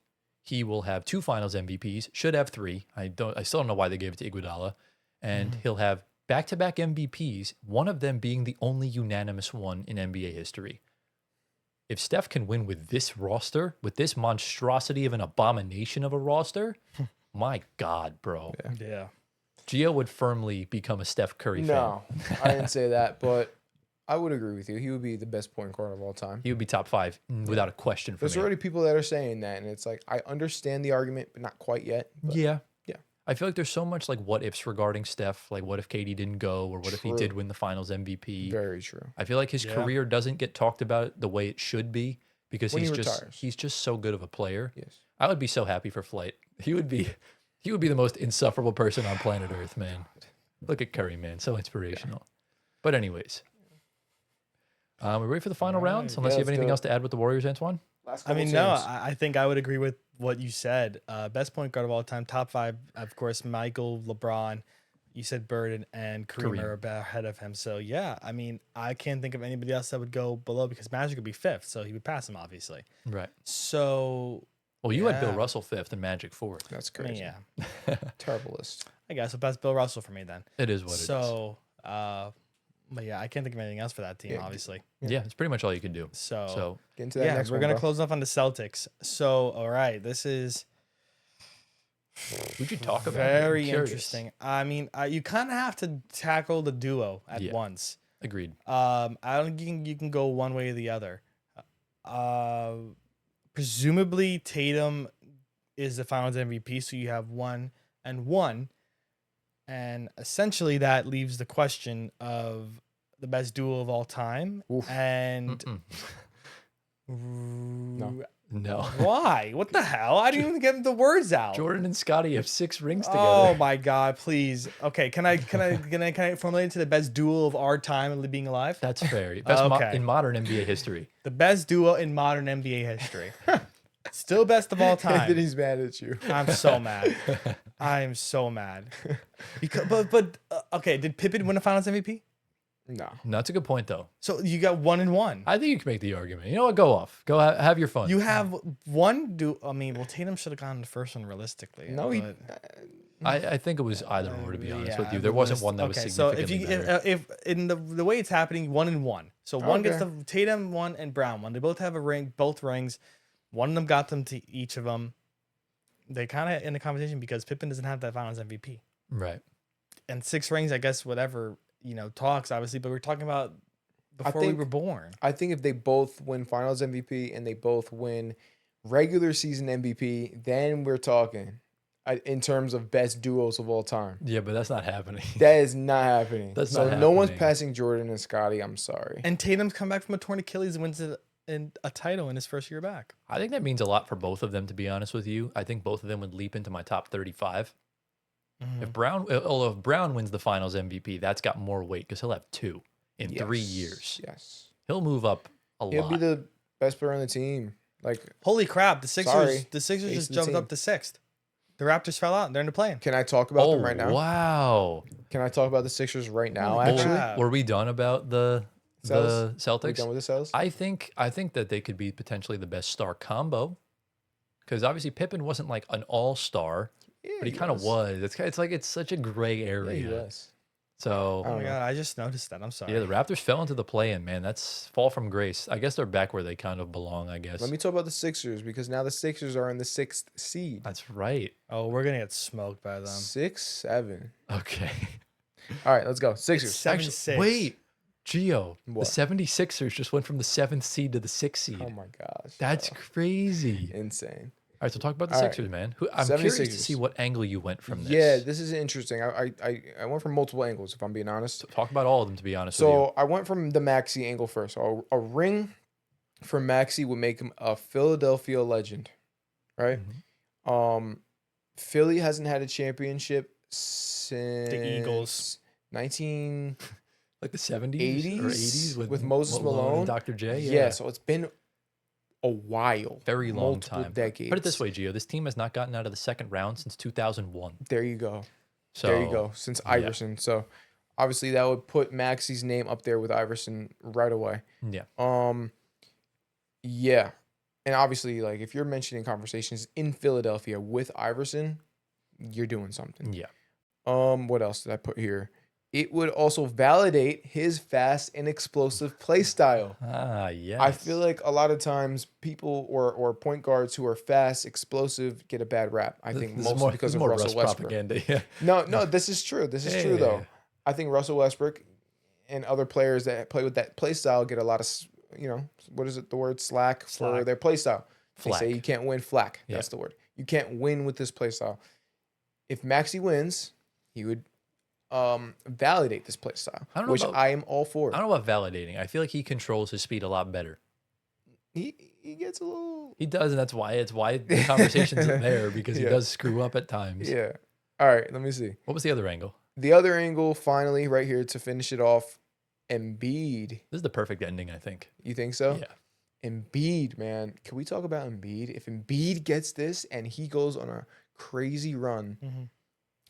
He will have 2 Finals MVPs. Should have 3. I still don't know why they gave it to Iguodala. And he'll have back-to-back MVPs. One of them being the only unanimous one in NBA history. If Steph can win with this roster, with this monstrosity of an abomination of a roster, my God, bro. Yeah. Gio would firmly become a Steph Curry fan. No, I didn't say that, but I would agree with you. He would be the best point guard of all time. He would be top 5 without a question for There's me. already people that are saying that, and it's like I understand the argument, but not quite yet. But Yeah. Yeah. I feel like there's so much like what ifs regarding Steph. Like what if KD didn't go, or what if he True. did win the Finals MVP? Very true. I feel like his Yeah. career doesn't get talked about the way it should be because When he's he just retires. he's just so good of a player. Yes. I would be so happy for Flight. He would be the most insufferable person on planet Earth, man. Look at Curry, man, so inspirational. But anyways, we're ready for the final All rounds. right. Unless Yeah, you have let's anything go. else to add with the Warriors, Antoine. Last I couple mean, no, teams. I think I would agree with what you said. Best point guard of all time, top 5, of course, Michael, LeBron. You said Bird and Kareem Kareem. are ahead of him. So, yeah, I mean, I can't think of anybody else that would go below because Magic would be 5th. So he would pass him, obviously. Right. So, Well, you had Bill Yeah. Russell 5th and Magic 4th. That's I mean, crazy. yeah, Terrible list. I guess. So that's Bill Russell for me then. It is what it is. So, but yeah, I can't think of anything else for that team, Yeah. obviously. Yeah, it's pretty much all you can do. So, Get into that yeah, next we're one, going to bro. close off on the Celtics. So, all right, this is Who'd you talk about? very I'm curious. interesting. I mean, you kind of have to tackle the duo at Yeah. once. Agreed. I don't think you can go one way or the other. Presumably Tatum is the Finals MVP, so you have 1 and 1, and essentially that leaves the question of the best duo of all time. Oof. And No. why? What the hell? I didn't even get the words out. Jordan and Scotty have 6 rings together. Oh my God! Please. Okay, can I formulate it to the best duo of our time and being alive? That's fair. Best Okay. in modern NBA history. The best duo in modern NBA history. Still best of all time. Anthony's mad at you. I'm so mad. I'm so mad. Because, but okay, did Pippen win a Finals MVP? No. No, that's a good point, though. So you got 1 and 1. I think you can make the argument. You know what? Go off. Go have your fun. You have one do. I mean, well, Tatum should have gone the first one realistically. No, he. but- I think it was either or, to be honest with you. There the wasn't list- one that was okay, so significantly if you better. if in the way it's happening, 1 and 1. So one gets Okay. the Tatum 1 and Brown 1. They both have a ring, both rings. One of them got them to each of them. They kind of in the conversation because Pippen doesn't have that Finals MVP Right. and 6 rings. I guess whatever talks obviously, but we're talking about before we think- were born. I think if they both win Finals MVP and they both win regular season MVP, then we're talking in terms of best duos of all time. Yeah, but that's not happening. That is not happening. That's so not no one's happening. passing Jordan and Scotty. I'm sorry. And Tatum's come back from a torn Achilles and wins a title in his first year back. I think that means a lot for both of them, to be honest with you. I think both of them would leap into my top 35. Mm-hmm. If Brown wins the Finals MVP, that's got more weight because he'll have 2 in 3 Yes. years. Yes. He'll move up a He'll lot. be the best player on the team. Like, Holy crap! The Sixers Sorry. just Ace of the jumped team. up to 6th. The Raptors fell out. They're in the play-in. can I talk about Oh, them right now? wow. Can I talk about the Sixers right now? Holy Actually, crap. Were we done about the Cells? Are we Celtics? done with the cells? I think that they could be potentially the best star combo. Because obviously Pippen wasn't like an all-star, Yeah, but he kind of was. It's like it's such a gray Yeah, area. he was. So I Oh don't my know. god! I just noticed that. I'm sorry. yeah, the Raptors fell into the play-in, man. That's fall from grace. I guess they're back where they kind of belong, I guess. Let me talk about the Sixers because now the Sixers are in the 6th seed. That's right. Oh, we're gonna get smoked by them. 6, 7. Okay. All right, let's go. Sixers. It's 7-6. Wait, Gio, What? the 76ers just went from the 7th seed to the 6th seed. Oh my gosh. That's bro. crazy. insane. All right, so talk about the All right. Sixers, man. I'm curious to 76ers. see what angle you went from this. Yeah, this is interesting. I went from multiple angles, if I'm being honest. So talk about all of them, to be honest with you. So I went from the Maxey angle first. So a ring for Maxey would make him a Philadelphia legend, right? Mhm. Philly hasn't had a championship since Eagles. 1980s Like the 70s or 80s with Moses Malone and Dr. J. Yeah, so it's been a while, Very long multiple time. decades. Put it this way, Gio. This team has not gotten out of the second round since 2001. There you go. So There you go. Since yeah. Iverson. So obviously that would put Maxey's name up there with Iverson right away. Yeah. Yeah. And obviously, like, if you're mentioning conversations in Philadelphia with Iverson, you're doing something. Yeah. What else did I put here? It would also validate his fast and explosive play style. Ah, yes. I feel like a lot of times people or point guards who are fast, explosive get a bad rap. I think This is mostly because of more Russell Russ Westbrook. propaganda. Yeah. No, this is true. This is true, though. I think Russell Westbrook and other players that play with that play style get a lot of, what is it, the word slack for Slack. their play style. They Flack. say you can't win flack. Yeah. That's the word. You can't win with this play style. If Maxey wins, he would validate this play style, I don't know which about- I am all for. I don't know about validating. I feel like he controls his speed a lot better. He gets a little. He does, and that's why the conversation's there, because he Yeah. does screw up at times. Yeah. All right, let me see. What was the other angle? The other angle, finally, right here to finish it off, Embiid. This is the perfect ending, I think. You think so? Yeah. Embiid, man. Can we talk about Embiid? If Embiid gets this and he goes on a crazy run, and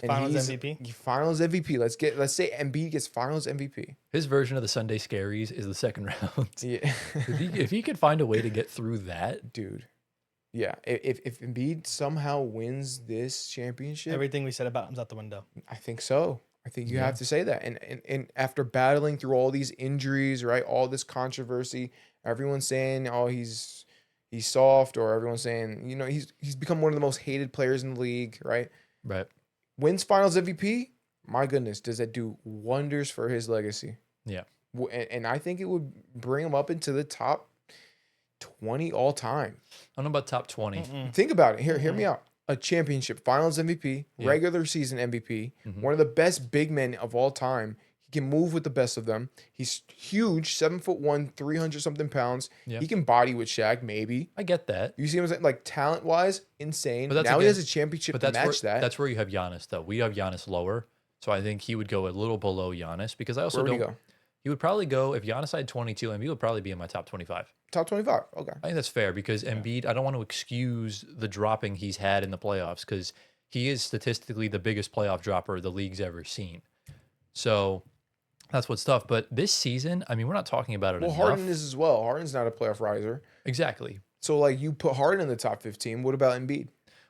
Finals he's MVP? Finals MVP. Let's say Embiid gets Finals MVP. His version of the Sunday Scaries is the second round. Yeah, if he could find a way to get through that, dude. Yeah, if Embiid somehow wins this championship, Everything we said about him's out the window. I think so. I think you Yeah. have to say that. And after battling through all these injuries, right, all this controversy, everyone's saying, oh, he's soft, or everyone's saying, he's become one of the most hated players in the league, right? right? Wins Finals MVP. My goodness, does that do wonders for his legacy? Yeah. And I think it would bring him up into the top 20 all time. I don't know about top 20. Mm-mm. Think about it. Hear me out. A championship, Finals MVP, Yeah. regular season MVP, Mhm. one of the best big men of all time. He can move with the best of them. He's huge, 7'1", 300 something pounds. Yeah. He can body with Shaq, maybe. I get that. You see him as like talent wise, insane. But that's Now he again- has a championship But to that's match where, that. that's where you have Giannis, though. We have Giannis lower. So I think he would go a little below Giannis, because I also Where would don't. he go? He would probably go, if Giannis had 22, Embiid would probably be in my top 25. Top 25. Okay. I think that's fair, because Embiid, I don't want to excuse the dropping he's had in the playoffs, because he is statistically the biggest playoff dropper the league's ever seen. So that's what's tough. But this season, I mean, we're not talking about it Well, enough. Harden is as well. Harden's not a playoff riser. Exactly. So, like, you put Harden in the top 15. What about Embiid?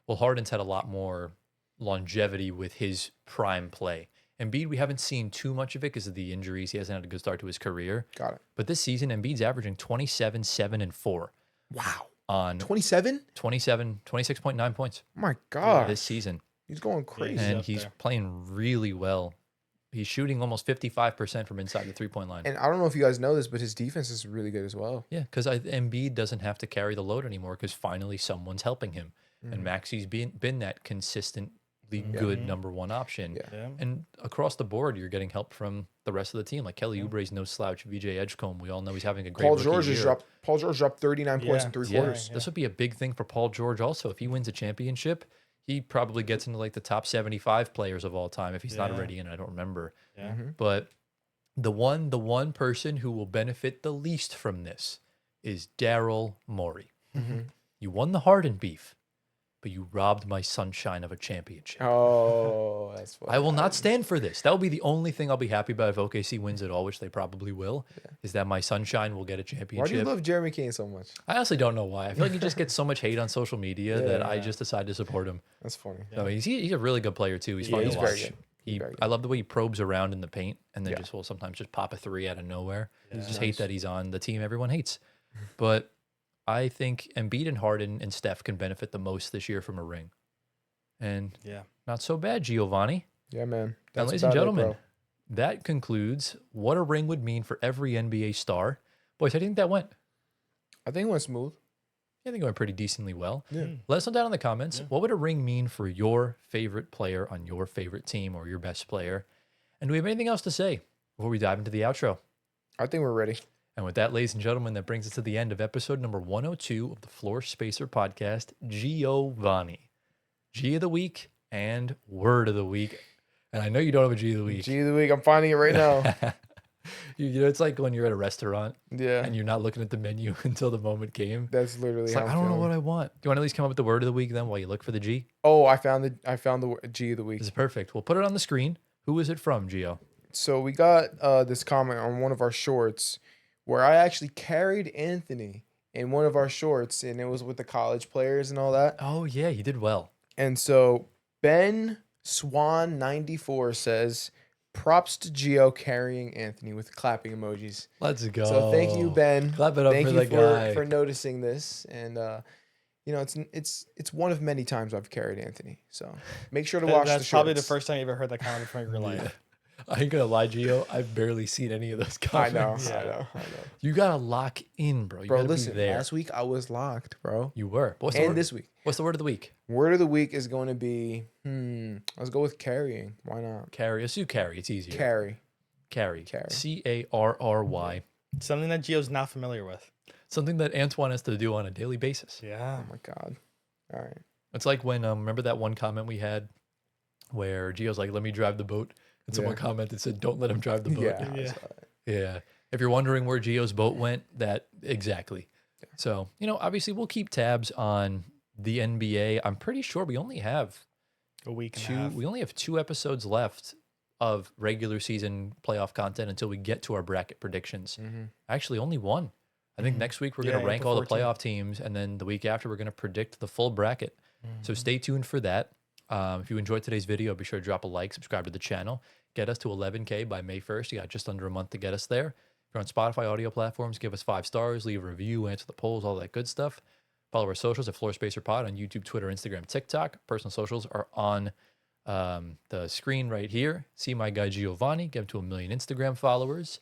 Well, Harden's had a lot more longevity with his prime play. Embiid, we haven't seen too much of it because of the injuries. He hasn't had a good start to his career. Got it. But this season, Embiid's averaging 27, 7, and 4 Wow. on 27? 26.9 points My God. this season. He's going crazy. He's And up he's there. playing really well. He's shooting almost 55% from inside the three-point line. And I don't know if you guys know this, but his defense is really good as well. Yeah, because Embiid doesn't have to carry the load anymore, because finally someone's helping him. Mm-hmm. And Maxi's been that consistently good number one option. Yeah. Yeah. And across the board, you're getting help from the rest of the team. Like Kelly Oubre's no slouch. VJ Edgecombe, we all know he's having a great Paul rookie George year. Paul George dropped 39 points Yeah. in three Yeah, quarters. this would be a big thing for Paul George also. If he wins a championship, he probably gets into like the top 75 players of all time if he's not Yeah. already in. I don't remember. Yeah. Mm-hmm. But the one person who will benefit the least from this is Daryl Morey. Mm-hmm. You won the Harden beef, but you robbed my sunshine of a championship. Oh, that's what I will not stand for this. That will be the only thing I'll be happy about if OKC wins it all, which they probably will, is that my sunshine will get a Why do you championship. love Jeremy Kane so much? I honestly don't know why. I feel like he just gets so much hate on social media that I Yeah. just decided to support him. That's funny. No, he's a really good player too. He's Yeah, fun he's to very watch. good. He's very good. I love the way he probes around in the paint and then Yeah. just will sometimes just pop a three out of nowhere. Yeah. Just hate that he's on the team everyone hates. But I think Embiid and Harden and Steph can benefit the most this year from a ring. And Yeah. not so bad, Giovanni. Yeah, man. And That's ladies and about it, gentlemen, bro. that concludes what a ring would mean for every NBA star. Boys, how do you think that went? I think it went smooth. I think it went pretty decently well. Yeah. Let us know down in the comments. Yeah. What would a ring mean for your favorite player on your favorite team or your best player? And do we have anything else to say before we dive into the outro? I think we're ready. And with that, ladies and gentlemen, that brings us to the end of episode number 102 of the Floor Spacer podcast. Giovanni, G of the week and word of the week. And I know you don't have a G of the week. G of the week. I'm finding it right now. You know, it's like when you're at a restaurant Yeah. and you're not looking at the menu until the moment came. That's literally It's how like, I I'm don't know feeling. what I want. Do you want to at least come up with the word of the week then while you look for the G? Oh, I found the G of the week. This is perfect. We'll put it on the screen. Who is it from, Gio? So we got this comment on one of our shorts where I actually carried Anthony in one of our shorts, and it was with the college players and all that. Oh, yeah, you did well. And so Ben Swan 94 says, "Props to Gio carrying Anthony," with clapping emojis. Let's go. So thank you, Ben. Clap it up Thank for you the guy. for noticing this, and you know, it's one of many times I've carried Anthony. So make sure to watch That's the probably the shorts. first time you ever heard that comment from your life. Yeah. I ain't gonna lie, Gio. I've barely seen any of those I know, comments. Yeah. I know. You gotta lock in, bro. You Bro, gotta listen, be there. last week I was locked, bro. You were. But what's the And word? this week. What's the word of the week? Word of the week is going to be, let's go with carrying. Why not? Carry. Let's do carry. It's easier. Carry. Carry. Carry. Carry. Something that Gio's not familiar with. Something that Antoine has to do on a daily basis. Yeah. Oh my God. All right. It's like when remember that one comment we had where Gio's like, "Let me drive the boat," and someone Yeah. commented said, "Don't let him drive the boat." Yeah. I Yeah. saw that. Yeah. If you're wondering where Gio's boat went, that exactly. So, you know, obviously we'll keep tabs on the NBA. I'm pretty sure we only have A week and a half. we only have 2 episodes left of regular season playoff content until we get to our bracket predictions. Mhm. Actually, only one. I think Mhm. next week we're Yeah, going to rank April all the 14th. playoff teams, and then the week after we're going to predict the full bracket. So Mhm. stay tuned for that. If you enjoyed today's video, be sure to drop a like, subscribe to the channel, get us to 11K by May 1st. You got just under a month to get us there. If you're on Spotify audio platforms, give us 5 stars, leave a review, answer the polls, all that good stuff. Follow our socials at Floor Spacer Pod on YouTube, Twitter, Instagram, TikTok. Personal socials are on the screen right here. See my guy Giovanni, get him to 1 million Instagram followers.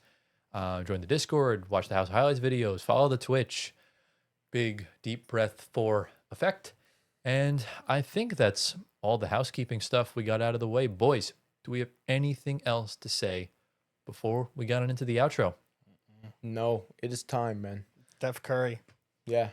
Join the Discord, watch the House of Highlights videos, follow the Twitch. Big deep breath for effect. And I think that's all the housekeeping stuff we got out of the way. Boys, do we have anything else to say before we got into the outro? No, it is time, man. Steph Curry. Yeah.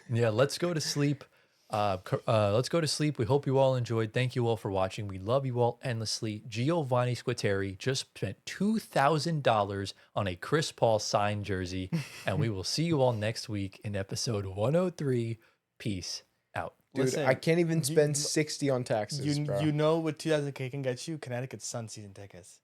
Yeah, let's go to sleep. Let's go to sleep. We hope you all enjoyed. Thank you all for watching. We love you all endlessly. Giovanni Squitieri just spent $2,000 on a Chris Paul signed jersey, and we will see you all next week in episode 103. Peace out. Dude, Listen, I can't even you- spend 60 on taxes, bro. You know what 2000K can get you? Connecticut Sun season tickets.